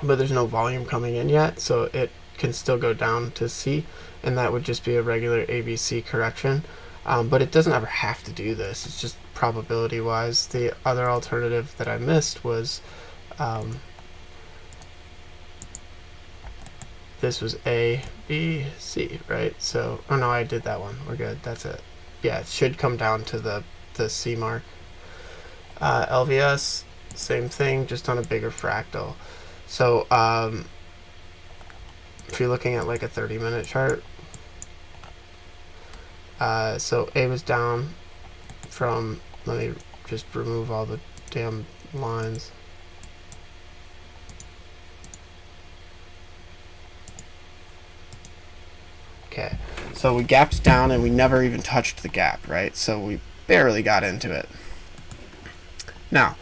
But there's no volume coming in yet, so it can still go down to C, and that would just be a regular ABC correction. But it doesn't ever have to do this. It's just probability wise. The other alternative that I missed was this was A, B, C, right? So, oh no, I did that one. We're good. That's it. Yeah, it should come down to the C mark. LVS, same thing, just on a bigger fractal. So if you're looking at like a 30-minute chart, so A was down from, let me just remove all the damn lines. Okay, so we gapped down and we never even touched the gap, right? So we barely got into it. Now,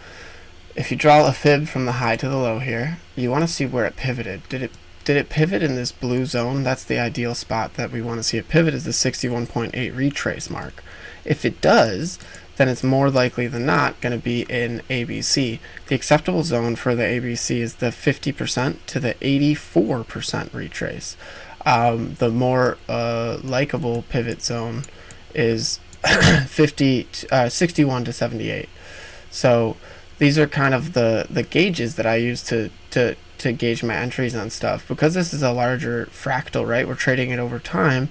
if you draw a fib from the high to the low here, you want to see where it pivoted. Did it pivot in this blue zone? That's the ideal spot that we want to see it pivot, is the 61.8 retrace mark. If it does, then it's more likely than not going to be in ABC. The acceptable zone for the ABC is the 50% to the 84% retrace. The more likable pivot zone is 61 to 78. So these are kind of the gauges that I use to gauge my entries on stuff. Because this is a larger fractal, right? We're trading it over time.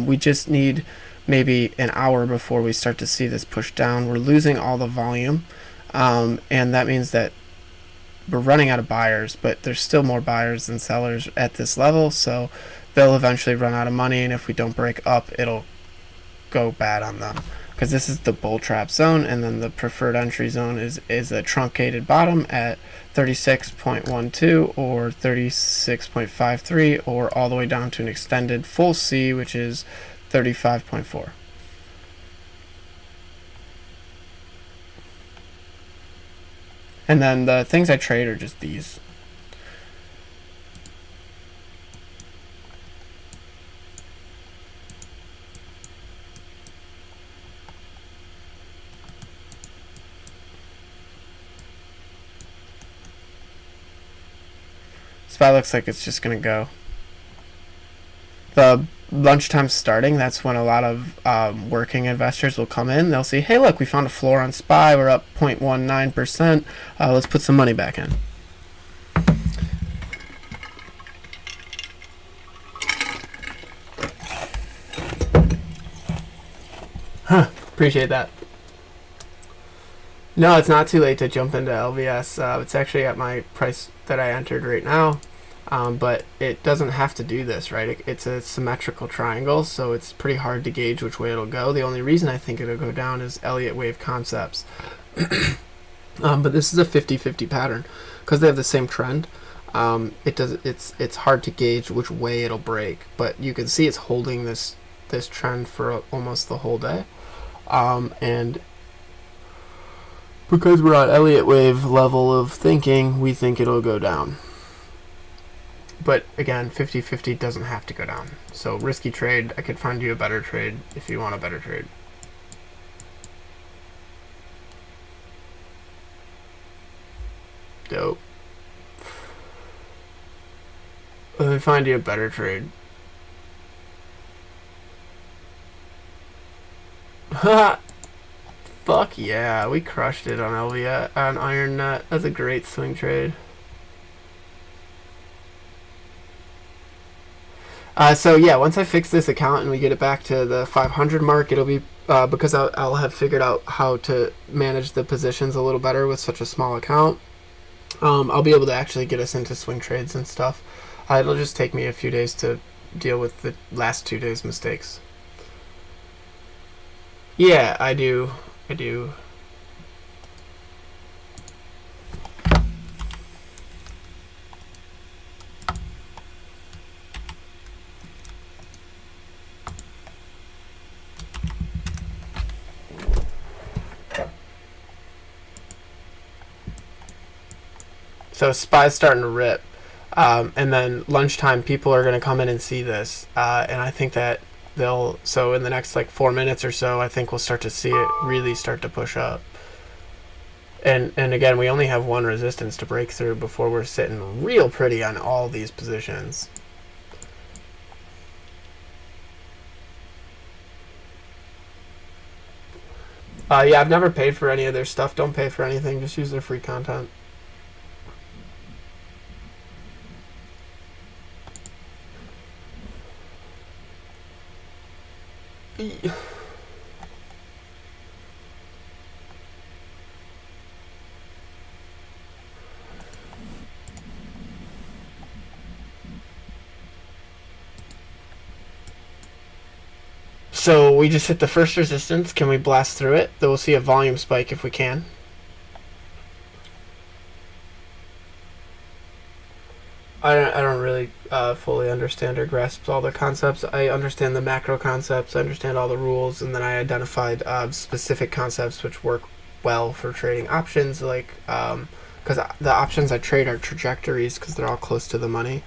We just need maybe an hour before we start to see this push down. We're losing all the volume, and that means that we're running out of buyers, but there's still more buyers than sellers at this level, so they'll eventually run out of money, and if we don't break up, it'll go bad on them. Because this is the bull trap zone, and then the preferred entry zone is a truncated bottom at 36.12 or 36.53, or all the way down to an extended full C, which is 35.4. And then the things I trade are just these. SPY looks like it's just going to go. The lunchtime starting, that's when a lot of working investors will come in. They'll see, hey, look, we found a floor on SPY. We're up 0.19%. Let's put some money back in. Appreciate that. No, it's not too late to jump into LVS. It's actually at my price that I entered right now. But it doesn't have to do this, right? It's a symmetrical triangle, so it's pretty hard to gauge which way it'll go. The only reason I think it'll go down is Elliott wave concepts. But this is a 50-50 pattern because they have the same trend. It's hard to gauge which way it'll break, but you can see it's holding this trend for almost the whole day. And because we're on Elliott wave level of thinking, we think it'll go down. But again, 50-50 doesn't have to go down. So risky trade, I could find you a better trade if you want a better trade. Dope. Let me find you a better trade. Fuck yeah, we crushed it on LVS, on IronNet. That's a great swing trade. So yeah, once I fix this account and we get it back to the 500 mark, it'll be because I'll have figured out how to manage the positions a little better with such a small account. I'll be able to actually get us into swing trades and stuff. It'll just take me a few days to deal with the last 2 days' mistakes. Yeah, I do. So SPY's starting to rip, and then lunchtime people are going to come in and see this, and I think that so in the next like 4 minutes or so, I think we'll start to see it really start to push up. And again, we only have one resistance to break through before we're sitting real pretty on all these positions. Yeah, I've never paid for any of their stuff. Don't pay for anything. Just use their free content. So we just hit the first resistance. Can we blast through it? Then we'll see a volume spike if we can. I don't really fully understand or grasp all the concepts. I understand the macro concepts, I understand all the rules, and then I identified specific concepts which work well for trading options, like because the options I trade are trajectories because they're all close to the money.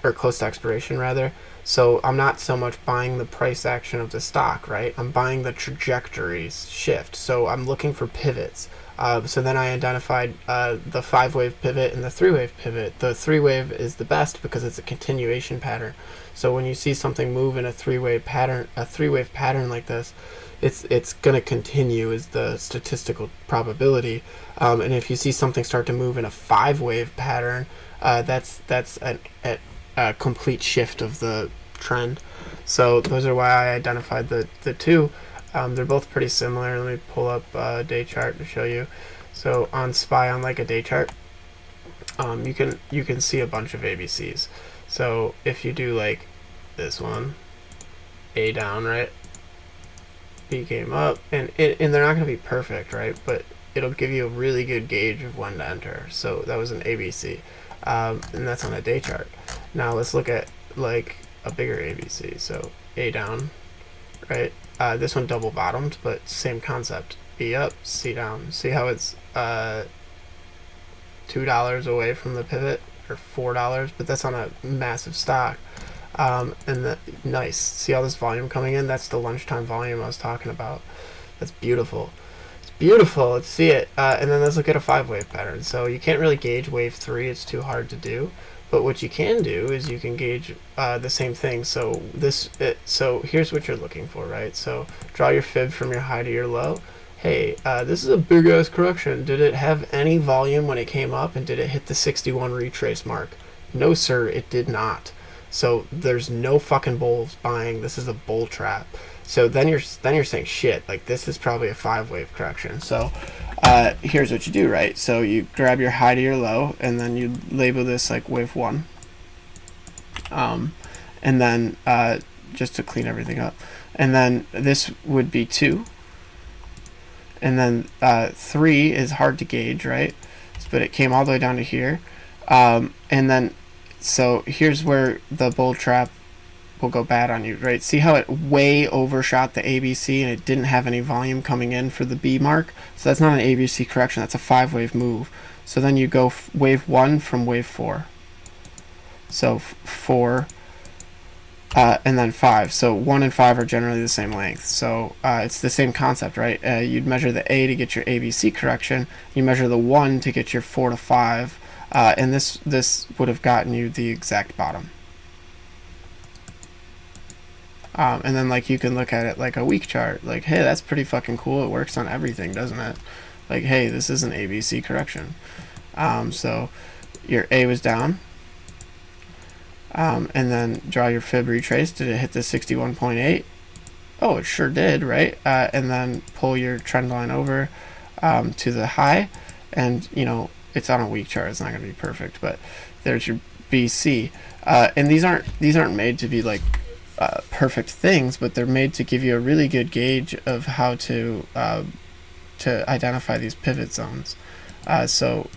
or close to expiration rather. So I'm not so much buying the price action of the stock, right? I'm buying the trajectories shift. So I'm looking for pivots. So then I identified the 5-wave pivot and the 3-wave pivot. The 3-wave is the best because it's a continuation pattern. So when you see something move in a 3-wave pattern like this, it's going to continue is the statistical probability. And if you see something start to move in a 5-wave pattern, that's a complete shift of the trend. So those are why I identified the two. They're both pretty similar. Let me pull up a day chart to show you. So on SPY, on like a day chart, you can see a bunch of ABCs. So if you do like this one, A down, right? B came up, and they're not going to be perfect, right? But it'll give you a really good gauge of when to enter. So that was an ABC, and that's on a day chart. Now let's look at like a bigger ABC. So A down, right? This one double bottomed, but same concept. B up, C down. See how it's $2 away from the pivot, or $4, but that's on a massive stock. And nice. See all this volume coming in? That's the lunchtime volume I was talking about. That's beautiful. It's beautiful. Let's see it. And then let's look at a 5-wave pattern. So you can't really gauge wave 3. It's too hard to do. But what you can do is you can gauge the same thing. So so here's what you're looking for, right? So draw your fib from your high to your low. Hey, this is a big ass correction. Did it have any volume when it came up, and did it hit the 61 retrace mark? No, sir, it did not. So there's no fucking bulls buying. This is a bull trap. So then you're saying shit. Like this is probably a 5-wave correction. So here's what you do, right? So you grab your high to your low, and then you label this like wave 1. And then just to clean everything up, and then this would be 2. And then 3 is hard to gauge, right? But it came all the way down to here, and then. So here's where the bull trap will go bad on you, right? See how it way overshot the ABC and it didn't have any volume coming in for the B mark? So that's not an ABC correction, that's a 5-wave move. So then you go wave 1 from wave 4. So 4, and then 5. So 1 and 5 are generally the same length. So it's the same concept, right? You'd measure the A to get your ABC correction. You measure the 1 to get your 4 to 5. And this would have gotten you the exact bottom. And then like you can look at it like a week chart. Like, hey, that's pretty fucking cool. It works on everything, doesn't it? Like, hey, this is an ABC correction. So your A was down. And then draw your fib retrace. Did it hit the 61.8? Oh, it sure did, right? And then pull your trend line over to the high, and you know, it's on a week chart. It's not going to be perfect, but there's your BC. And these aren't made to be like perfect things, but they're made to give you a really good gauge of how to identify these pivot zones. So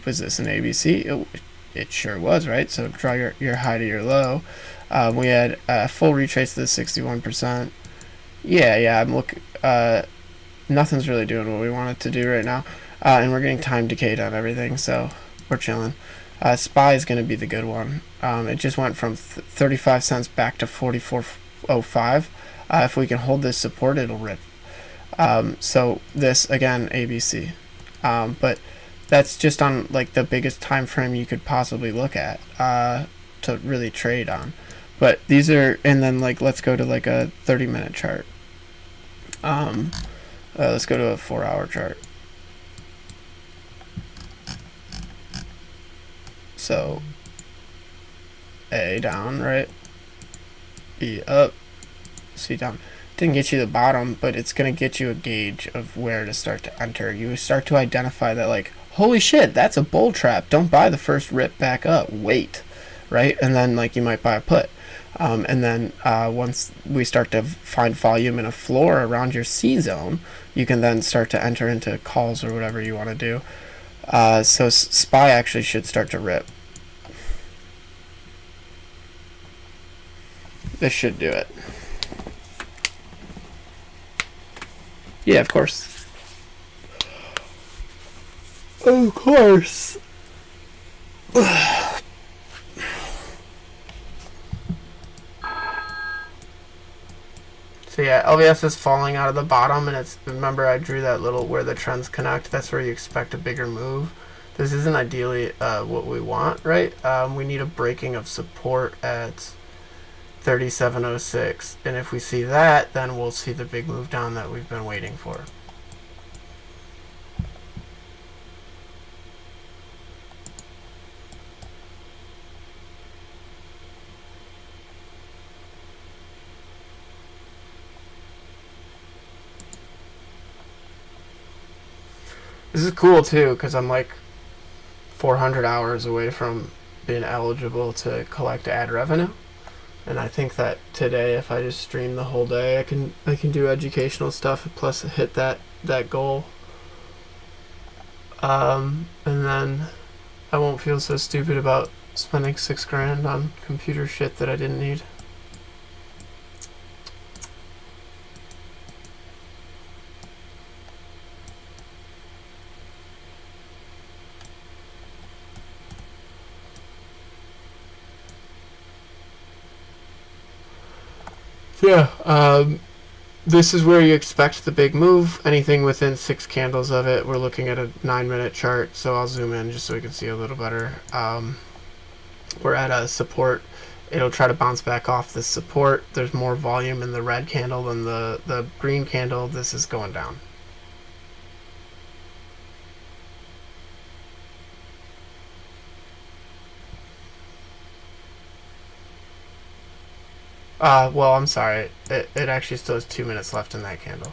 was this an ABC? It sure was, right? So draw your high to your low. We had a full retrace to the 61%. Yeah, I'm looking. Nothing's really doing what we want it to do right now. And we're getting time decayed on everything, so we're chilling. SPY is going to be the good one. It just went from 35 cents back to 44.05. If we can hold this support, it'll rip. So this, again, ABC. But that's just on like the biggest time frame you could possibly look at to really trade on. But these are, and then like let's go to like a 30-minute chart. Let's go to a 4-hour chart. So A down, right? B up, C down. Didn't get you the bottom, but it's going to get you a gauge of where to start to enter. You start to identify that, like, holy shit, that's a bull trap. Don't buy the first rip back up. Wait, right? And then, like, you might buy a put. And then once we start to find volume in a floor around your C zone, you can then start to enter into calls or whatever you want to do. So SPY actually should start to rip. This should do it. Yeah, of course. Of course. yeah, LVS is falling out of the bottom, and it's, remember I drew that little where the trends connect. That's where you expect a bigger move. This isn't ideally what we want, right? We need a breaking of support at 3706, and if we see that, then we'll see the big move down that we've been waiting for. This is cool too, because I'm like 400 hours away from being eligible to collect ad revenue. And I think that today, if I just stream the whole day, I can do educational stuff plus hit that goal. And then I won't feel so stupid about spending $6,000 on computer shit that I didn't need. Yeah, this is where you expect the big move. Anything within 6 candles of it, we're looking at a 9-minute chart, so I'll zoom in just so we can see a little better. We're at a support. It'll try to bounce back off this support. There's more volume in the red candle than the green candle. This is going down. Well, I'm sorry. It actually still has 2 minutes left in that candle.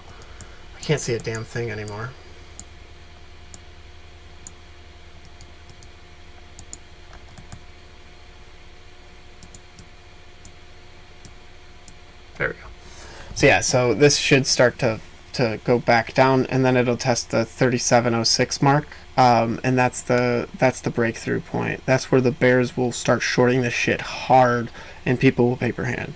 I can't see a damn thing anymore. There we go. So yeah, so this should start to go back down, and then it'll test the 3706 mark, and that's the breakthrough point. That's where the bears will start shorting this shit hard, and people will paper hand.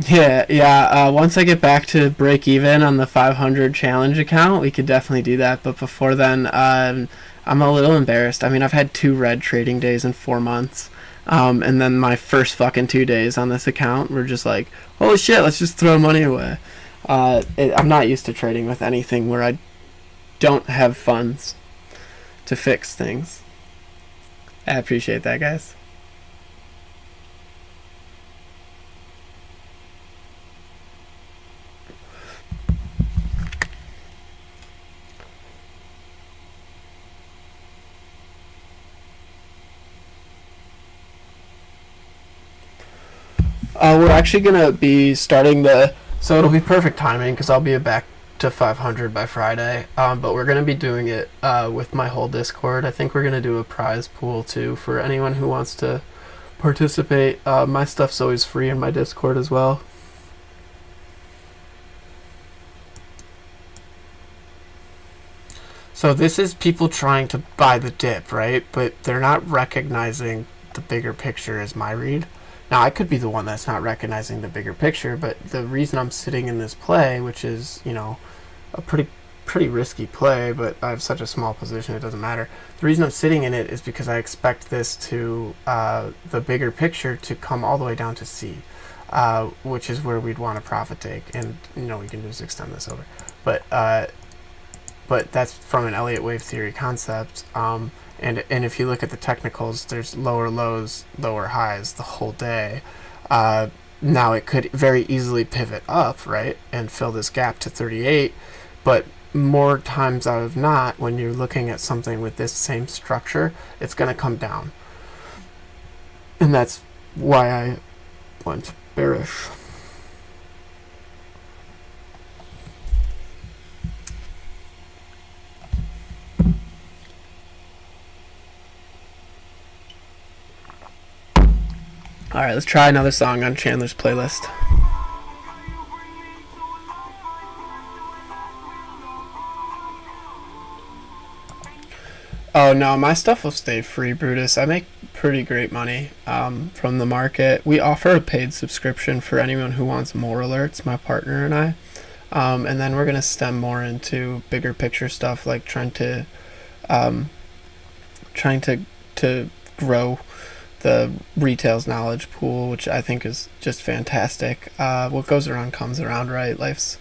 Yeah. Once I get back to break even on the 500 challenge account, we could definitely do that. But before then, I'm a little embarrassed. I mean, I've had 2 red trading days in 4 months. And then my first fucking 2 days on this account were just like, holy shit, let's just throw money away. I'm not used to trading with anything where I don't have funds to fix things. I appreciate that, guys. We're actually going to be starting so it'll be perfect timing because I'll be back to 500 by Friday. But we're going to be doing it with my whole Discord. I think we're going to do a prize pool too for anyone who wants to participate. My stuff's always free in my Discord as well. So this is people trying to buy the dip, right? But they're not recognizing the bigger picture as my read. Now, I could be the one that's not recognizing the bigger picture, but the reason I'm sitting in this play, which is, a pretty risky play, but I have such a small position it doesn't matter. The reason I'm sitting in it is because I expect this to, the bigger picture to come all the way down to C, which is where we'd want to profit take. And, we can just extend this over. But that's from an Elliott wave theory concept. And if you look at the technicals, there's lower lows, lower highs the whole day. Now it could very easily pivot up, right, and fill this gap to 38. But more times out of not, when you're looking at something with this same structure, it's going to come down. And that's why I went bearish. Alright, let's try another song on Chandler's playlist. Oh no, my stuff will stay free, Brutus. I make pretty great money from the market. We offer a paid subscription for anyone who wants more alerts, my partner and I. And then we're going to stem more into bigger picture stuff like trying to grow the retail's knowledge pool, which I think is just fantastic. What goes around comes around, right? Life's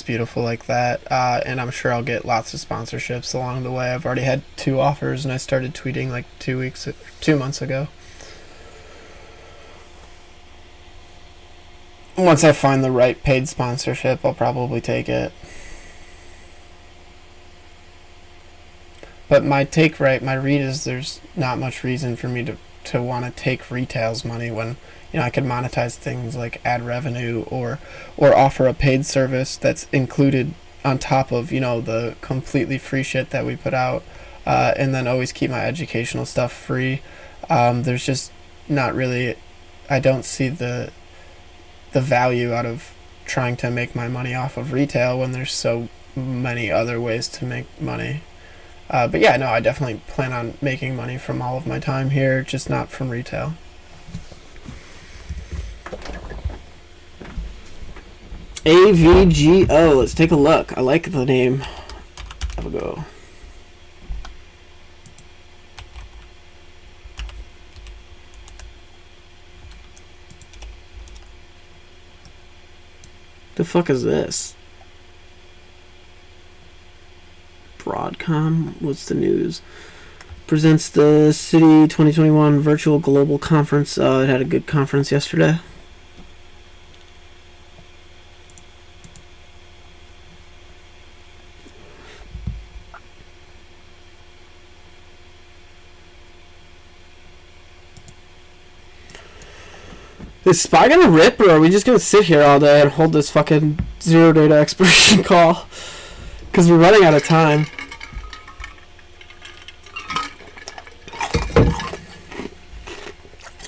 beautiful like that, and I'm sure I'll get lots of sponsorships along the way. I've already had 2 offers, and I started tweeting like 2 months ago. Once I find the right paid sponsorship, I'll probably take it. But my read is there's not much reason for me to want to take retail's money when I could monetize things like ad revenue or offer a paid service that's included on top of the completely free shit that we put out, and then always keep my educational stuff free. There's just not really, I don't see the value out of trying to make my money off of retail when there's so many other ways to make money. But yeah, no, I definitely plan on making money from all of my time here, just not from retail. AVGO, let's take a look. I like the name. Have a go. The fuck is this? Broadcom, what's the news? Presents the Citi 2021 Virtual Global Conference. It had a good conference yesterday. Is SPY gonna rip, or are we just gonna sit here all day and hold this fucking zero data expiration call? Because we're running out of time.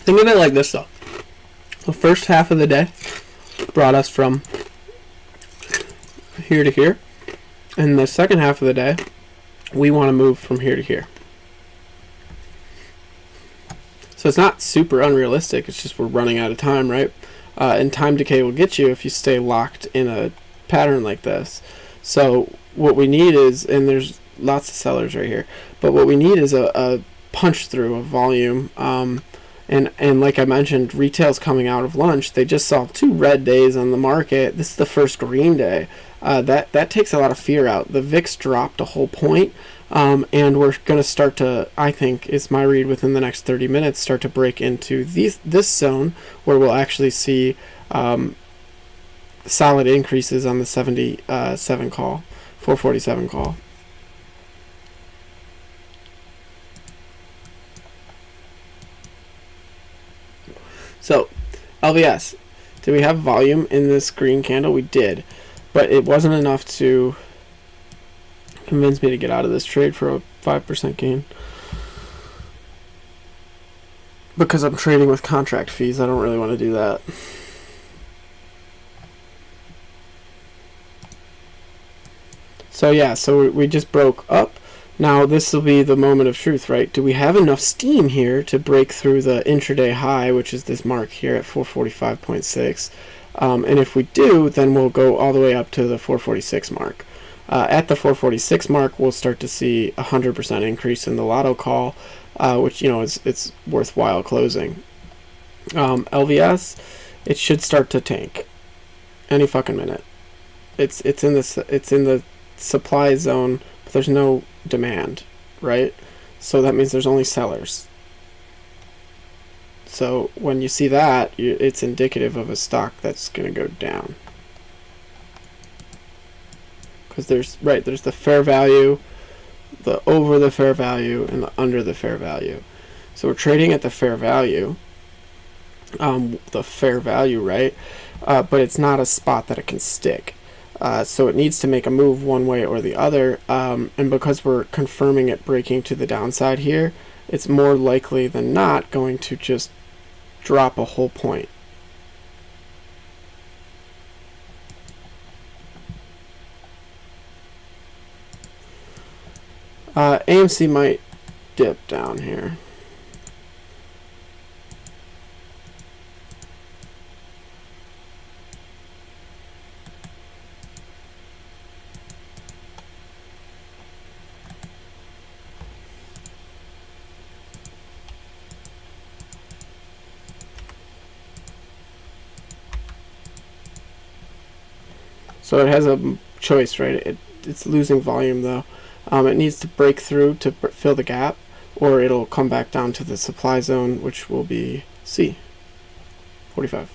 Think of it like this, though. The first half of the day brought us from here to here. And the second half of the day, we want to move from here to here. So it's not super unrealistic. It's just we're running out of time, right? And time decay will get you if you stay locked in a pattern like this. So what we need is, and there's lots of sellers right here, but what we need is a punch through of volume. And like I mentioned, retail's coming out of lunch. They just saw 2 red days on the market. This is the first green day. That takes a lot of fear out. The VIX dropped a whole point. And we're going to start to, I think, is my read within the next 30 minutes, start to break into this zone where we'll actually see solid increases on the 77 call, 447 call. So, LVS, did we have volume in this green candle? We did, but it wasn't enough to convince me to get out of this trade for a 5% gain. Because I'm trading with contract fees, I don't really want to do that. So yeah, so we just broke up. Now this will be the moment of truth, right? Do we have enough steam here to break through the intraday high, which is this mark here at 445.6? And if we do, then we'll go all the way up to the 446 mark. At the 446 mark, we'll start to see 100% increase in the lotto call, which it's worthwhile closing. LVS, it should start to tank any fucking minute. It's in the supply zone, but there's no demand, right? So that means there's only sellers. So when you see that, it's indicative of a stock that's going to go down. Because there's the fair value, the over the fair value, and the under the fair value. So we're trading at the fair value, right? But it's not a spot that it can stick. So it needs to make a move one way or the other. And because we're confirming it breaking to the downside here, it's more likely than not going to just drop a whole point. AMC might dip down here. So it has a choice, right? It's losing volume though. It needs to break through to fill the gap, or it'll come back down to the supply zone, which will be C, 45.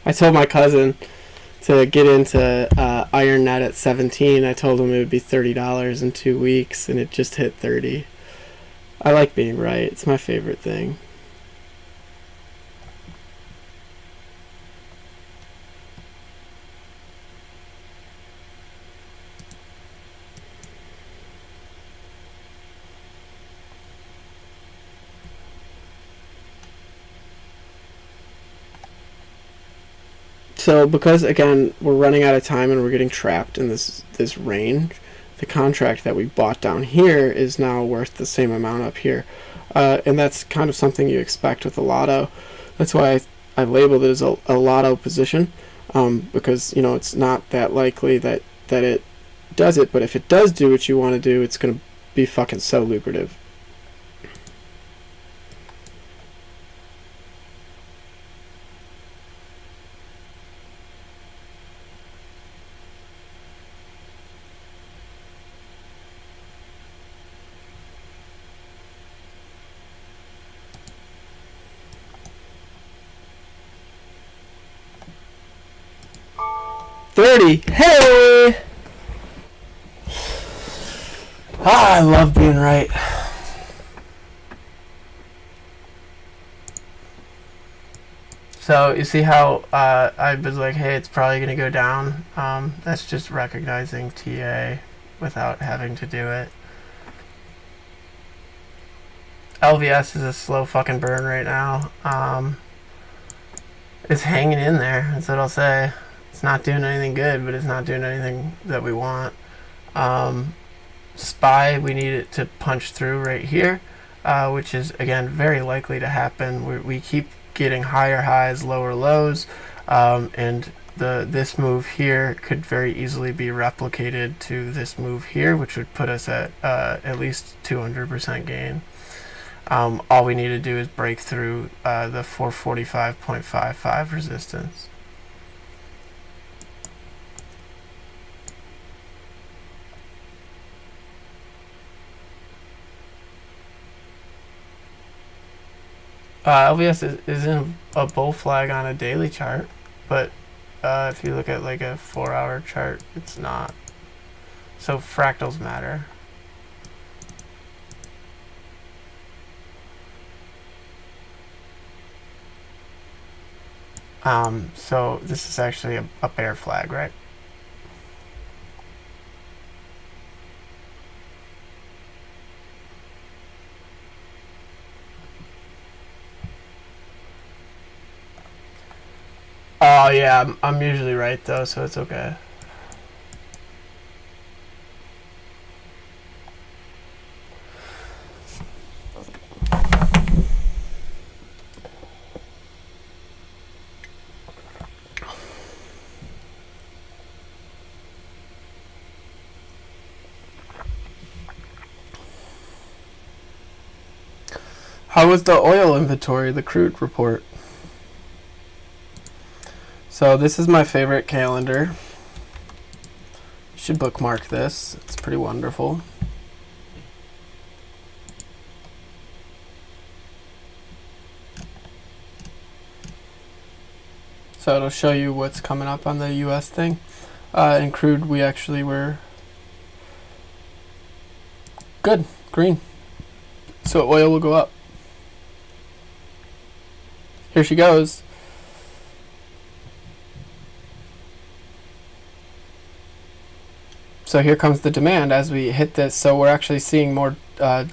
I told my cousin to get into IronNet at 17. I told him it would be $30 in 2 weeks, and it just hit 30. I like being right. It's my favorite thing. So because again we're running out of time and we're getting trapped in this range, the contract that we bought down here is now worth the same amount up here, and that's kind of something you expect with a lotto. That's why I labeled it as a lotto position, because you know it's not that likely that it does it, but if it does do what you want to do, it's going to be fucking so lucrative. Hey! I love being right. So you see how I was like, hey, it's probably going to go down. That's just recognizing TA without having to do it. LVS is a slow fucking burn right now. It's hanging in there. That's what I'll say. It's not doing anything good, but it's not doing anything that we want. SPY, we need it to punch through right here, which is, again, very likely to happen. We keep getting higher highs, lower lows, and this move here could very easily be replicated to this move here, which would put us at least 200% gain. All we need to do is break through the 445.55 resistance. LVS is in a bull flag on a daily chart, but if you look at like a 4-hour chart, it's not. So fractals matter. So this is actually a bear flag, right? Oh yeah, I'm usually right though, so it's okay. How was the oil inventory, the crude report? So this is my favorite calendar. You should bookmark this. It's pretty wonderful. So it'll show you what's coming up on the US thing. In crude, we actually were good, green. So oil will go up. Here she goes. So here comes the demand as we hit this. So we're actually seeing more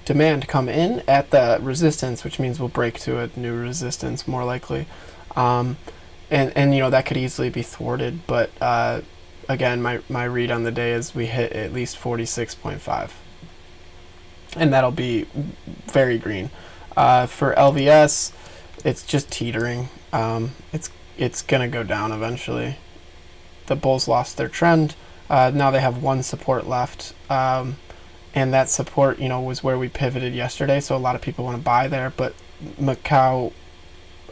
demand come in at the resistance, which means we'll break to a new resistance more likely. And you know, that could easily be thwarted, but again, my read on the day is we hit at least 46.5, and that'll be very green. For LVS, it's just teetering. It's gonna go down eventually. The bulls lost their trend. Now they have one support left, and that support, you know, was where we pivoted yesterday. So a lot of people want to buy there, but Macau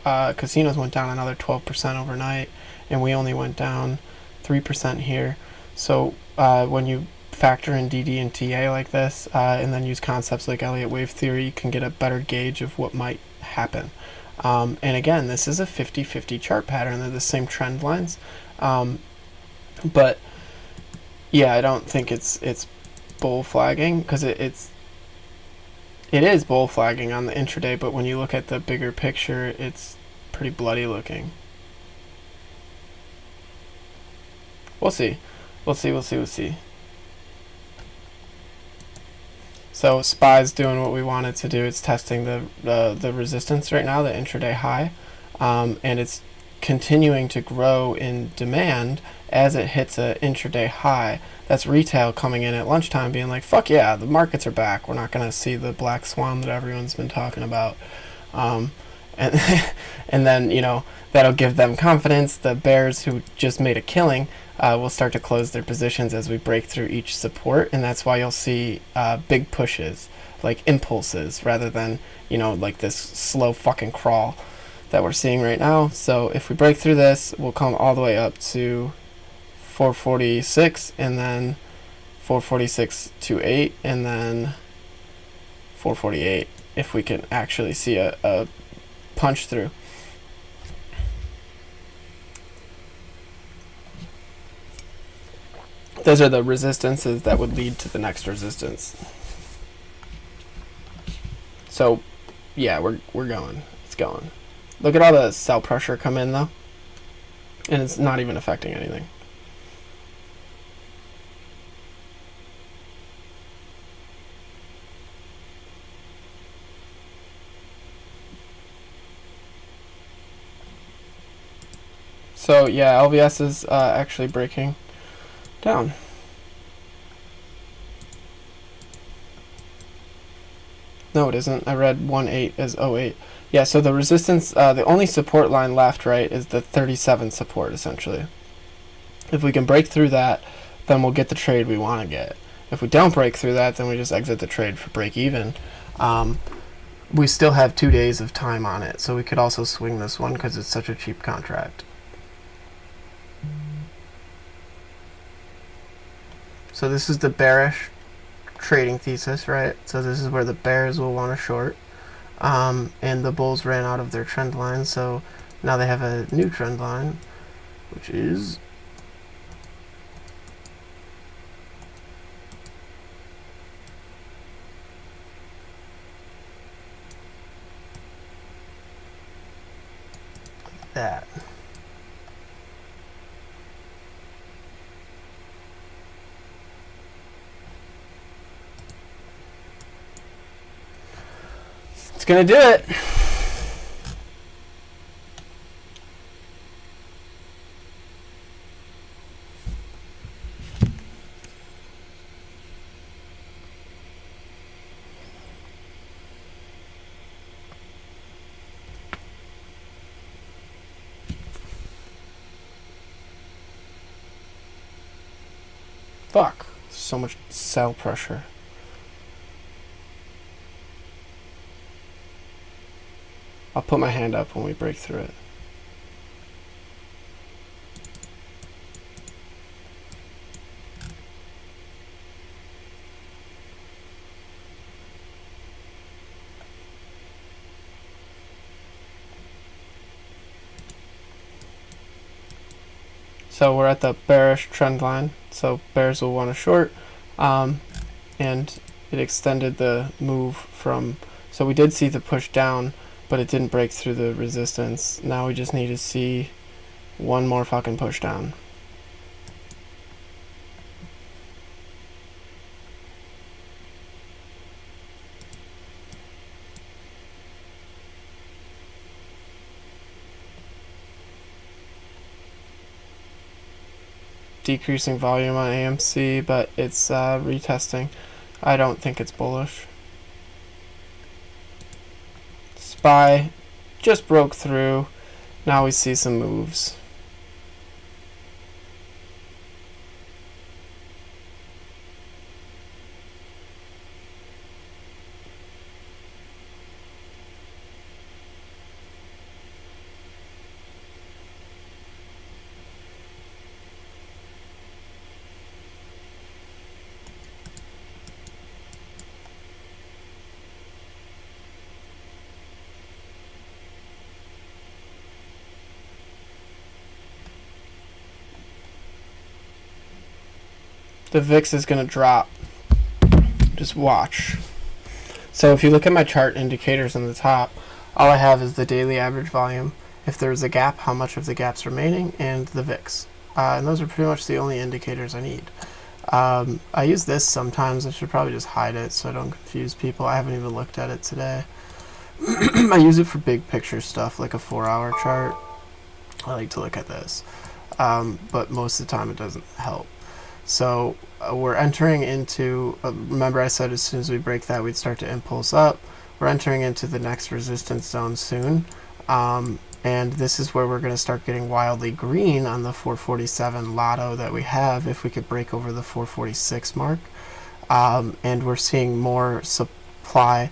casinos went down another 12% overnight, and we only went down 3% here. So when you factor in DD and TA like this, and then use concepts like Elliott wave theory, you can get a better gauge of what might happen. And again, this is a 50-50 chart pattern. They're the same trend lines. But yeah, I don't think it's bull flagging, because it is bull flagging on the intraday, but when you look at the bigger picture, it's pretty bloody looking. We'll see. We'll see. So SPY's doing what we want it to do. It's testing the resistance right now, the intraday high, and it's continuing to grow in demand as it hits an intraday high. That's retail coming in at lunchtime being like, fuck yeah, the markets are back. We're not going to see the black swan that everyone's been talking about. And and then, you know, that'll give them confidence. The bears who just made a killing will start to close their positions as we break through each support, and that's why you'll see big pushes, like impulses, rather than, you know, like this slow fucking crawl that we're seeing right now. So if we break through this, we'll come all the way up to 446, and then 446.28, and then 448, if we can actually see a punch through. Those are the resistances that would lead to the next resistance. So yeah, we're going. It's going. Look at all the sell pressure come in though, and it's not even affecting anything. So yeah, LVS is actually breaking down. No, it isn't. I read 1.8 as 0.8. Yeah, so the resistance, the only support line left, right, is the 37 support, essentially. If we can break through that, then we'll get the trade we want to get. If we don't break through that, then we just exit the trade for break even. We still have 2 days of time on it, so we could also swing this one because it's such a cheap contract. So this is the bearish trading thesis, right? So this is where the bears will want to short, and the bulls ran out of their trend line, so now they have a new trend line, which is like that. It's gonna do it. Fuck. So much sell pressure. I'll put my hand up when we break through it. So we're at the bearish trend line, so bears will want to short, and it extended the move from, so we did see the push down, but it didn't break through the resistance. Now we just need to see one more fucking push down. decreasing volume on AMC, but it's retesting. I don't think it's bullish. SPY just broke through. Now we see some moves. The VIX is going to drop. Just watch. So if you look at my chart indicators on the top, all I have is the daily average volume. If there's a gap, how much of the gap's remaining, and the VIX. And those are pretty much the only indicators I need. I use this sometimes. I should probably just hide it so I don't confuse people. I haven't even looked at it today. I use it for big picture stuff like a 4-hour chart. I like to look at this. But most of the time it doesn't help. So we're entering into, remember I said as soon as we break that we'd start to impulse up. We're entering into the next resistance zone soon. And this is where we're going to start getting wildly green on the 447 lotto that we have if we could break over the 446 mark. And we're seeing more supply,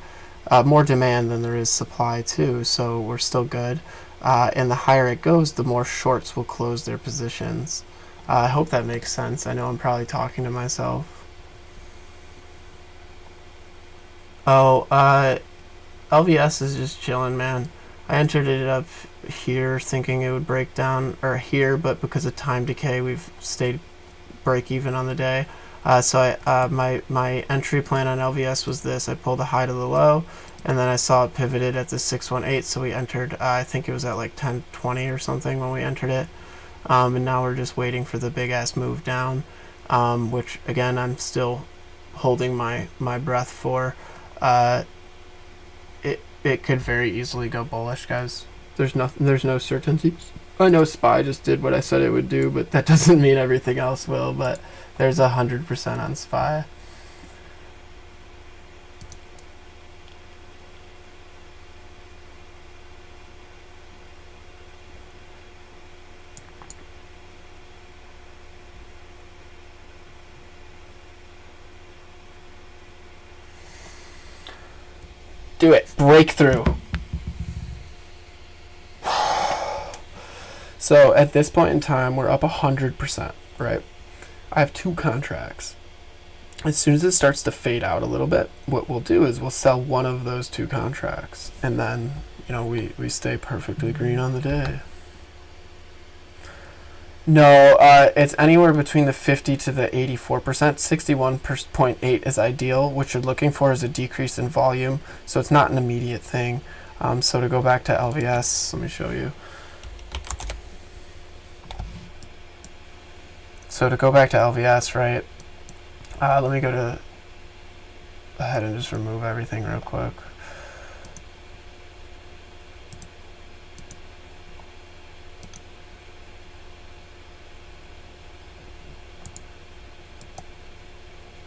more demand than there is supply too, so we're still good. And the higher it goes, the more shorts will close their positions. I hope that makes sense. I know I'm probably talking to myself. Oh, LVS is just chilling, man. I entered it up here thinking it would break down, or here, but because of time decay, we've stayed break even on the day. So my entry plan on LVS was this. I pulled a high to the low, and then I saw it pivoted at the 618, so we entered, I think it was at like 1020 or something when we entered it. And now we're just waiting for the big ass move down, which again I'm still holding my breath for. It could very easily go bullish, guys. There's no certainties. I know SPY just did what I said it would do, but that doesn't mean everything else will. But there's 100% on SPY. Do it. Breakthrough. So at this point in time, we're up 100%, right? I have 2 contracts. As soon as it starts to fade out a little bit, what we'll do is we'll sell one of those 2 contracts. And then, you know, we stay perfectly green on the day. No, it's anywhere between the 50 to the 84%. 61.8 is ideal. What you're looking for is a decrease in volume, so it's not an immediate thing. So to go back to LVS, let me show you. So to go back to LVS, right? Let me go to ahead and just remove everything real quick.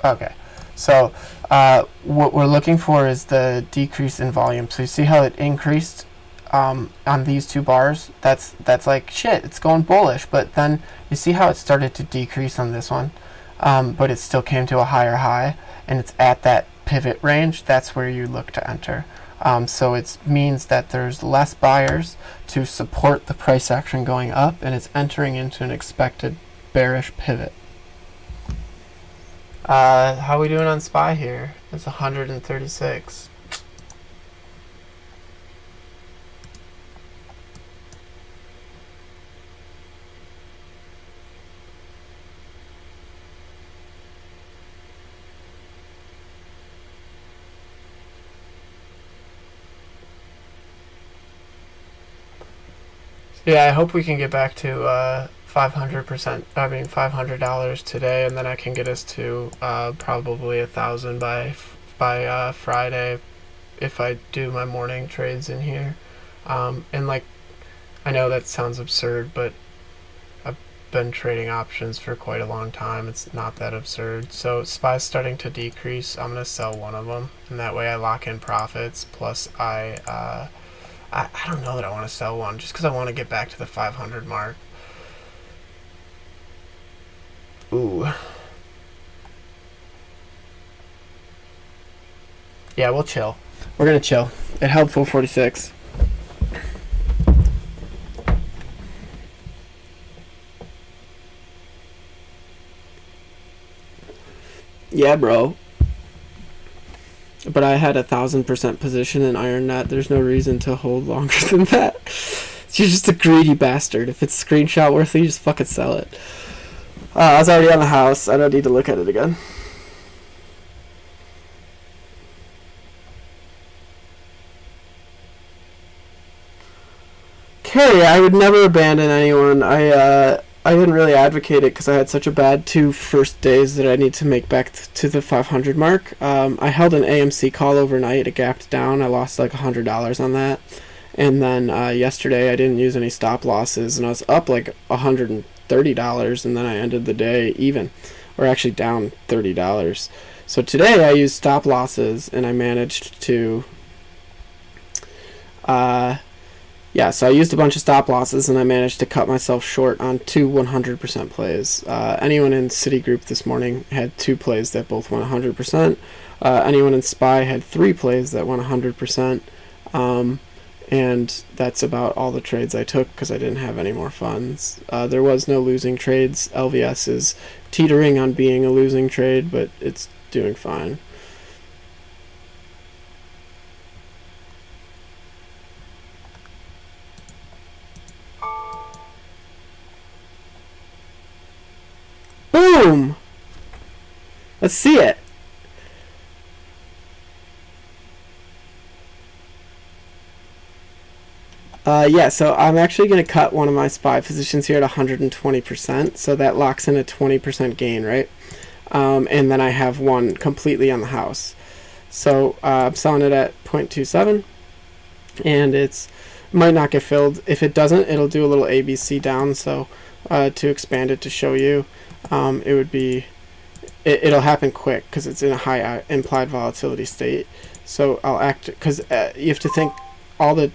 Okay, so what we're looking for is the decrease in volume. So you see how it increased on these 2 bars? That's like shit, it's going bullish. But then you see how it started to decrease on this one, but it still came to a higher high, and it's at that pivot range. That's where you look to enter. So it means that there's less buyers to support the price action going up, and it's entering into an expected bearish pivot. How are we doing on SPY here? It's 136. Yeah, I hope we can get back to 500%. I mean $500 today, and then I can get us to probably 1,000 by Friday if I do my morning trades in here. And like, I know that sounds absurd, but I've been trading options for quite a long time. It's not that absurd. So SPY's starting to decrease. I'm gonna sell one of them, and that way I lock in profits. Plus I don't know that I want to sell one just because I want to get back to the 500 mark. Ooh. Yeah, we'll chill. We're gonna chill. It held 446. Yeah, bro. But I had 1,000% position in IronNet. There's no reason to hold longer than that. You're just a greedy bastard. If it's screenshot worthy, just fucking sell it. I was already on the house. I don't need to look at it again. Carrie, I would never abandon anyone. I didn't really advocate it because I had such a bad 2 first days that I need to make back to the 500 mark. I held an AMC call overnight. It gapped down. I lost like $100 on that. And then yesterday I didn't use any stop losses, and I was up like $130, and then I ended the day even, or actually down $30. So today I used stop losses, and I managed to so I used a bunch of stop losses, and I managed to cut myself short on 2 100% plays. Anyone in Citigroup this morning had 2 plays that both went 100%. Anyone in SPY had 3 plays that went 100%. And that's about all the trades I took because I didn't have any more funds. There was no losing trades. LVS is teetering on being a losing trade, but it's doing fine. Boom! Let's see it. So I'm actually going to cut one of my SPY positions here at 120%, so that locks in a 20% gain, right? And then I have one completely on the house. So I'm selling it at 0.27, and it might not get filled. If it doesn't, it'll do a little ABC down, so to expand it to show you, it would be, it'll happen quick because it's in a high implied volatility state. So I'll act, because you have to think all the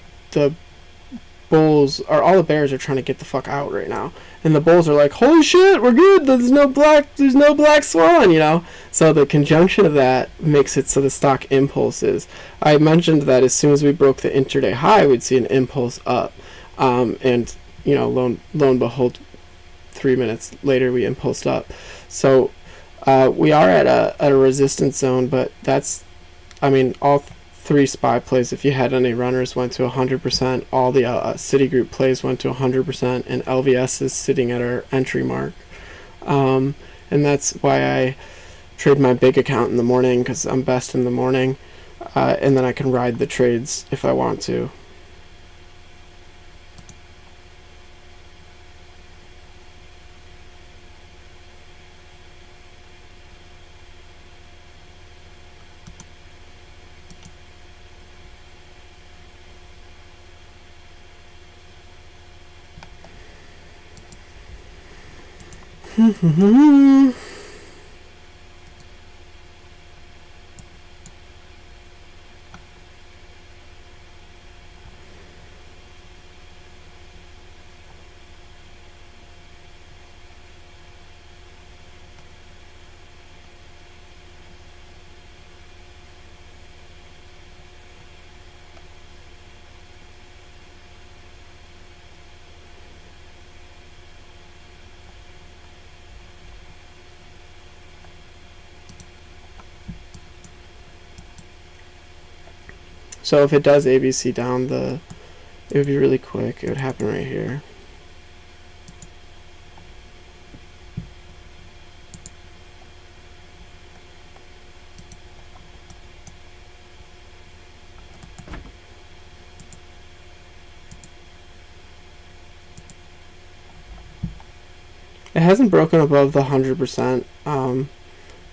bulls, or all the bears are trying to get the fuck out right now, and the bulls are like, holy shit, we're good, there's no black swan, you know. So the conjunction of that makes it so the stock impulses. I mentioned that as soon as we broke the intraday high, we'd see an impulse up, and you know, lo and behold, 3 minutes later we impulsed up. So we are at a resistance zone, but that's, I mean, all 3 SPY plays, if you had any runners, went to 100%. All the Citigroup plays went to 100%, and LVS is sitting at our entry mark. And that's why I trade my big account in the morning, because I'm best in the morning, and then I can ride the trades if I want to. So if it does ABC down, it would be really quick. It would happen right here. It hasn't broken above the 100%, and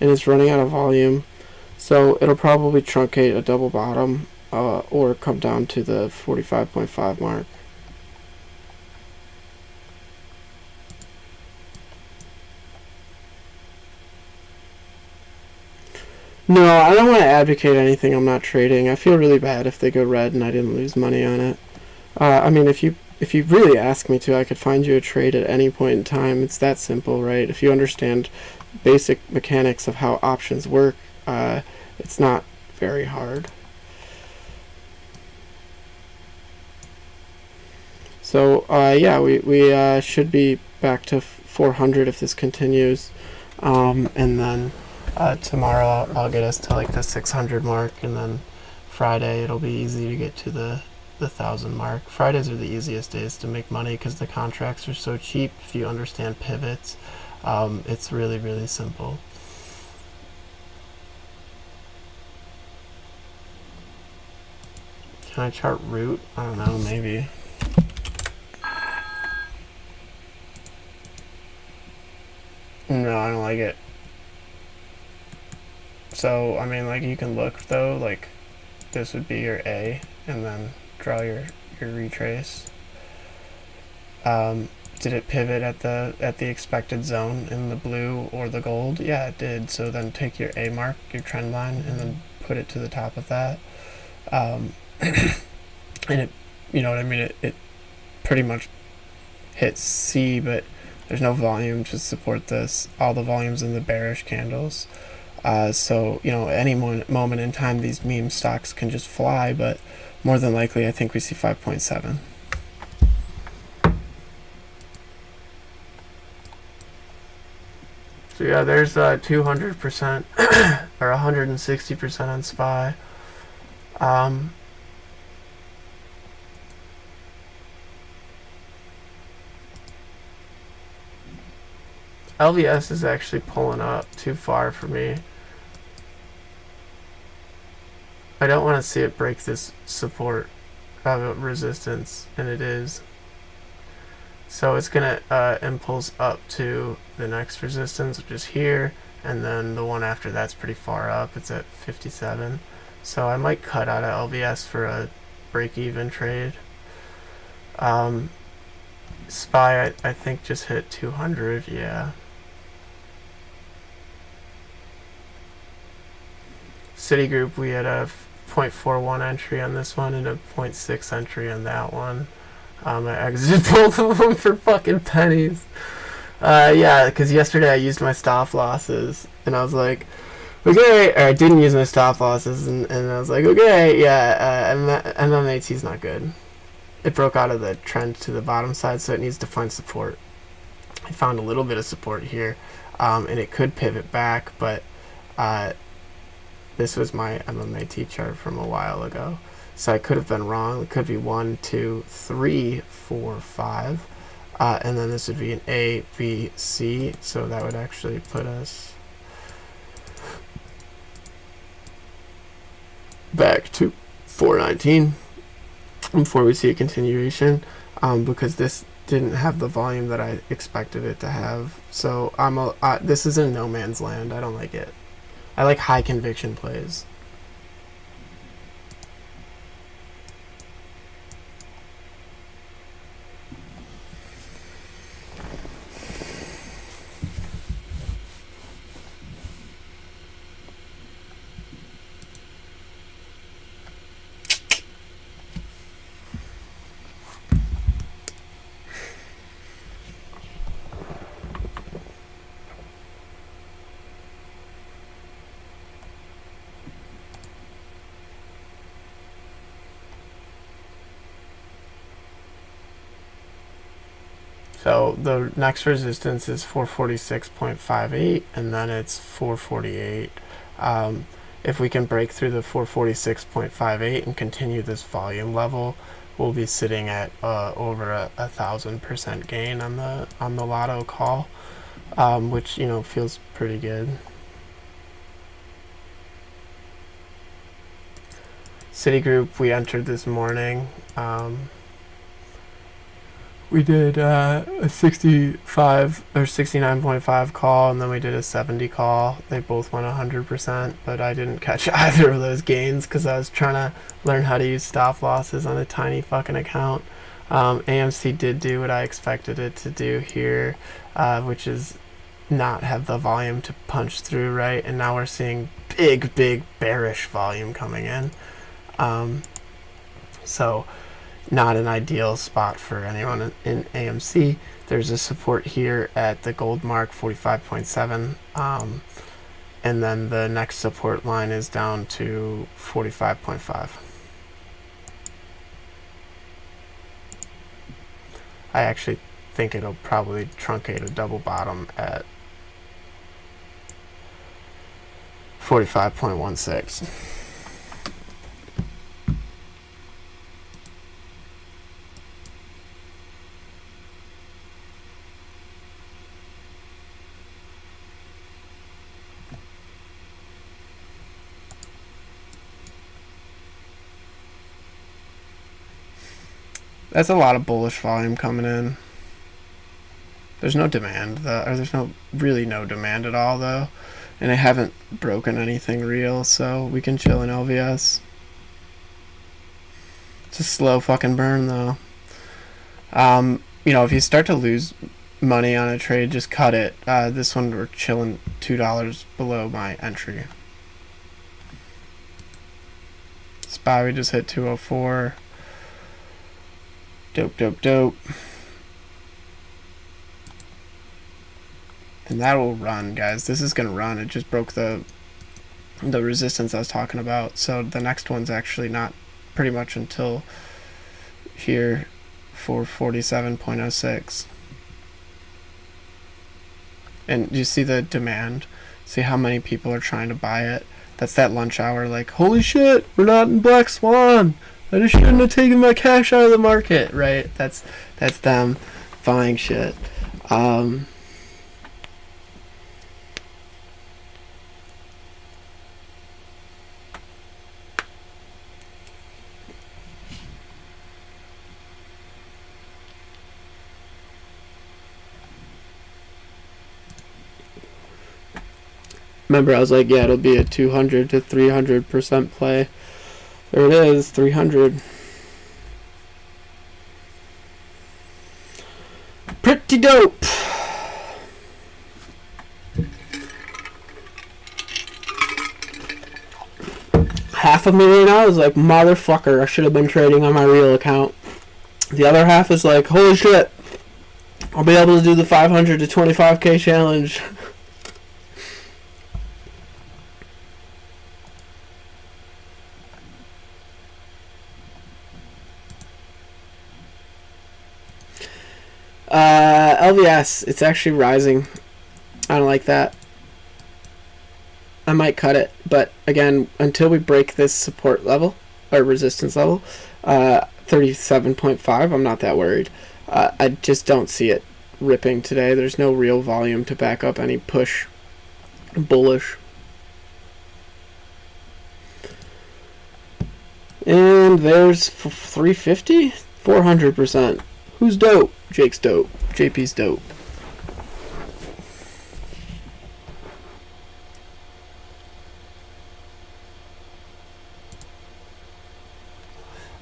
it's running out of volume, so it'll probably truncate a double bottom, or come down to the 45.5 mark. No, I don't want to advocate anything I'm not trading. I feel really bad if they go red and I didn't lose money on it. I mean, if you really ask me to, I could find you a trade at any point in time. It's that simple, right? If you understand basic mechanics of how options work, it's not very hard. So yeah, we should be back to 400 if this continues, and then tomorrow I'll get us to like the 600 mark, and then Friday it'll be easy to get to the 1,000 mark. Fridays are the easiest days to make money because the contracts are so cheap. If you understand pivots, it's really, really simple. Can I chart root? I don't know, maybe. No, I don't like it. So, I mean, like, you can look, though, like, this would be your A, and then draw your retrace. Did it pivot at the expected zone in the blue or the gold? Yeah, it did. So then take your A mark, your trend line, and then put it to the top of that. And it, you know what I mean? It pretty much hits C, but there's no volume to support this. All the volume's in the bearish candles. So, you know, any moment in time, these meme stocks can just fly, but more than likely, I think we see 5.7. So yeah, there's 200% or 160% on SPY. LVS is actually pulling up too far for me. I don't want to see it break this support resistance, and it is. So it's going to impulse up to the next resistance, which is here, and then the one after that's pretty far up. It's at 57. So I might cut out of LVS for a break-even trade. SPY, I think, just hit 200, yeah. Citigroup, we had a 0.41 entry on this one and a 0.6 entry on that one. I exited both of them for fucking pennies. Yeah, because yesterday I used my stop losses, and I was like, okay, or I didn't use my stop losses, and I was like, okay, yeah, MMAT is not good. It broke out of the trend to the bottom side, so it needs to find support. I found a little bit of support here, and it could pivot back, but this was my MMAT chart from a while ago. So I could have been wrong. It could be 1, 2, 3, 4, 5. And then this would be an A, B, C. So that would actually put us back to 419 before we see a continuation, because this didn't have the volume that I expected it to have. So this is in no man's land. I don't like it. I like high conviction plays. So the next resistance is 446.58, and then it's 448. If we can break through the 446.58 and continue this volume level, we'll be sitting at over 1,000% gain on the lotto call, which, you know, feels pretty good. Citigroup, we entered this morning. We did a 65 or 69.5 call, and then we did a 70 call. They both went 100%, but I didn't catch either of those gains because I was trying to learn how to use stop losses on a tiny fucking account. AMC did do what I expected it to do here, which is not have the volume to punch through, right? And now we're seeing big bearish volume coming in. So not an ideal spot for anyone in AMC. There's a support here at the gold mark, 45.7. And then the next support line is down to 45.5. I actually think it'll probably truncate a double bottom at 45.16. That's a lot of bullish volume coming in. There's no demand, though, or there's really no demand at all, though. And I haven't broken anything real, so we can chill in LVS. It's a slow fucking burn, though. If you start to lose money on a trade, just cut it. This one, we're chilling $2 below my entry. SPY, we just hit 204. Dope. And that will run, guys. This is going to run. It just broke the resistance I was talking about. So the next one's actually not pretty much until here for 47.06. And you see the demand? See how many people are trying to buy it? That's that lunch hour, like, holy shit, we're not in Black Swan. I just shouldn't have taken my cash out of the market, right? That's them buying shit. Remember, I was like, yeah, it'll be a 200 to 300% play. There it is, 300. Pretty dope. $500,000, I was like, motherfucker, I should have been trading on my real account. The other half is like, holy shit, I'll be able to do the 500 to 25K challenge. LVS, it's actually rising. I don't like that. I might cut it, but again, until we break this support level or resistance level, 37.5, I'm not that worried. I just don't see it ripping today. There's no real volume to back up any push bullish. And there's 350, 400%. Who's dope? Jake's dope. JP's dope.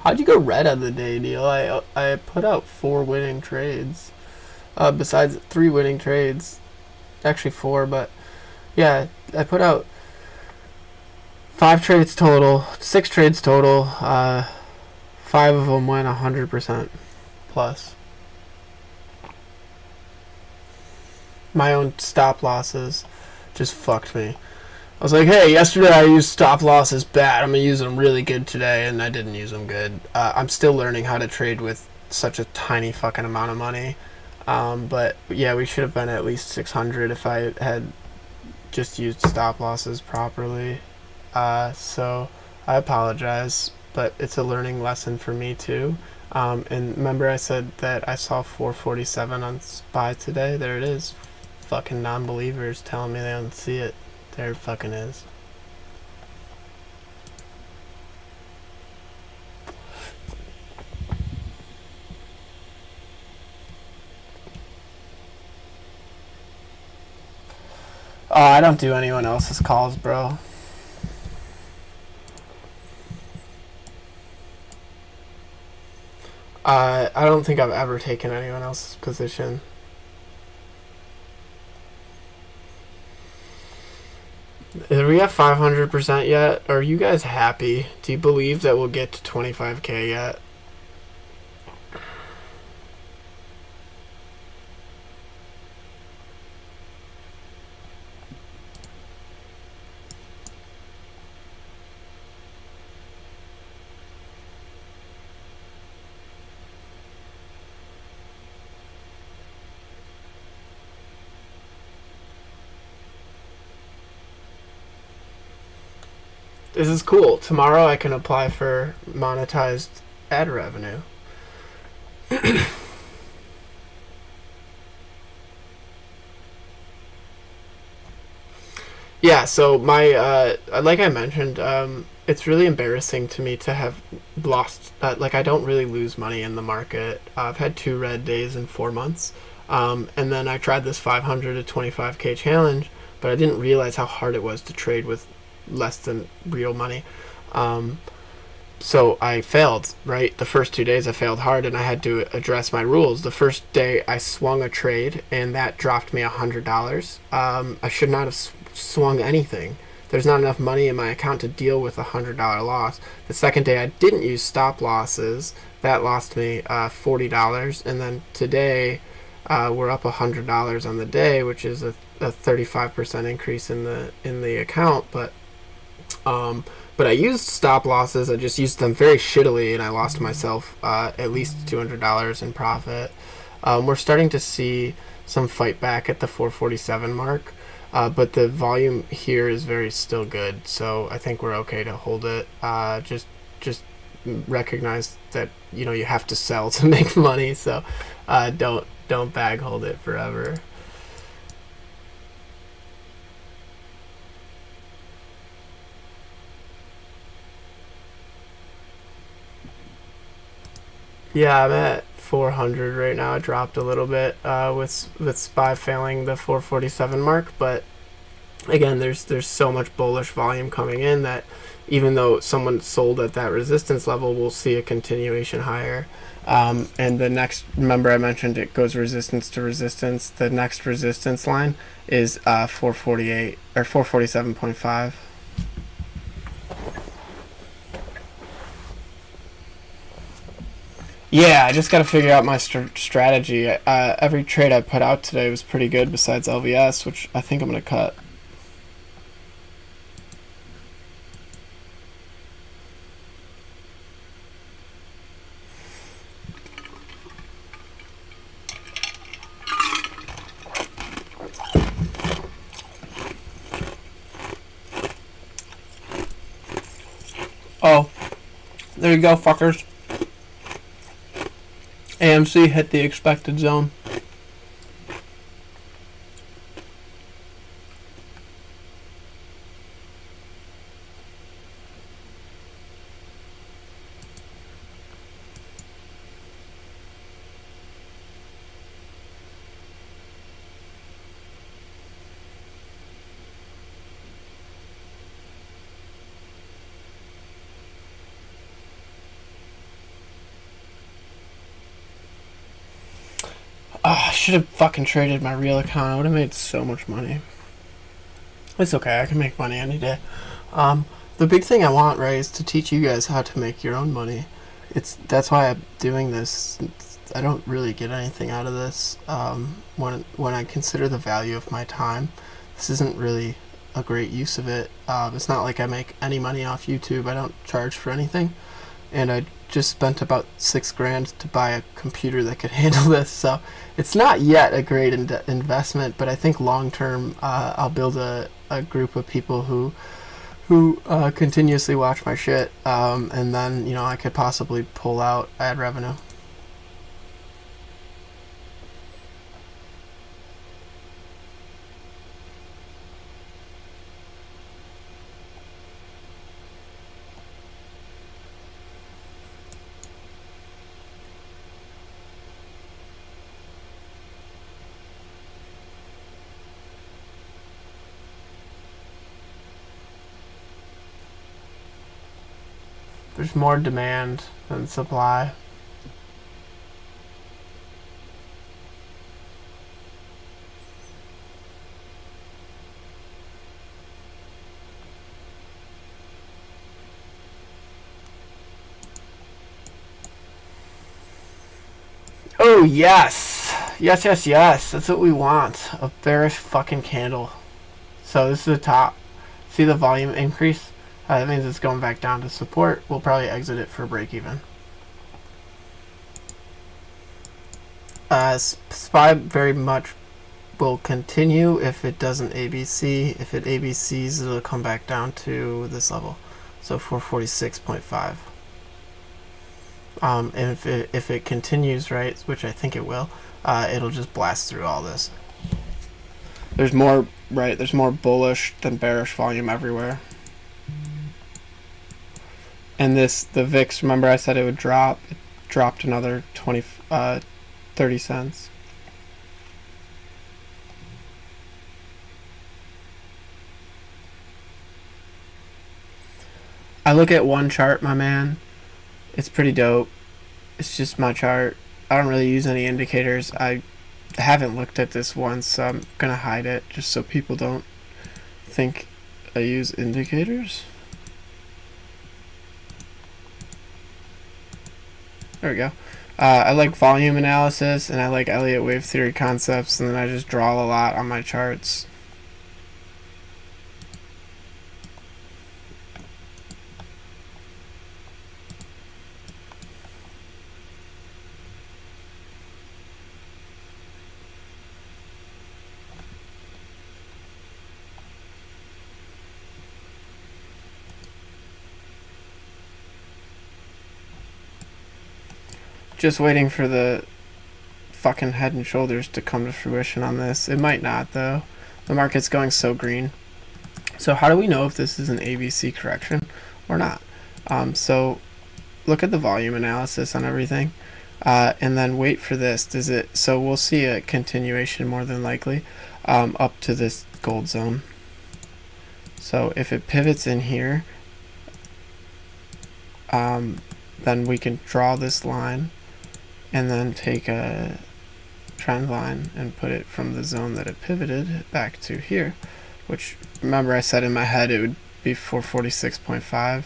How'd you go red on the day, Neil? I put out 4 winning trades. Besides 3 winning trades. Actually 4, but yeah, I put out 5 trades total, 6 trades total. 5 of them went 100% plus. My own stop losses just fucked me. I was like, hey, yesterday I used stop losses bad. I'm going to use them really good today, and I didn't use them good. I'm still learning how to trade with such a tiny fucking amount of money. But yeah, we should have been at least 600 if I had just used stop losses properly. So I apologize, but it's a learning lesson for me too. And remember I said that I saw 447 on SPY today? There it is. Fucking non-believers telling me they don't see it. There it fucking is. Oh, I don't do anyone else's calls, bro. I don't think I've ever taken anyone else's position. The we at 500% yet? Are you guys happy? Do you believe that we'll get to 25K yet? This is cool. Tomorrow I can apply for monetized ad revenue. Yeah, so my like I mentioned, it's really embarrassing to me to have lost. Like I don't really lose money in the market. I've had 2 red days in 4 months, and then I tried this 500 to 25K challenge, but I didn't realize how hard it was to trade with less than real money. Um, so I failed, right? The first 2 days I failed hard and I had to address my rules. The first day I swung a trade and that dropped me $100. I should not have swung anything. There's not enough money in my account to deal with $100 loss. The second day I didn't use stop losses. That lost me $40. And then today we're up $100 on the day, which is a 35% increase in the account. But I used stop losses. I just used them very shittily, and I lost myself at least $200 in profit. We're starting to see some fight back at the 447 mark, but the volume here is very still good. So I think we're okay to hold it. Just recognize that you have to sell to make money. So don't bag hold it forever. Yeah, I'm at 400 right now. It dropped a little bit with SPY failing the 447 mark, but again, there's so much bullish volume coming in that even though someone sold at that resistance level, we'll see a continuation higher. And the next, remember I mentioned it goes resistance to resistance. The next resistance line is 448 or 447.5. Yeah, I just got to figure out my strategy. Every trade I put out today was pretty good besides LVS, which I think I'm going to cut. Oh, there you go, fuckers. AMC hit the expected zone. Oh, I should have fucking traded my real account. I would have made so much money. It's okay. I can make money any day. The big thing I want, right, is to teach you guys how to make your own money. That's why I'm doing this. I don't really get anything out of this. When I consider the value of my time, this isn't really a great use of it. It's not like I make any money off YouTube. I don't charge for anything, and I just spent about $6,000 to buy a computer that could handle this. So it's not yet a great investment, but I think long term I'll build a group of people who continuously watch my shit, and then I could possibly pull out ad revenue. There's more demand than supply. Oh, yes. Yes, yes, yes. That's what we want. A bearish fucking candle. So this is the top. See the volume increase? That means it's going back down to support. We'll probably exit it for break even. SPY very much will continue if it doesn't ABC. If it ABCs, it'll come back down to this level. So 446.5. And if it continues, right, which I think it will, it'll just blast through all this. There's more bullish than bearish volume everywhere. And the VIX, remember I said it would drop. It dropped another 30 cents. I look at one chart, my man. It's pretty dope. It's just my chart. I don't really use any indicators. I haven't looked at this once, so I'm gonna hide it just so people don't think I use indicators. There we go. I like volume analysis, and I like Elliott wave theory concepts, and then I just draw a lot on my charts. Just waiting for the fucking Head and Shoulders to come to fruition on this. It might not, though. The market's going so green. So how do we know if this is an ABC correction or not? So look at the volume analysis on everything, and then wait for this. So we'll see a continuation more than likely up to this gold zone. So if it pivots in here, then we can draw this line and then take a trend line and put it from the zone that it pivoted back to here, which, remember I said in my head it would be 446.5.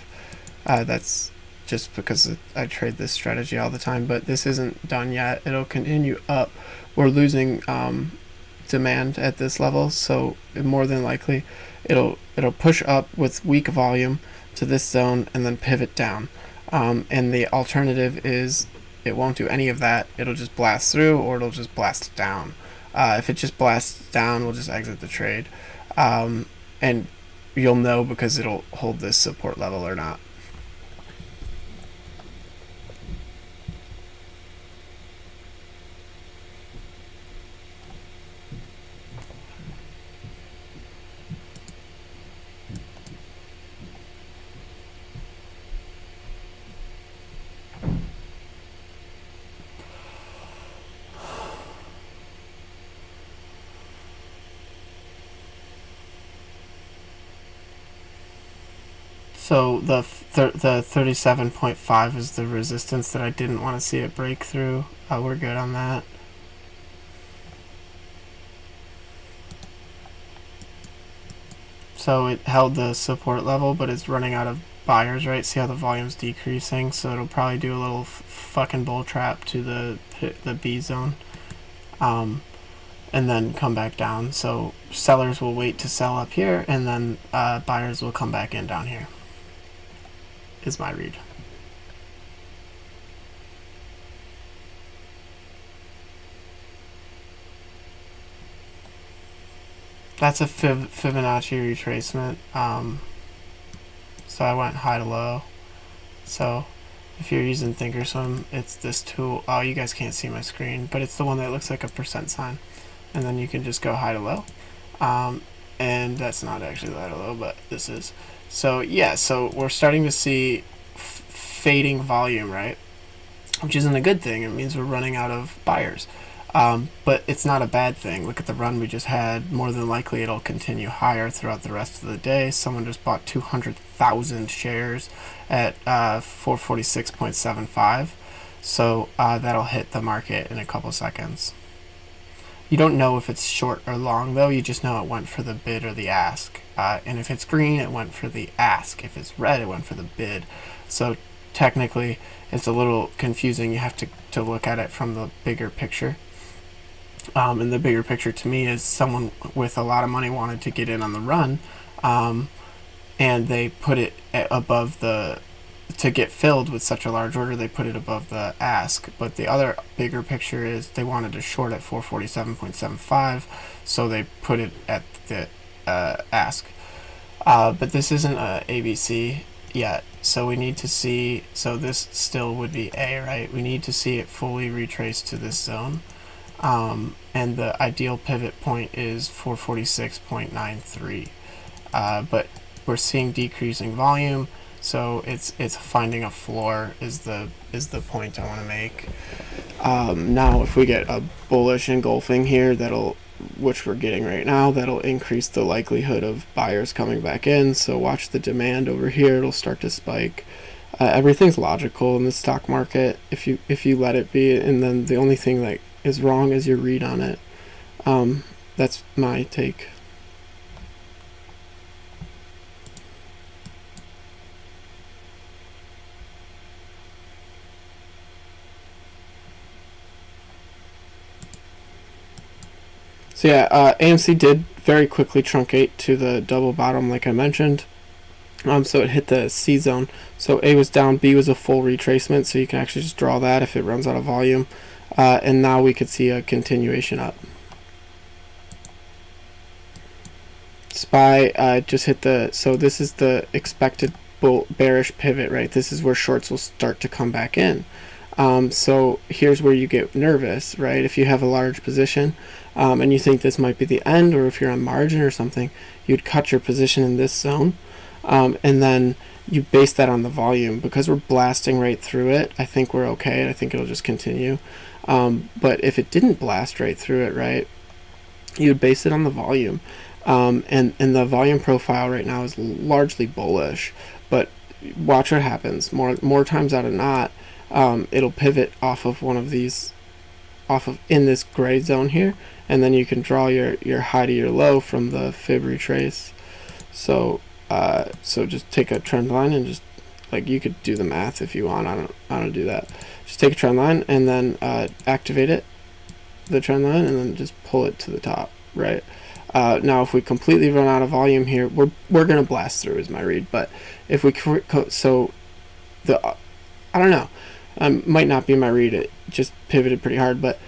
That's just because I trade this strategy all the time, but this isn't done yet. It'll continue up. We're losing demand at this level, so more than likely it'll push up with weak volume to this zone and then pivot down. And the alternative is it won't do any of that. It'll just blast through, or it'll just blast down. If it just blasts down, we'll just exit the trade. And you'll know because it'll hold this support level or not. So the 37.5 is the resistance that I didn't want to see it break through. We're good on that. So it held the support level, but it's running out of buyers, right? See how the volume's decreasing, so it'll probably do a little fucking bull trap to the B zone, and then come back down. So sellers will wait to sell up here, and then buyers will come back in down here. Is my read. That's a Fibonacci retracement. So I went high to low. So if you're using Thinkorswim, it's this tool. Oh, you guys can't see my screen, but it's the one that looks like a percent sign. And then you can just go high to low. And that's not actually high to low, but this is. So yeah, so we're starting to see fading volume, right? Which isn't a good thing. It means we're running out of buyers. But it's not a bad thing. Look at the run we just had. More than likely it'll continue higher throughout the rest of the day. Someone just bought 200,000 shares at 446.75. So that'll hit the market in a couple seconds. You don't know if it's short or long, though. You just know it went for the bid or the ask. And if it's green, it went for the ask. If it's red, it went for the bid. So technically it's a little confusing. You have to look at it from the bigger picture. And the bigger picture to me is someone with a lot of money wanted to get in on the run, and they put it above to get filled with such a large order, they put it above the ask. But the other bigger picture is they wanted to short at 447.75, so they put it at the ask. But this isn't a ABC yet, so we need to see, so this still would be A, right? We need to see it fully retraced to this zone. And the ideal pivot point is 446.93. But we're seeing decreasing volume, so it's finding a floor is the point I want to make. Now, if we get a bullish engulfing here, which we're getting right now, that'll increase the likelihood of buyers coming back in. So watch the demand over here; it'll start to spike. Everything's logical in the stock market if you let it be, and then the only thing that is wrong is your read on it. That's my take. So yeah, AMC did very quickly truncate to the double bottom like I mentioned. So it hit the C zone. So A was down, B was a full retracement, so you can actually just draw that if it runs out of volume. And now we could see a continuation up. SPY just hit so this is the expected bearish pivot, right? This is where shorts will start to come back in. So here's where you get nervous, right? If you have a large position and you think this might be the end, or if you're on margin or something, you'd cut your position in this zone, and then you base that on the volume. Because we're blasting right through it, I think we're okay. I think it'll just continue. But if it didn't blast right through it, right, you'd base it on the volume. And the volume profile right now is largely bullish, but watch what happens. More times out of not, it'll pivot off of one of these, in this gray zone here, and then you can draw your high to your low from the fib retrace. So just take a trend line and just, like, you could do the math if you want. I don't do that. Just take a trend line and then activate it, the trend line, and then just pull it to the top, right? Now, if we completely run out of volume here, we're gonna blast through, is my read. But if we I don't know, might not be my read. It just pivoted pretty hard. But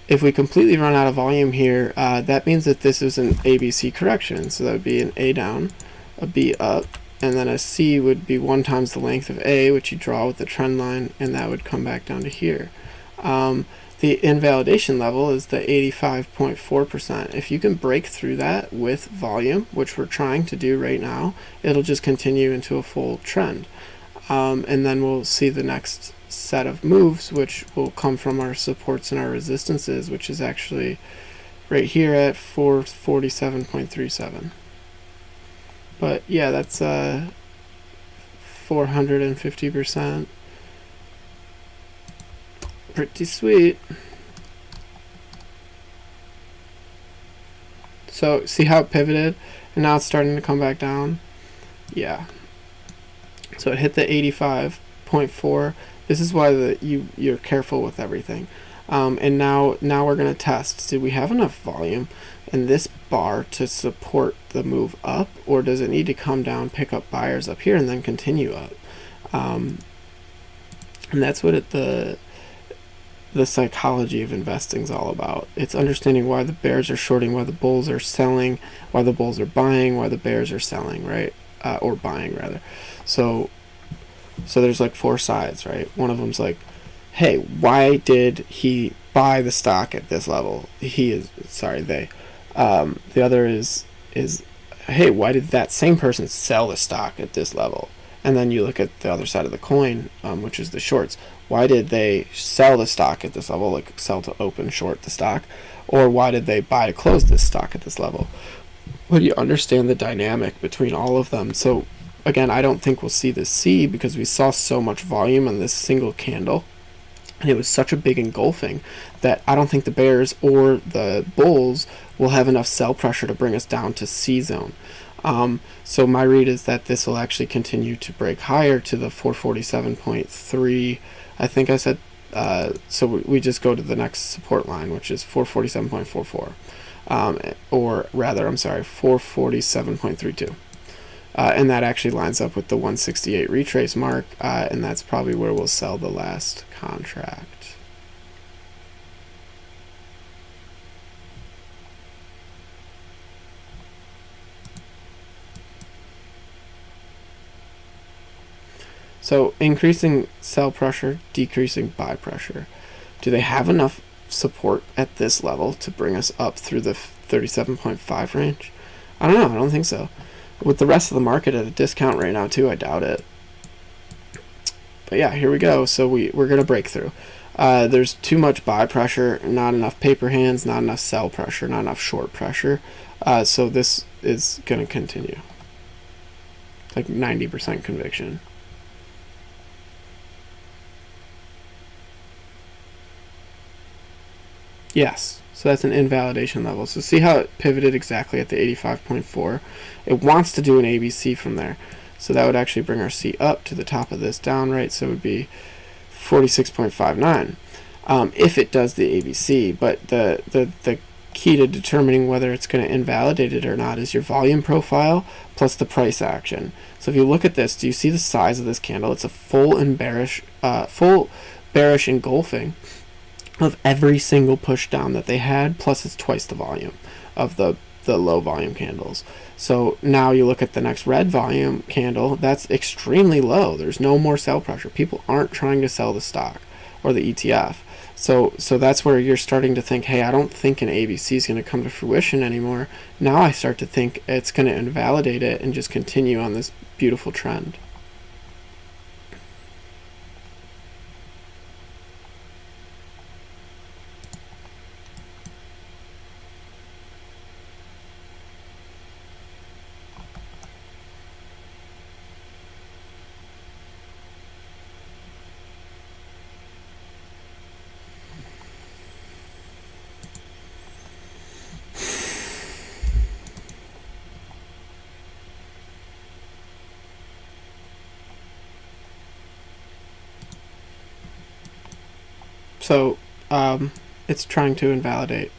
if we completely run out of volume here, that means that this is an ABC correction. So that would be an A down, a B up, and then a C would be 1 times the length of A, which you draw with the trend line, and that would come back down to here. The invalidation level is the 85.4%. If you can break through that with volume, which we're trying to do right now, it'll just continue into a full trend. And then we'll see the next set of moves, which will come from our supports and our resistances, which is actually right here at 447.37. But yeah, that's 450%. Pretty sweet. So see how it pivoted, and now it's starting to come back down. Yeah. So it hit the 85.4. This is why you're careful with everything. And now we're gonna test. Did we have enough volume in this bar to support the move up, or does it need to come down, pick up buyers up here, and then continue up? And that's what the psychology of investing is all about. It's understanding why the bears are shorting, why the bulls are selling, why the bulls are buying, why the bears are selling, right? Or buying rather. So there's like 4 sides, right? One of them's like, hey, why did he buy the stock at this level? They. The other is, hey, why did that same person sell the stock at this level? And then you look at the other side of the coin, which is the shorts. Why did they sell the stock at this level, like sell to open, short the stock? Or why did they buy to close this stock at this level? Well, you understand the dynamic between all of them. So again, I don't think we'll see the C because we saw so much volume on this single candle. And it was such a big engulfing that I don't think the bears or the bulls will have enough sell pressure to bring us down to C zone. So my read is that this will actually continue to break higher to the 447.3. I think I said. So we just go to the next support line, which is 447.44, or rather, I'm sorry, 447.32. And that actually lines up with the 168 retrace mark, and that's probably where we'll sell the last contract. So increasing sell pressure, decreasing buy pressure. Do they have enough support at this level to bring us up through the 37.5 range? I don't know. I don't think so. With the rest of the market at a discount right now too, I doubt it. But yeah, here we go. So we're going to break through. There's too much buy pressure, not enough paper hands, not enough sell pressure, not enough short pressure. So this is going to continue. Like 90% conviction. Yes, so that's an invalidation level. So see how it pivoted exactly at the 85.4? It wants to do an ABC from there. So that would actually bring our C up to the top of this down, right? So it would be 46.59 if it does the ABC. But the key to determining whether it's going to invalidate it or not is your volume profile plus the price action. So if you look at this, do you see the size of this candle? It's a full bearish engulfing of every single push down that they had, plus it's twice the volume of the low volume candles. So now you look at the next red volume candle, that's extremely low. There's no more sell pressure. People aren't trying to sell the stock or the ETF. So that's where you're starting to think, hey, I don't think an ABC is going to come to fruition anymore. Now I start to think it's going to invalidate it and just continue on this beautiful trend. So it's trying to invalidate.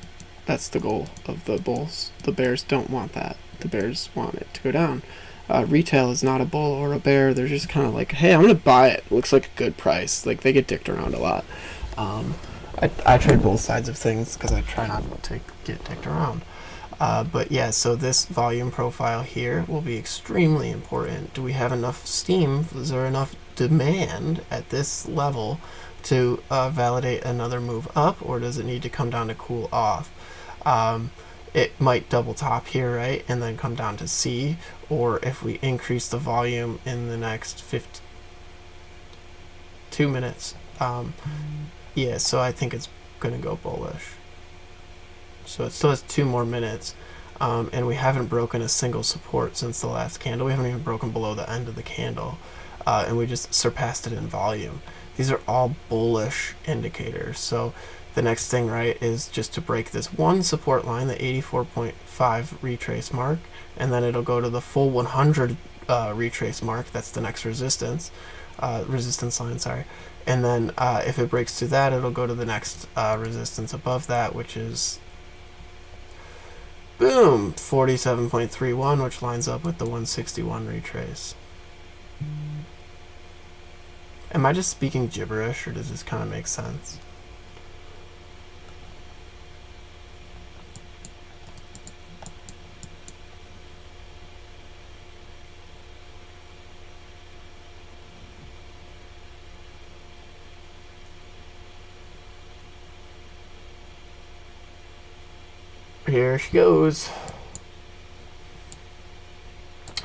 That's the goal of the bulls. The bears don't want that. The bears want it to go down. Retail is not a bull or a bear. They're just kind of like, hey, I'm going to buy it. Looks like a good price. Like, they get dicked around a lot. I trade both sides of things because I try not to get dicked around. But yeah, so this volume profile here will be extremely important. Do we have enough steam? Is there enough demand at this level to validate another move up, or does it need to come down to cool off? It might double top here, right, and then come down to C, or if we increase the volume in the next 2 minutes, yeah, so I think it's going to go bullish. So it still has 2 more minutes, and we haven't broken a single support since the last candle. We haven't even broken below the end of the candle, and we just surpassed it in volume. These are all bullish indicators. So the next thing, right, is just to break this one support line, the 84.5 retrace mark, and then it'll go to the full 100 retrace mark. That's the next resistance line, sorry. And then if it breaks through that, it'll go to the next resistance above that, which is, boom, 47.31, which lines up with the 161 retrace. Am I just speaking gibberish, or does this kind of make sense? Here she goes.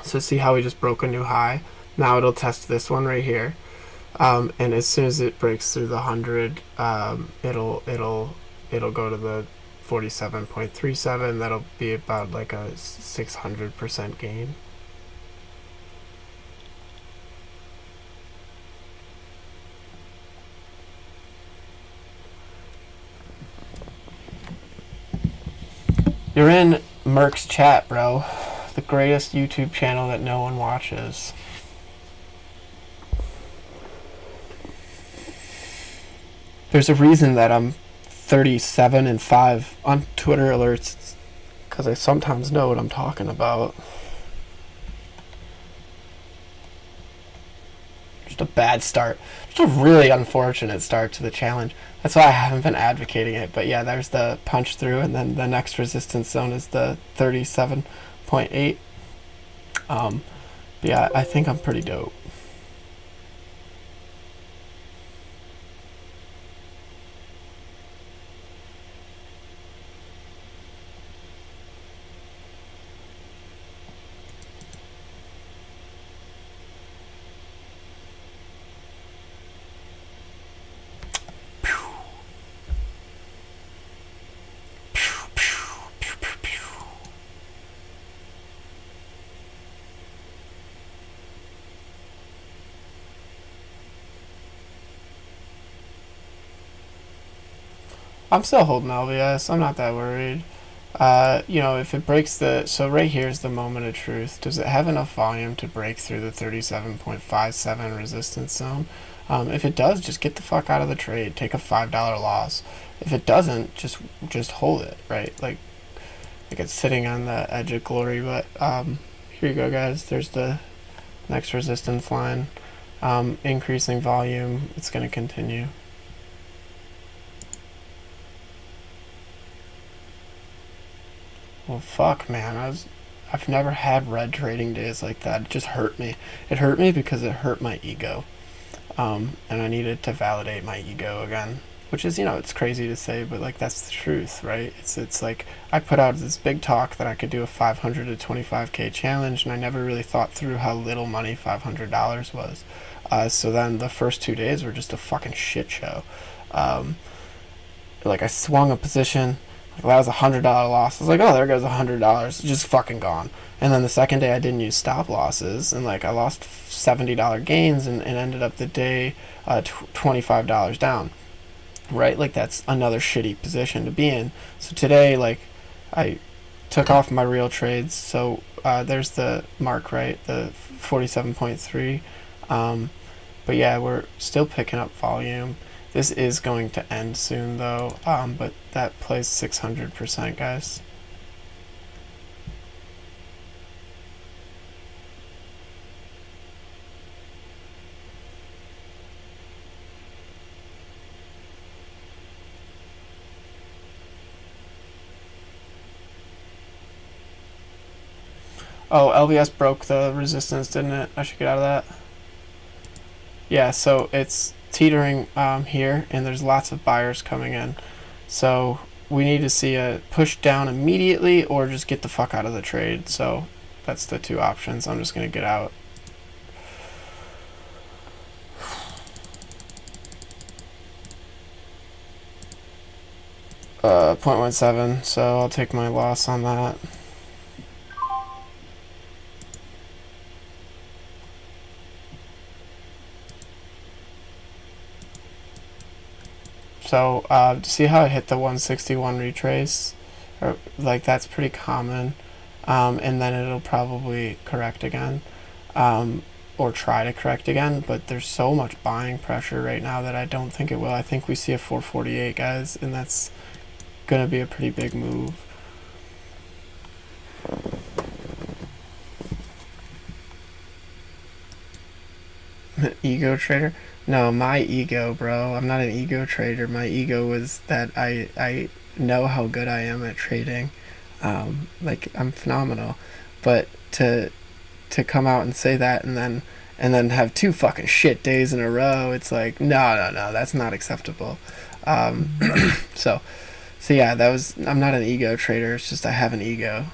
So see how we just broke a new high? Now it'll test this one right here. And as soon as it breaks through the 100, it'll go to the 47.37. That'll be about like a 600% gain. You're in Merck's chat, bro. the greatest YouTube channel that no one watches. There's a reason that I'm 37 and 5 on Twitter alerts, because I sometimes know what I'm talking about. Just a bad start. Just a really unfortunate start to the challenge. That's why I haven't been advocating it. But yeah, there's the punch through, and then the next resistance zone is the 37.8. Yeah, I think I'm pretty dope. I'm still holding LVS. I'm not that worried. If it breaks so right here is the moment of truth. Does it have enough volume to break through the 37.57 resistance zone? If it does, just get the fuck out of the trade. Take a $5 loss. If it doesn't, just hold it, right? Like it's sitting on the edge of glory. But here you go, guys. There's the next resistance line. Increasing volume. It's going to continue. Well, fuck, man. I've never had red trading days like that. It just hurt me. It hurt me because it hurt my ego. And I needed to validate my ego again. Which is, it's crazy to say, but like that's the truth, right? It's like I put out this big talk that I could do a 500 to 25K challenge, and I never really thought through how little money $500 was. So then the first 2 days were just a fucking shit show. Like I swung a position. That was $100 loss. I was like, oh, there goes $100. Just fucking gone. And then the second day I didn't use stop losses, and like I lost $70 gains and ended up the day $25 down. Right? Like that's another shitty position to be in. So today, like I took off my real trades. So there's the mark, right? The 47.3. But yeah, we're still picking up volume. This is going to end soon, though, but that plays 600%, guys. Oh, LVS broke the resistance, didn't it? I should get out of that. Yeah, so it's teetering here, and there's lots of buyers coming in. So we need to see a push down immediately or just get the fuck out of the trade. So that's the two options. I'm just going to get out. Uh, 0.17, so I'll take my loss on that. So see how I hit the 161 retrace? Like that's pretty common. And then it'll probably correct again. Or try to correct again, but there's so much buying pressure right now that I don't think it will. I think we see a 448, guys, and that's gonna be a pretty big move. Ego trader? No, my ego, bro. I'm not an ego trader. My ego was that I know how good I am at trading. Like I'm phenomenal, but to come out and say that and then have two fucking shit days in a row, it's like no, that's not acceptable. So yeah, I'm not an ego trader. It's just I have an ego.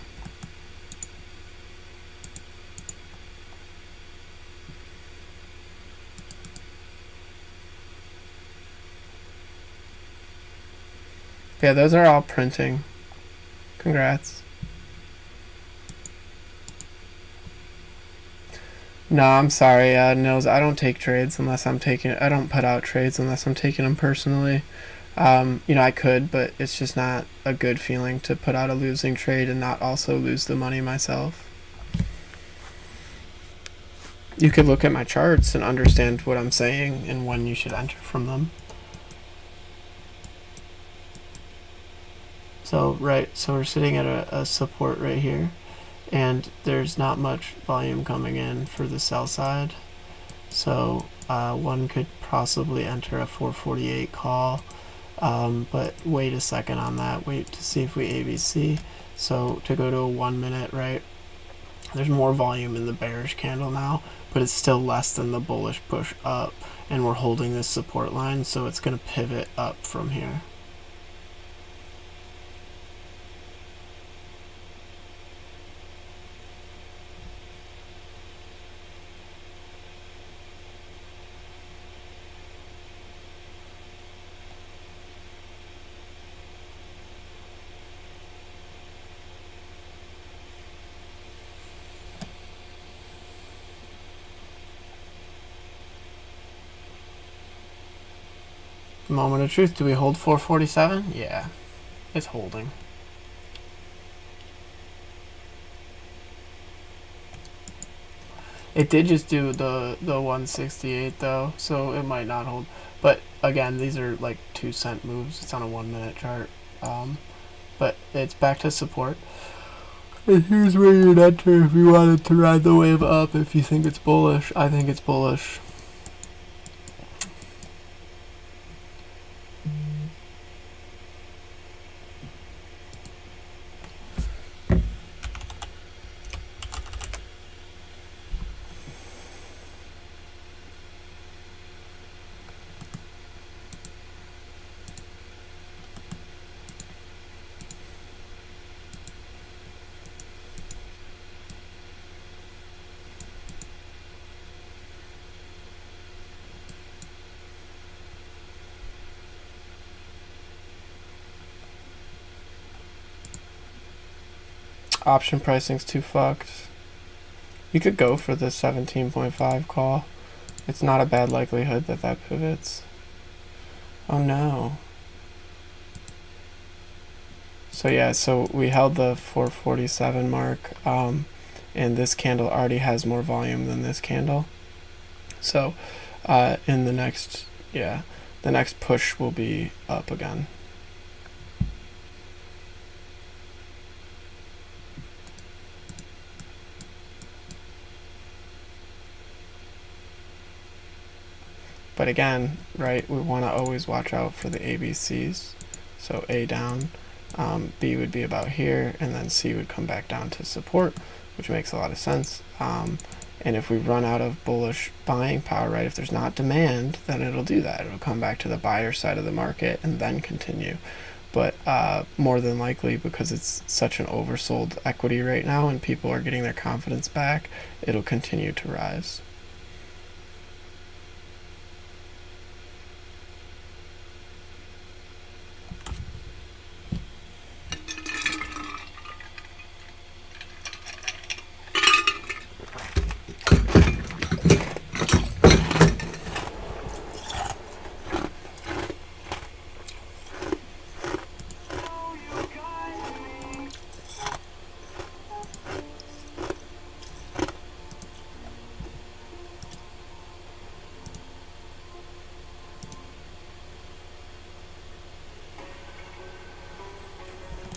Yeah, those are all printing. Congrats. No, I'm sorry, Nils. I don't take trades unless I'm taking. I don't put out trades unless I'm taking them personally. I could, but it's just not a good feeling to put out a losing trade and not also lose the money myself. You could look at my charts and understand what I'm saying and when you should enter from them. So, right, so we're sitting at a support right here, and there's not much volume coming in for the sell side. So one could possibly enter a 448 call, but wait a second on that. Wait to see if we ABC. So to go to a 1 minute, right? There's more volume in the bearish candle now, but it's still less than the bullish push up, and we're holding this support line, so it's going to pivot up from here. Moment of truth. Do we hold 447? Yeah, it's holding. It did just do the 168 though, so it might not hold. But again, these are like 2-cent moves. It's on a 1 minute chart. But it's back to support. And here's where you'd enter if you wanted to ride the wave up. If you think it's bullish, I think it's bullish. Option pricing's too fucked. You could go for the 17.5 call. It's not a bad likelihood that that pivots. Oh no. So yeah, so we held the 447 mark, and this candle already has more volume than this candle. So in the next, the next push will be up again. But again, right, we want to always watch out for the ABCs. So A down, B would be about here, and then C would come back down to support, which makes a lot of sense. And if we run out of bullish buying power, right, if there's not demand, then it'll do that. It'll come back to the buyer side of the market and then continue. But more than likely, because it's such an oversold equity right now and people are getting their confidence back, it'll continue to rise.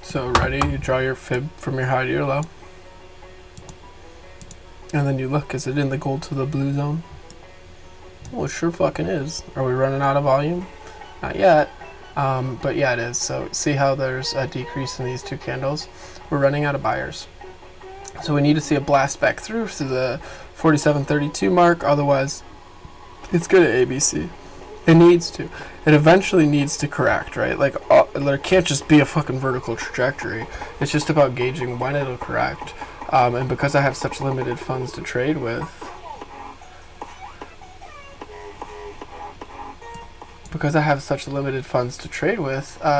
So ready, you draw your fib from your high to your low. And then you look, is it in the gold to the blue zone? Well, it sure fucking is. Are we running out of volume? Not yet. But yeah, it is. So see how there's a decrease in these two candles? We're running out of buyers. So we need to see a blast back through to the 47.32 mark, otherwise it's good at ABC. It needs to. It eventually needs to correct, right? Like, there can't just be a fucking vertical trajectory. It's just about gauging when it'll correct. And because I have such limited funds to trade with,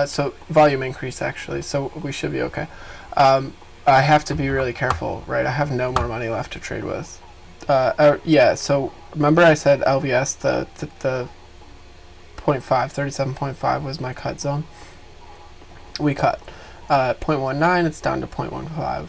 so volume increase actually, so we should be okay. I have to be really careful, right? I have no more money left to trade with. Yeah, so remember I said LVS, the 37.5 was my cut zone. We cut 0.19, it's down to 0.15.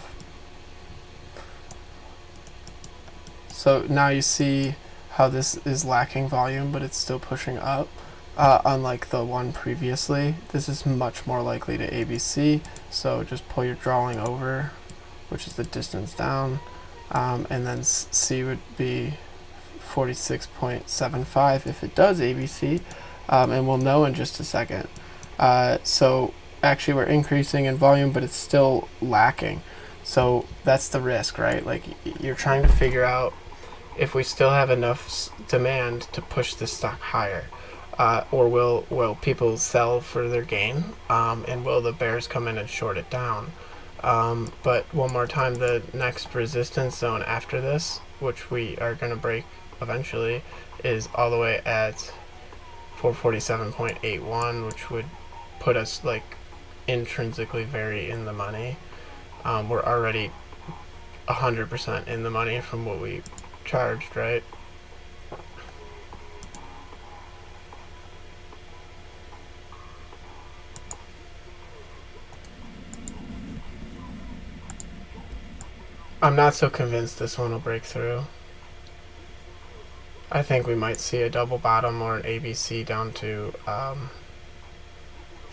So now you see how this is lacking volume, but it's still pushing up. Unlike the one previously, this is much more likely to ABC. So just pull your drawing over, which is the distance down, and then C would be 46.75 if it does ABC, and we'll know in just a second. So actually we're increasing in volume, but it's still lacking. So that's the risk, right? Like you're trying to figure out if we still have enough demand to push this stock higher, or will people sell for their gain, and will the bears come in and short it down? But one more time, the next resistance zone after this, which we are going to break eventually, is all the way at 447.81, which would put us like intrinsically very in the money. We're already 100% in the money from what we charged, right? I'm not so convinced this one will break through. I think we might see a double bottom or an ABC down to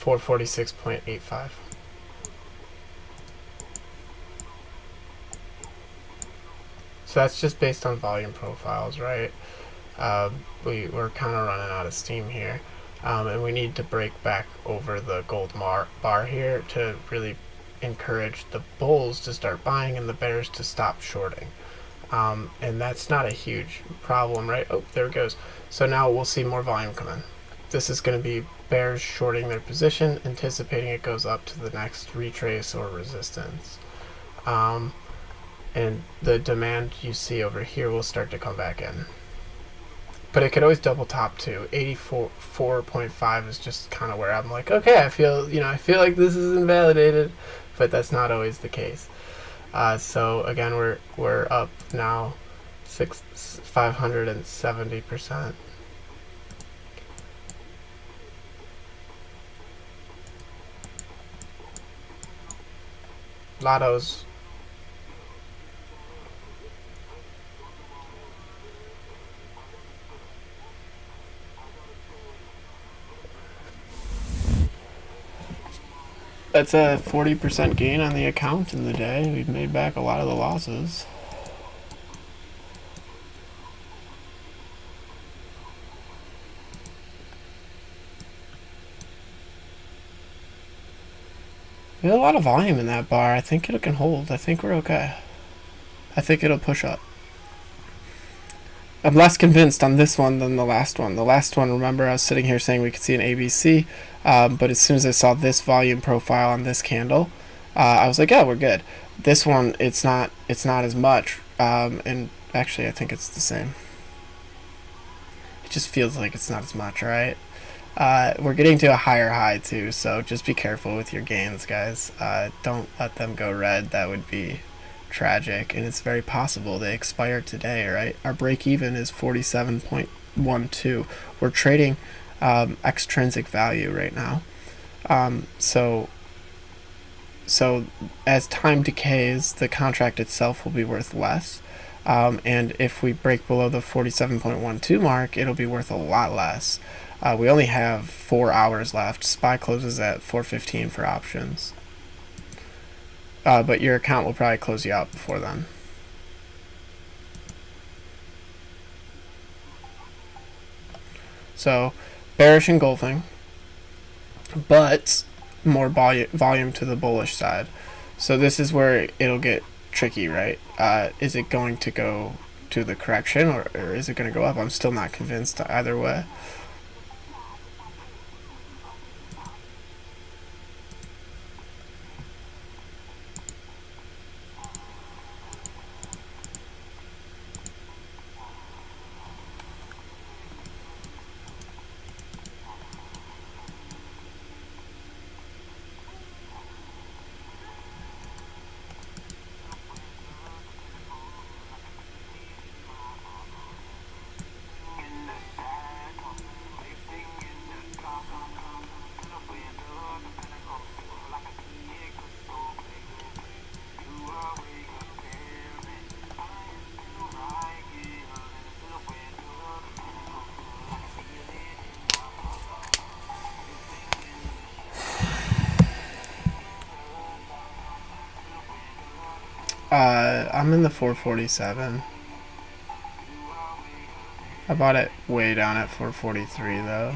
446.85. So that's just based on volume profiles, right? We're kind of running out of steam here, and we need to break back over the gold bar here to really encourage the bulls to start buying and the bears to stop shorting. And that's not a huge problem, right? Oh, there it goes. So now we'll see more volume come in. This is going to be bears shorting their position, anticipating it goes up to the next retrace or resistance. And the demand you see over here will start to come back in. But it could always double top too. 84.5 is just kind of where I'm like, okay, I feel like this is invalidated, but that's not always the case. So again, we're up now 570%. Lotto's that's a 40% gain on the account in the day. We've made back a lot of the losses. We have a lot of volume in that bar. I think it can hold. I think we're okay. I think it'll push up. I'm less convinced on this one than the last one. The last one, remember, I was sitting here saying we could see an ABC, but as soon as I saw this volume profile on this candle, I was like, yeah, we're good. This one, it's not as much, and actually I think it's the same. It just feels like it's not as much, right? We're getting to a higher high too, so just be careful with your gains, guys. Don't let them go red. That would be tragic, and it's very possible they expire today, right? Our break even is 47.12. We're trading extrinsic value right now. So as time decays, the contract itself will be worth less. And if we break below the 47.12 mark, it'll be worth a lot less. We only have 4 hours left. SPY closes at 4:15 for options. But your account will probably close you out before then. So, bearish engulfing, but more volume to the bullish side. So this is where it'll get tricky, right? Is it going to go to the correction, or is it going to go up? I'm still not convinced either way. I'm in the 447. I bought it way down at 443 though.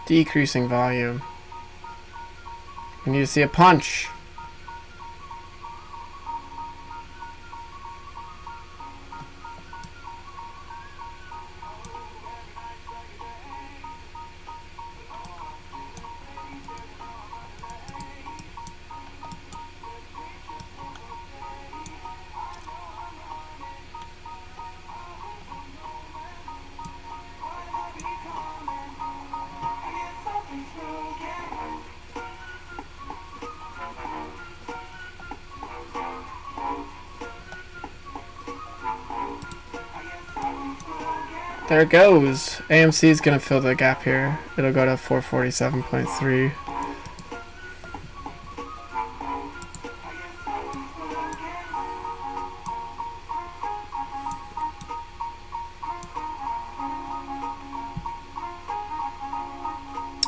Decreasing volume. We need to see a punch. There it goes. AMC is going to fill the gap here. It'll go to 447.3.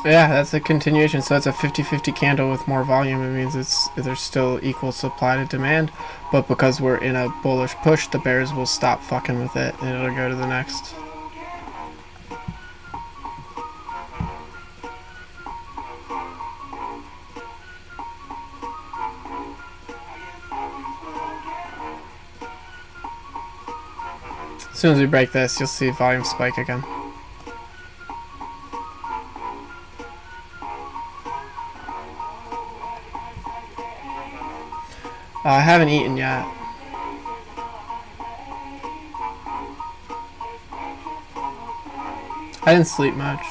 Yeah, that's a continuation. So it's a 50-50 candle with more volume. It means there's still equal supply to demand, but because we're in a bullish push, the bears will stop fucking with it and it'll go to the next. As soon as we break this, you'll see volume spike again. I haven't eaten yet. I didn't sleep much.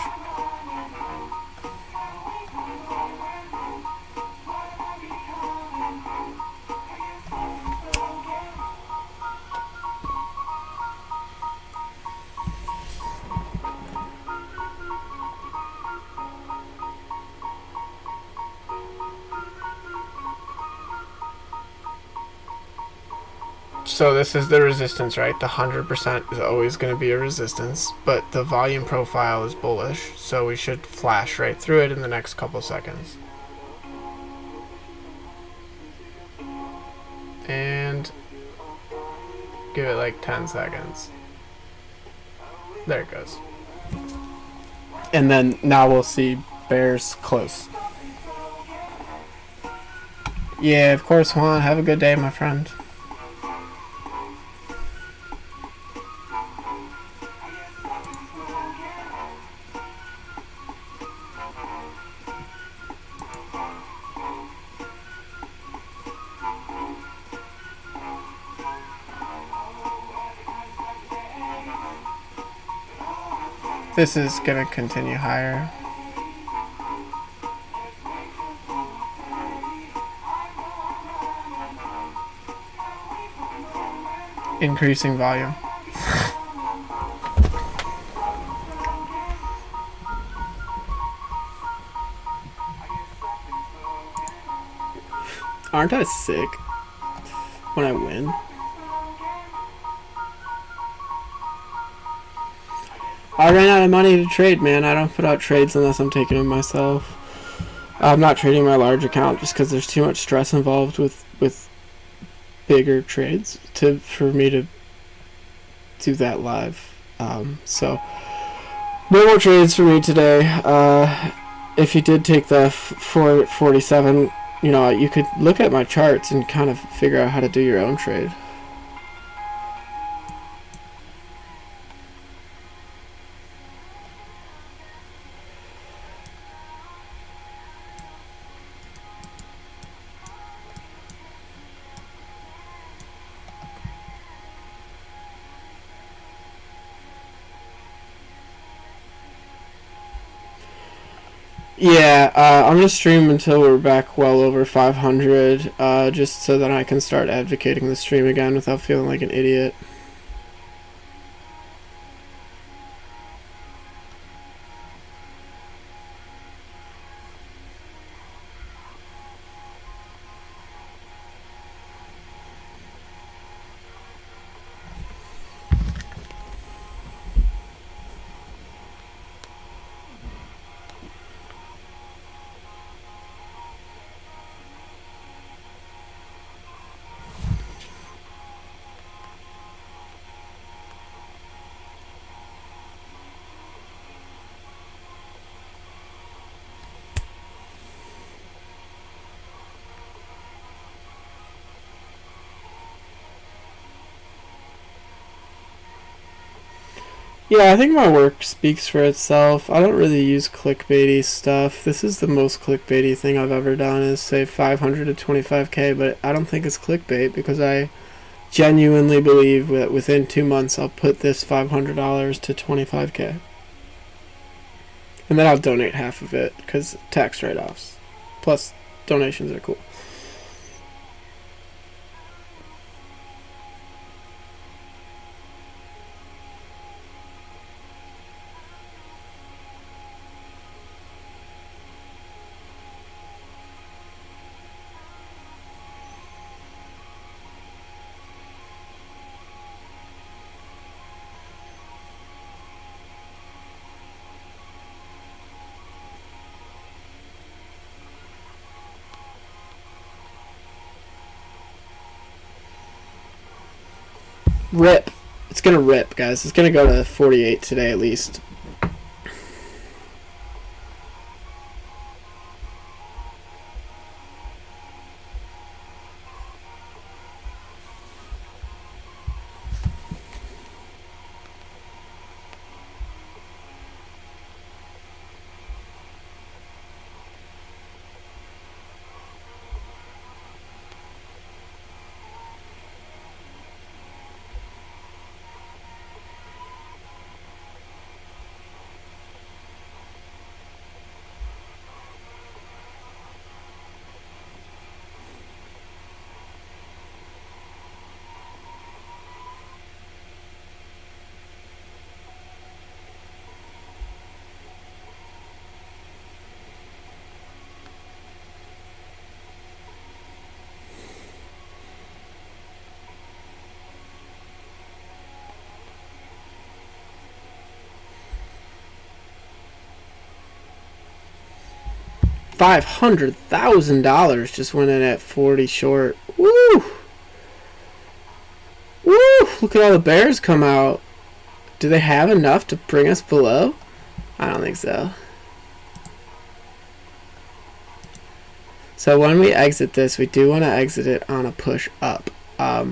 So this is the resistance, right? The 100% is always going to be a resistance, but the volume profile is bullish, so we should flash right through it in the next couple seconds. And give it like 10 seconds. There it goes. And then now we'll see bears close. Yeah, of course, Juan. Have a good day, my friend. This is gonna continue higher. Increasing volume. Aren't I sick when I win? I ran out of money to trade, man. I don't put out trades unless I'm taking them myself. I'm not trading my large account just because there's too much stress involved with bigger trades for me to do that live. So no more trades for me today. If you did take the 447, you know, you could look at my charts and kind of figure out how to do your own trade. Yeah, I'm gonna stream until we're back well over 500, just so that I can start advocating the stream again without feeling like an idiot. Yeah, I think my work speaks for itself. I don't really use clickbaity stuff. This is the most clickbaity thing I've ever done is say 500 to 25k, but I don't think it's clickbait because I genuinely believe that within 2 months I'll put this $500 to 25k. And then I'll donate half of it because tax write-offs. Plus, donations are cool. Rip. It's gonna rip, guys. It's gonna go to 48 today at least. $500,000 just went in at 40 short. Woo! Woo! Look at all the bears come out. Do they have enough to bring us below? I don't think so. So when we exit this, we do want to exit it on a push up.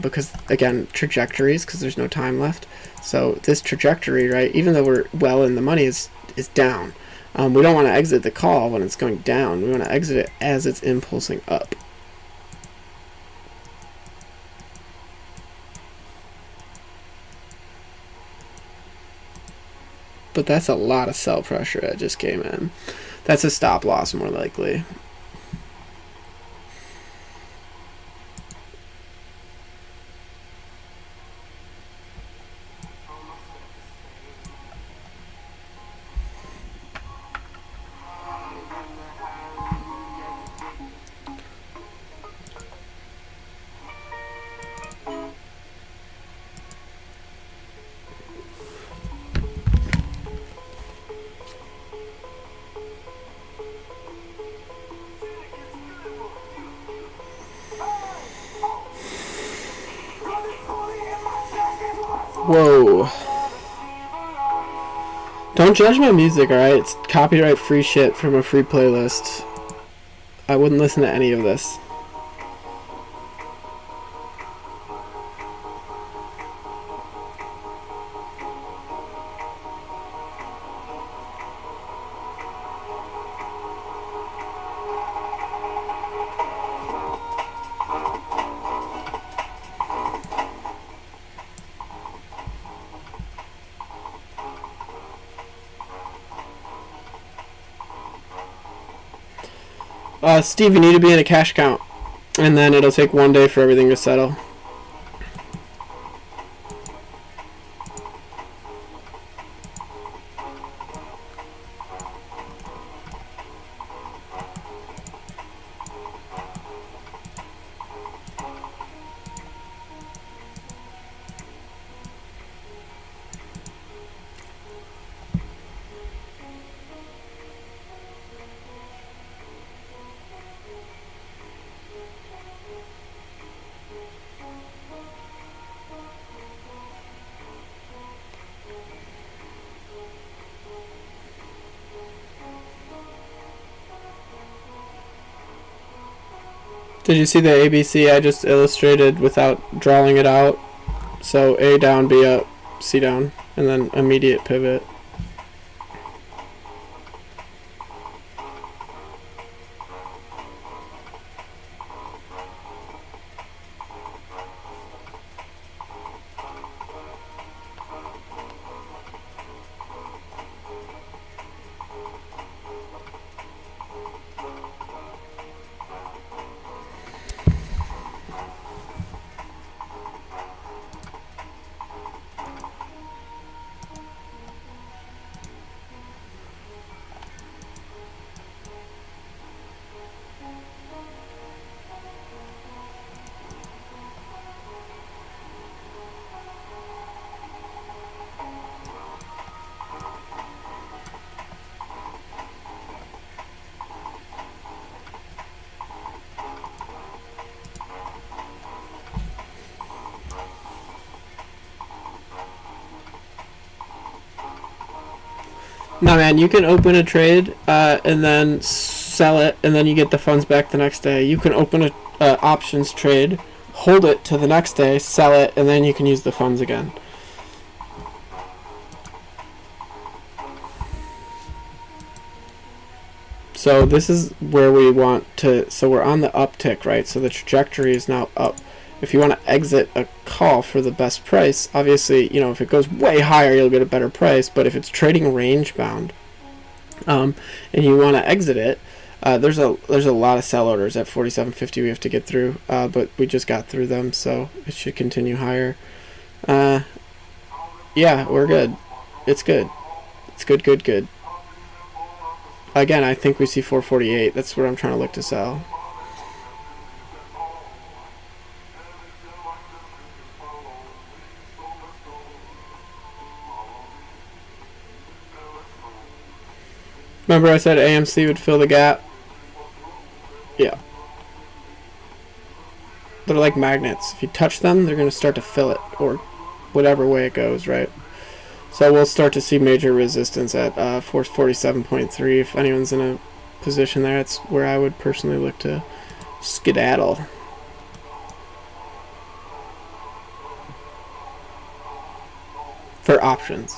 Because, again, trajectories, because there's no time left. So this trajectory, right, even though we're well in the money, is down. We don't want to exit the call when it's going down. We want to exit it as it's impulsing up. But that's a lot of sell pressure that just came in. That's a stop loss more likely. Whoa. Don't judge my music, alright? It's copyright free shit from a free playlist. I wouldn't listen to any of this. Steve, you need to be in a cash count. And then it'll take 1 day for everything to settle. Did you see the ABC I just illustrated without drawing it out? So A down, B up, C down, and and then immediate pivot. No, man, you can open a trade and then sell it, and then you get the funds back the next day. You can open a options trade, hold it to the next day, sell it, and then you can use the funds again. So this is where we want to, so we're on the uptick, right? So the trajectory is now up. If you want to exit a call for the best price, obviously, if it goes way higher, you'll get a better price. But if it's trading range bound, and you want to exit it, there's a lot of sell orders at 47.50 we have to get through, but we just got through them, so it should continue higher. Yeah, we're good. It's good. It's good, good, good. Again, I think we see 448. That's where I'm trying to look to sell. Remember I said AMC would fill the gap? Yeah. They're like magnets. If you touch them, they're going to start to fill it, or whatever way it goes, right? So we'll start to see major resistance at 447.3. If anyone's in a position there, that's where I would personally look to skedaddle. For options.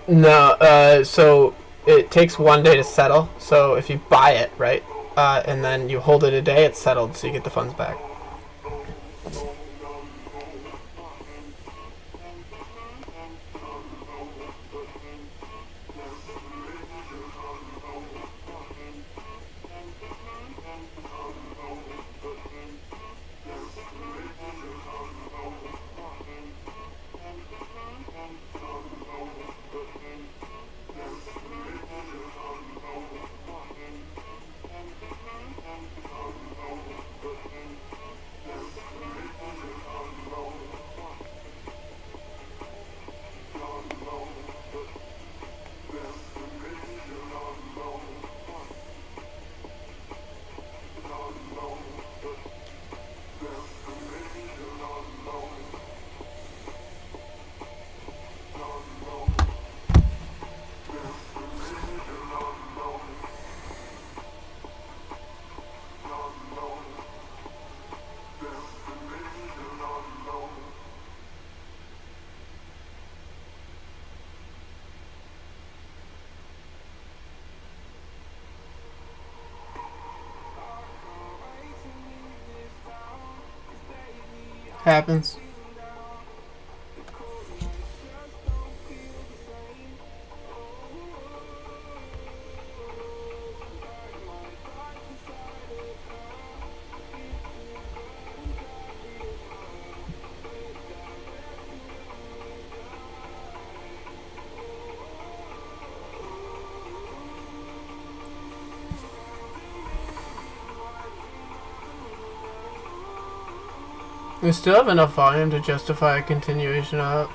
No, so it takes 1 day to settle. So if you buy it, right, and then you hold it a day, it's settled, so you get the funds back. Happens. We still have enough volume to justify a continuation up.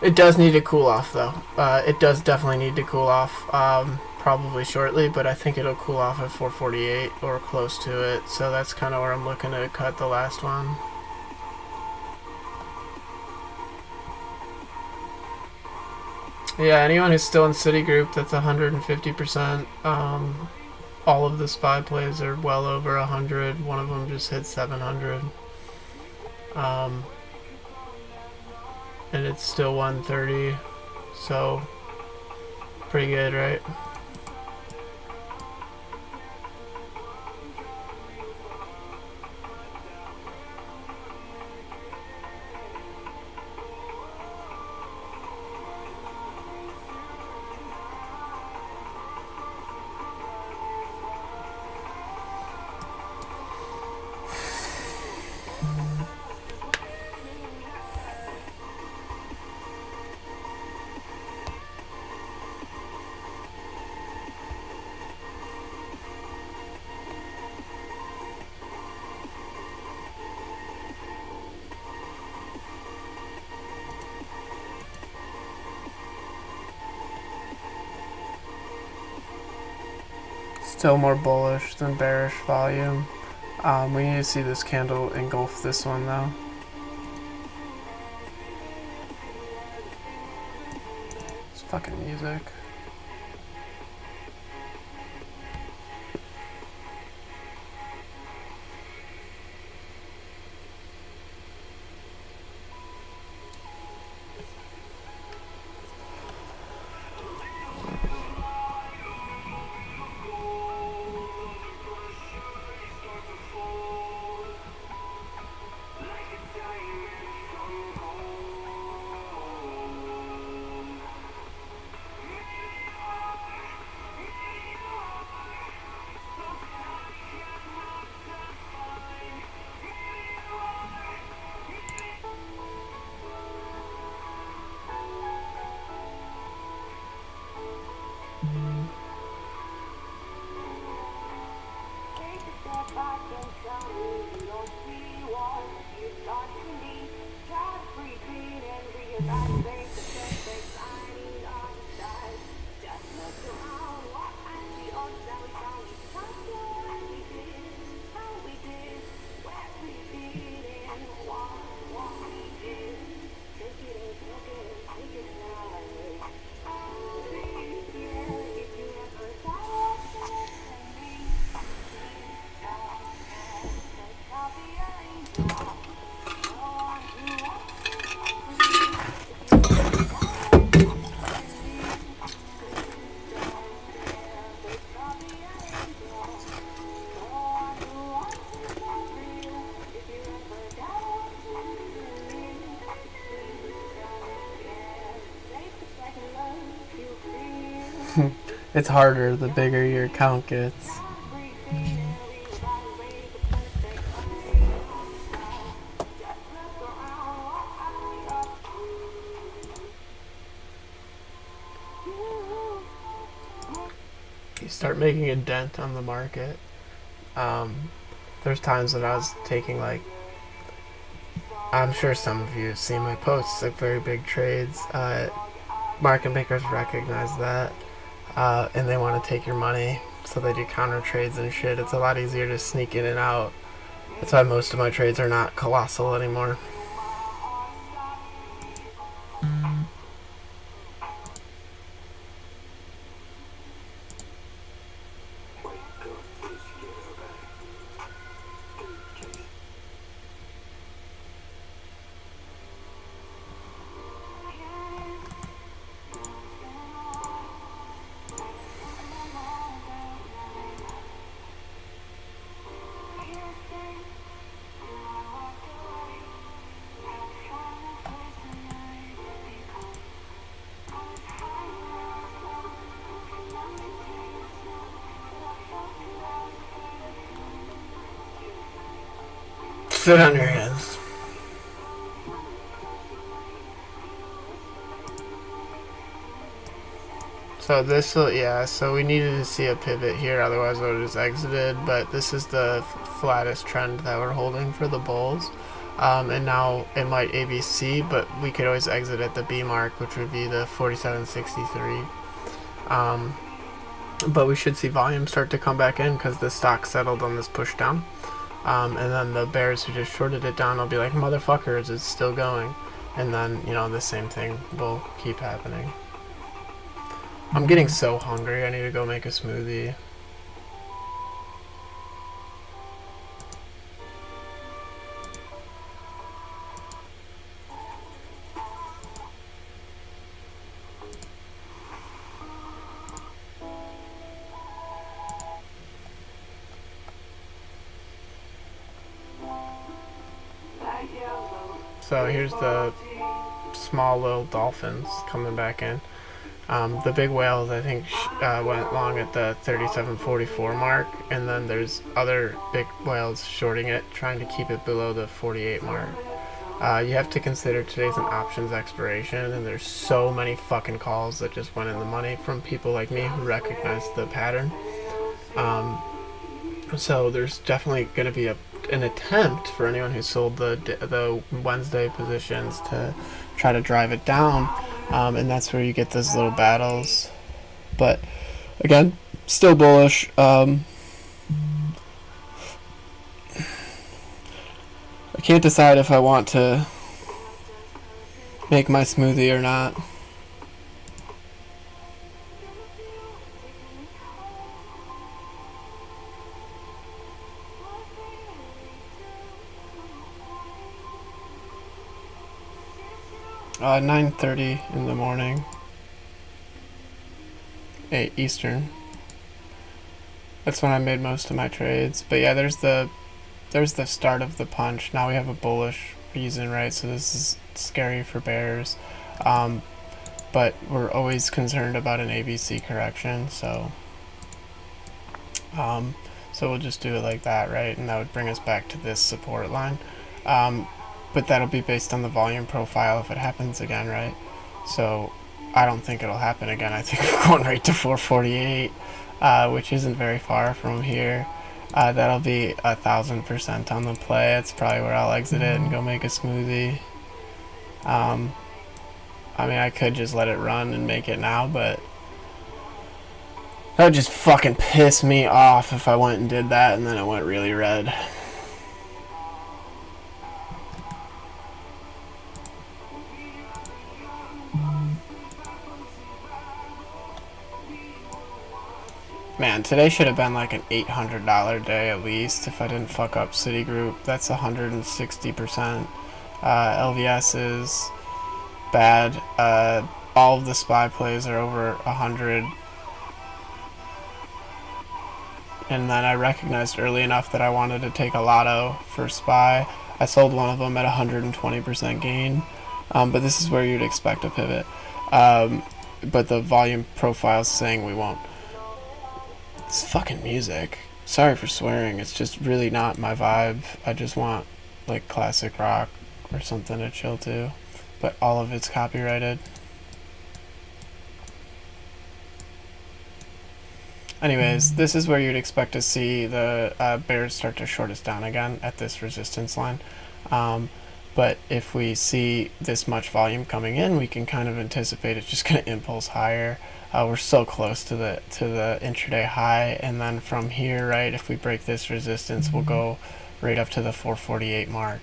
It does need to cool off, though. It does definitely need to cool off, probably shortly, but I think it'll cool off at 448 or close to it. So that's kind of where I'm looking to cut the last one. Yeah, anyone who's still in Citigroup, that's 150%. All of the SPY plays are well over 100. One of them just hit 700. And it's still 130, so pretty good, right? Still more bullish than bearish volume. We need to see this candle engulf this one though. It's fucking music. It's harder the bigger your account gets. You start making a dent on the market. There's times that I was taking, like, I'm sure some of you have seen my posts, like very big trades. Market makers recognize that, and they want to take your money, so they do counter trades and shit. It's a lot easier to sneak in and out. That's why most of my trades are not colossal anymore. Sit on your hands. So this will, yeah, so we needed to see a pivot here, otherwise I would have just exited, but this is the flattest trend that we're holding for the bulls. And now it might ABC, but we could always exit at the B mark, which would be the 47.63. But we should see volume start to come back in because the stock settled on this push down. And then the bears who just shorted it down will be like, motherfuckers, it's still going. And then, you know, the same thing will keep happening. I'm getting so hungry, I need to go make a smoothie. So here's the small little dolphins coming back in. The big whales, I think, went long at the 37.44 mark, and then there's other big whales shorting it, trying to keep it below the 48 mark. You have to consider today's an options expiration, and there's so many fucking calls that just went in the money from people like me who recognize the pattern. So there's definitely going to be an attempt for anyone who sold the Wednesday positions to try to drive it down, and that's where you get those little battles. But again, still bullish. I can't decide if I want to make my smoothie or not. Uh, 9:30 in the morning. 8 Eastern. That's when I made most of my trades. But yeah, there's the start of the punch. Now we have a bullish reason, right? So this is scary for bears. But we're always concerned about an ABC correction, so we'll just do it like that, right? And that would bring us back to this support line. But that'll be based on the volume profile if it happens again, right? So I don't think it'll happen again. I think we're going right to 448, which isn't very far from here. That'll be 1,000% on the play. That's probably where I'll exit it and go make a smoothie. I mean, I could just let it run and make it now, but that would just fucking piss me off if I went and did that and then it went really red. Man, today should have been like an $800 day at least if I didn't fuck up Citigroup. That's 160%. LVS is bad. All of the SPY plays are over 100. And then I recognized early enough that I wanted to take a lotto for SPY. I sold one of them at 120% gain. But this is where you'd expect a pivot. But the volume profile is saying we won't. It's fucking music. Sorry for swearing. It's just really not my vibe. I just want like classic rock or something to chill to. But all of it's copyrighted. Anyways, this is where you'd expect to see the bears start to short us down again at this resistance line. But if we see this much volume coming in, we can kind of anticipate it's just going to impulse higher. We're so close to the intraday high, and then from here, right, if we break this resistance, we'll go right up to the 448 mark,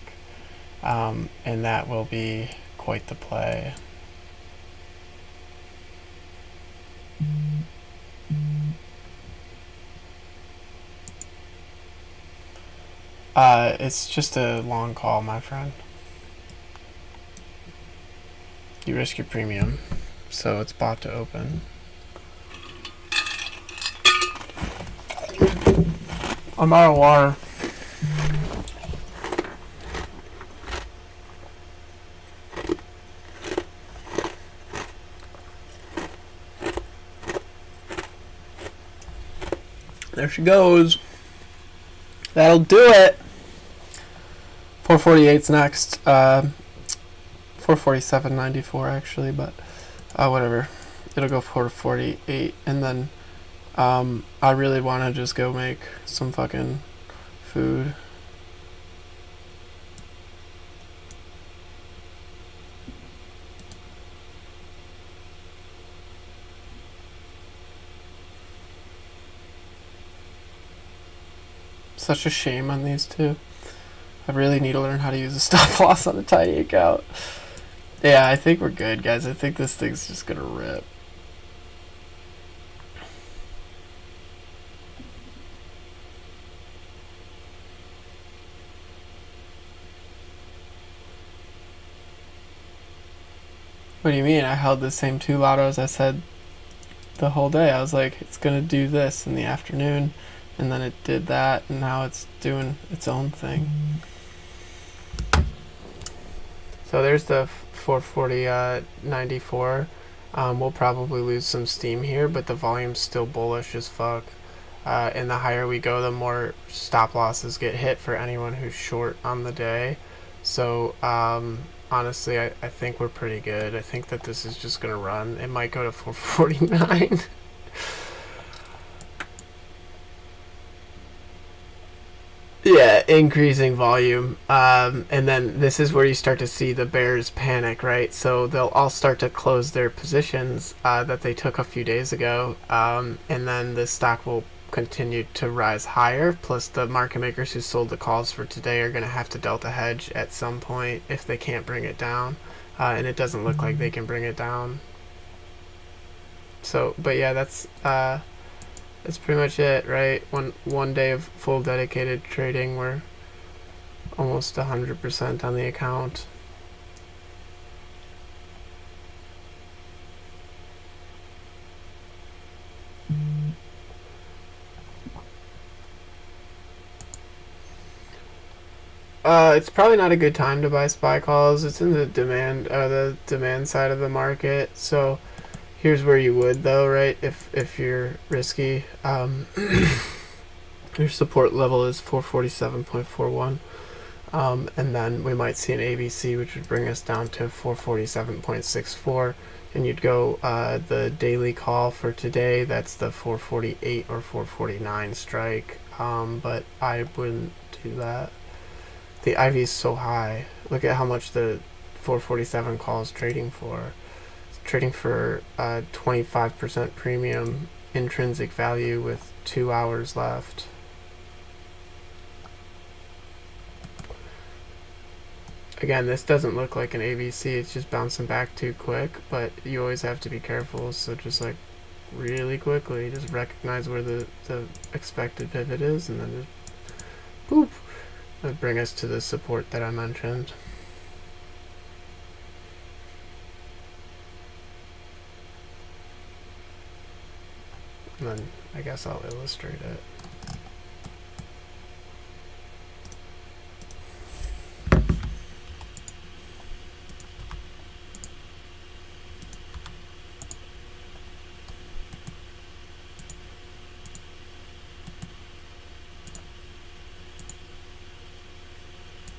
and that will be quite the play. It's just a long call, my friend. You risk your premium, so it's bought to open. I'm out of water. There she goes. That'll do it. 448's next. 447.94 actually, but whatever. It'll go 448, and then I really want to just go make some fucking food. Such a shame on these two. I really need to learn how to use a stop loss on a tiny account. Yeah, I think we're good, guys. I think this thing's just gonna rip. What do you mean? I held the same two lottos I said the whole day. I was like, it's gonna do this in the afternoon, and then it did that, and now it's doing its own thing. So there's the 440.94. We'll probably lose some steam here, but the volume's still bullish as fuck. And the higher we go, the more stop losses get hit for anyone who's short on the day. So honestly, I think we're pretty good. I think that this is just going to run. It might go to 449. Yeah, increasing volume. And then this is where you start to see the bears panic, right? So they'll all start to close their positions that they took a few days ago. And then the stock will continue to rise higher. Plus the market makers who sold the calls for today are going to have to delta hedge at some point if they can't bring it down. And it doesn't look like they can bring it down. So, but yeah, that's pretty much it, right? One day of full dedicated trading. We're almost 100% on the account. It's probably not a good time to buy SPY calls. It's in the demand side of the market. So here's where you would though, right? If you're risky, your support level is 447.41, and then we might see an ABC, which would bring us down to 447.64, and you'd go the daily call for today. That's the 448 or 449 strike, but I wouldn't do that. The IV is so high. Look at how much the 447 call is trading for. Trading for 25% premium intrinsic value with 2 hours left. Again, this doesn't look like an ABC, it's just bouncing back too quick, but you always have to be careful, so just like really quickly, just recognize where the expected pivot is, and then just boop, that'll bring us to the support that I mentioned. And then I guess I'll illustrate it.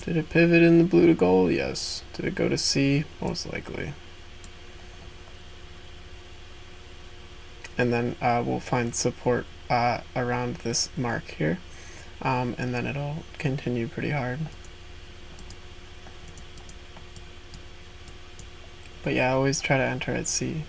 Did it pivot in the blue to gold? Yes. Did it go to C? Most likely. And then we'll find support around this mark here, and then it'll continue pretty hard. But yeah, I always try to enter at C.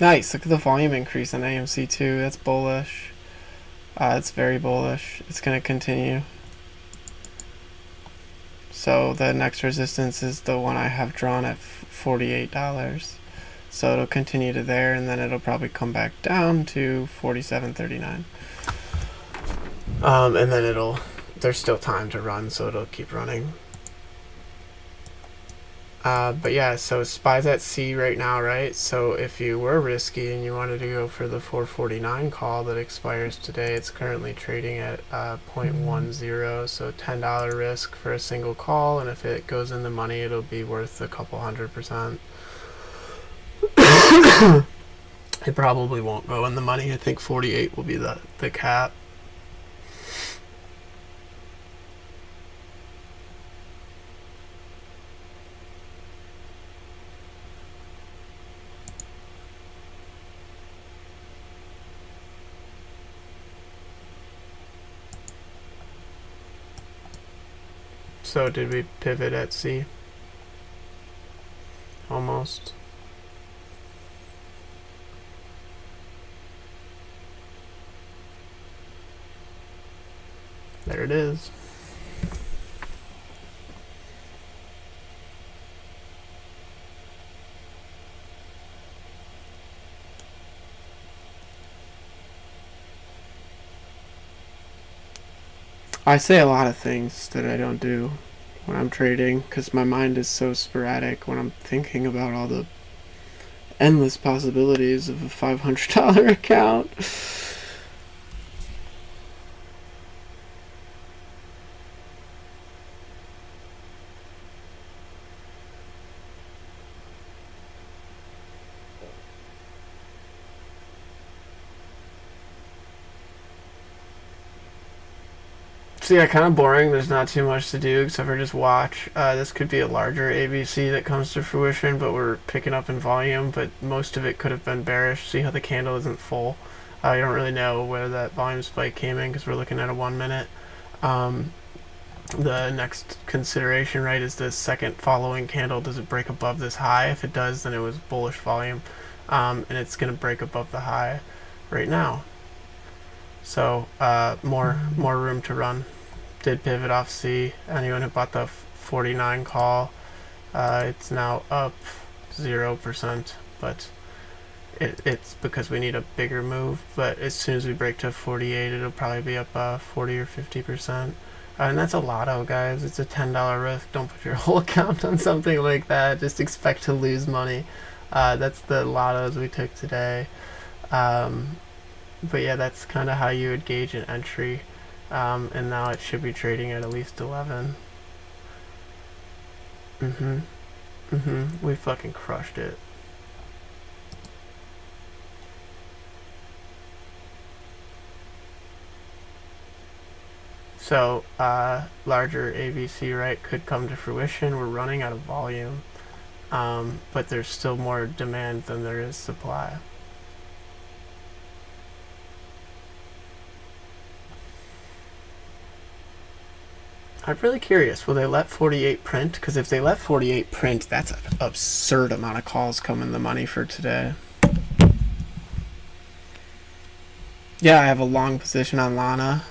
Nice, look at the volume increase on AMC2, that's bullish. It's very bullish, it's going to continue. So the next resistance is the one I have drawn at $48. So it'll continue to there, and then it'll probably come back down to $47.39. And then there's still time to run, so it'll keep running. But yeah, so SPY's at C right now, right? So if you were risky and you wanted to go for the 449 call that expires today, it's currently trading at 0.10, so $10 risk for a single call, and if it goes in the money, it'll be worth a couple 100%. It probably won't go in the money. I think 48 will be the cap. So did we pivot at C? Almost. There it is. I say a lot of things that I don't do when I'm trading because my mind is so sporadic when I'm thinking about all the endless possibilities of a $500 account. So yeah, kind of boring. There's not too much to do except for just watch. This could be a larger ABC that comes to fruition, but we're picking up in volume. But most of it could have been bearish. See how the candle isn't full. You don't really know where that volume spike came in because we're looking at a 1 minute. The next consideration, right, is the second following candle. Does it break above this high? If it does, then it was bullish volume, and it's going to break above the high right now. So more room to run. Did pivot off C. Anyone who bought the 49 call, it's now up 0%, but it's because we need a bigger move. But as soon as we break to 48, it'll probably be up 40 or 50%. And that's a lotto, guys. It's a $10 risk. Don't put your whole account on something like that. Just expect to lose money. That's the lottos we took today. But yeah, that's kind of how you would gauge an entry. And now it should be trading at least 11. We fucking crushed it. So larger ABC, right, could come to fruition. We're running out of volume, but there's still more demand than there is supply. I'm really curious, will they let 48 print? Because if they let 48 print, that's an absurd amount of calls come in the money for today. Yeah, I have a long position on Lana.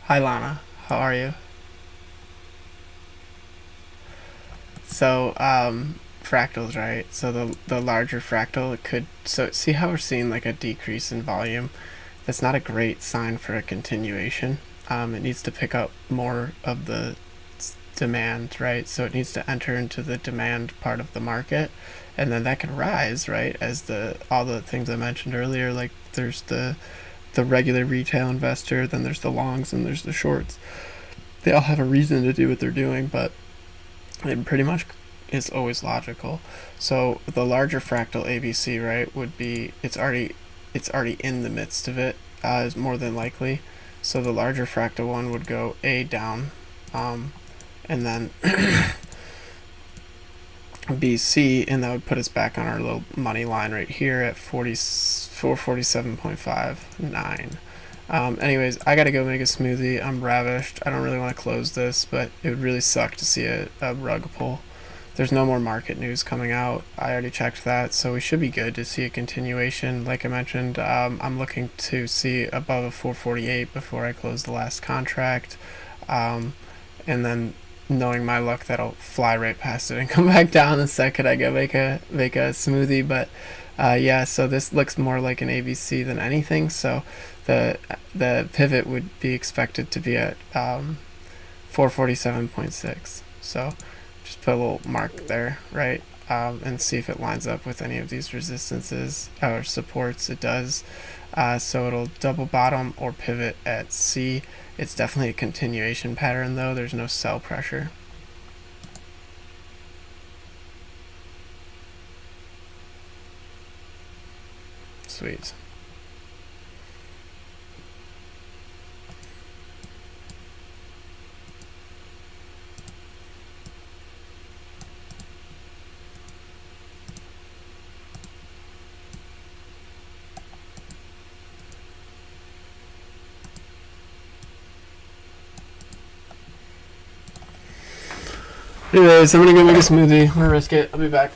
Hi Lana, how are you? So, fractals, right? So the larger fractal, it could, so see how we're seeing like a decrease in volume? That's not a great sign for a continuation. It needs to pick up more of the demand, right? So it needs to enter into the demand part of the market, and then that can rise, right? As all the things I mentioned earlier, like there's the regular retail investor, then there's the longs, and there's the shorts. They all have a reason to do what they're doing, but it pretty much is always logical. So the larger fractal ABC, right, would be it's already in the midst of it, is more than likely. So the larger fractal one would go A down, and then BC, and that would put us back on our little money line right here at 47.59. Anyways, I gotta go make a smoothie. I'm ravished. I don't really want to close this, but it would really suck to see a rug pull. There's no more market news coming out. I already checked that, so we should be good to see a continuation. Like I mentioned, I'm looking to see above a 448 before I close the last contract, and then knowing my luck, that'll fly right past it and come back down the second I go make a smoothie. But yeah, so this looks more like an ABC than anything. So the pivot would be expected to be at 4 447.6. So just put a little mark there, right? And see if it lines up with any of these resistances or supports. It does. So it'll double bottom or pivot at C. It's definitely a continuation pattern though. There's no sell pressure. Sweet. Anyways, I'm gonna go make a smoothie. I'm gonna risk it. I'll be back.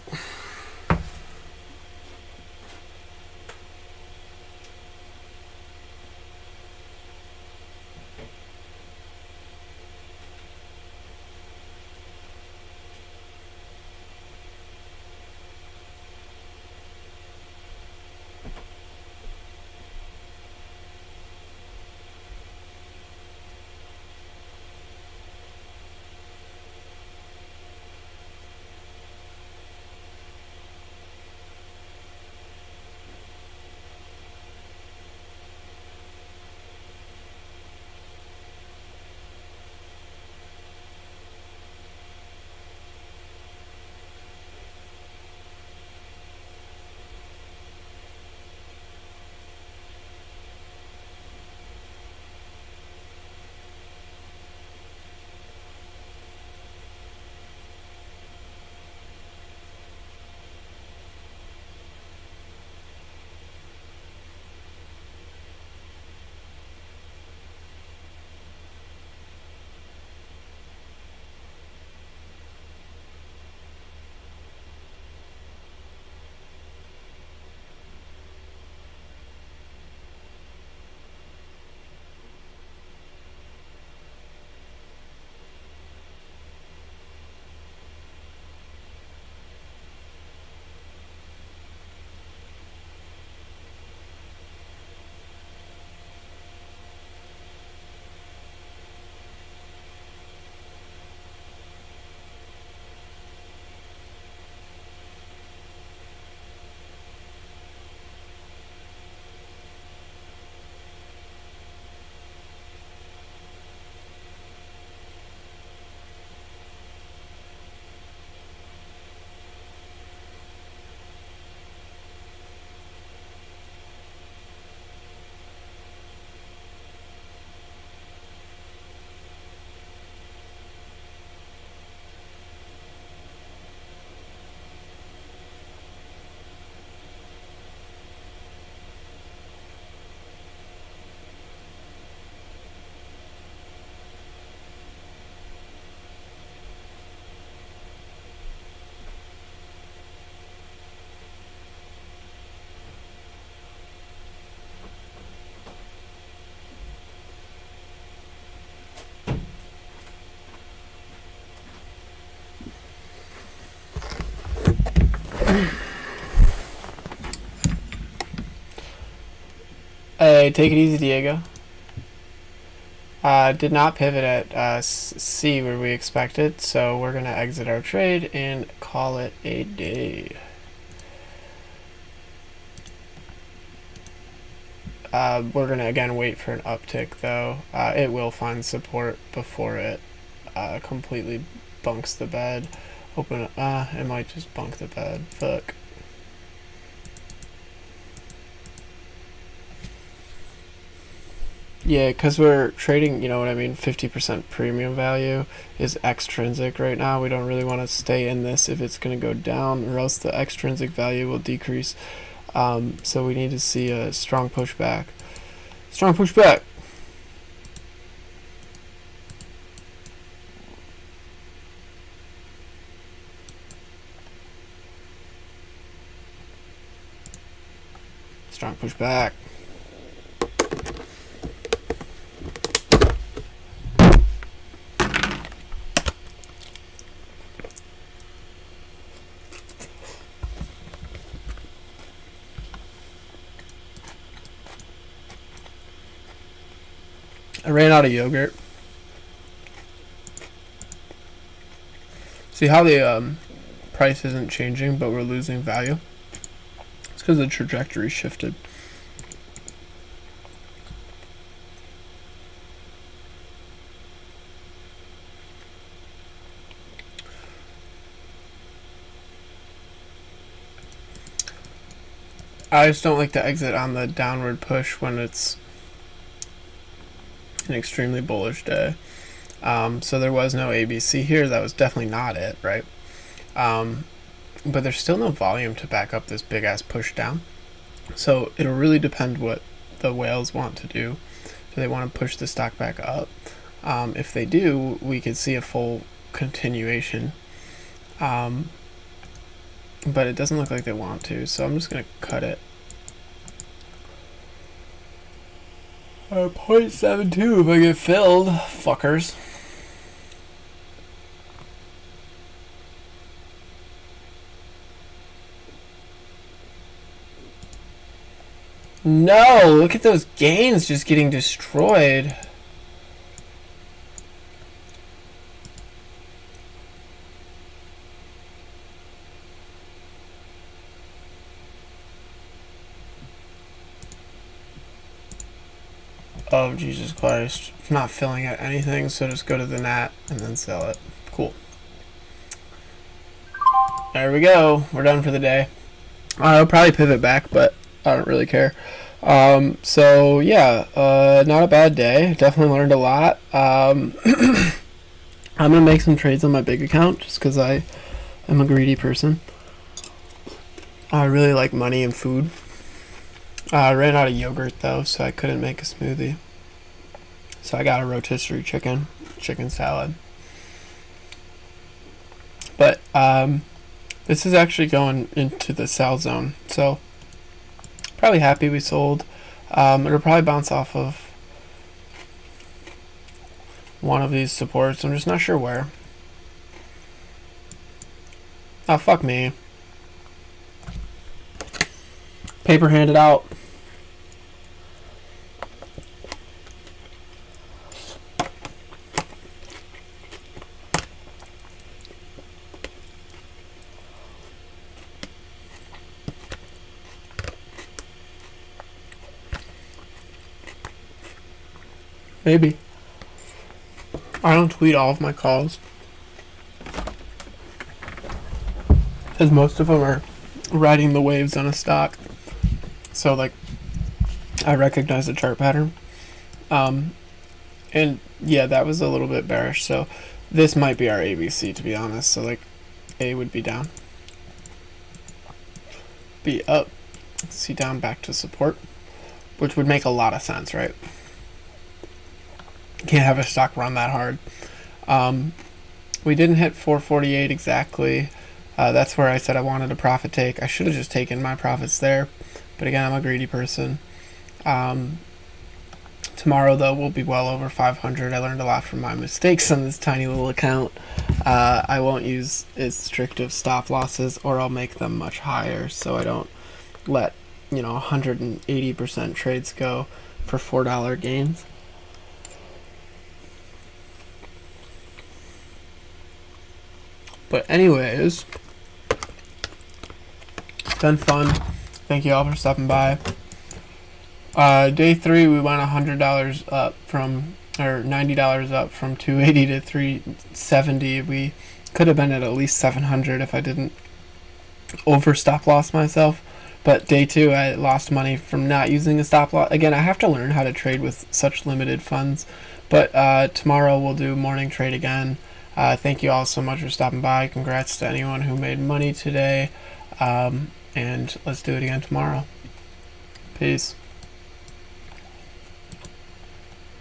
Hey, take it easy, Diego. Did not pivot at C where we expected, so we're going to exit our trade and call it a day. We're going to again wait for an uptick though. It will find support before it completely bunks the bed. It might just bunk the bed. Fuck. Yeah, because we're trading, you know what I mean, 50% premium value is extrinsic right now. We don't really want to stay in this if it's going to go down, or else the extrinsic value will decrease. So we need to see a strong pushback. Strong pushback! Strong pushback. I ran out of yogurt. See how the price isn't changing, but we're losing value? It's because the trajectory shifted. I just don't like to exit on the downward push when it's an extremely bullish day. So there was no ABC here. That was definitely not it, right? But there's still no volume to back up this big ass push down. So it'll really depend what the whales want to do. Do they want to push the stock back up? If they do, we could see a full continuation. But it doesn't look like they want to, so I'm just going to cut it. 0.72 if I get filled, fuckers. No, look at those gains just getting destroyed. Oh, Jesus Christ. It's not filling out anything, so just go to the NAT and then sell it. Cool. There we go. We're done for the day. I'll probably pivot back, but I don't really care. So, yeah, not a bad day. Definitely learned a lot. I'm going to make some trades on my big account just because I am a greedy person. I really like money and food. I ran out of yogurt though, so I couldn't make a smoothie. So I got a rotisserie chicken salad. But this is actually going into the sell zone, so probably happy we sold. It'll probably bounce off of one of these supports. I'm just not sure where. Oh, fuck me. Paper handed out. Maybe. I don't tweet all of my calls, because most of them are riding the waves on a stock. So, like, I recognize the chart pattern. And, yeah, that was a little bit bearish. So, this might be our ABC, to be honest. So, like, A would be down. B up. C down back to support. Which would make a lot of sense, right? Can't have a stock run that hard. We didn't hit 448 exactly. That's where I said I wanted a profit take. I should have just taken my profits there. But again, I'm a greedy person. Tomorrow, though, we'll be well over 500. I learned a lot from my mistakes on this tiny little account. I won't use as strict of stop losses, or I'll make them much higher, so I don't let 180% trades go for $4 gains. But anyways, it's been fun. Thank you all for stopping by. Day 3, we went $100 up from, or $90 up from 280 to 370. We could have been at least 700 if I didn't over stop loss myself. But day 2, I lost money from not using a stop loss. Again, I have to learn how to trade with such limited funds. But tomorrow we'll do morning trade again. Thank you all so much for stopping by. Congrats to anyone who made money today. And let's do it again tomorrow. Peace.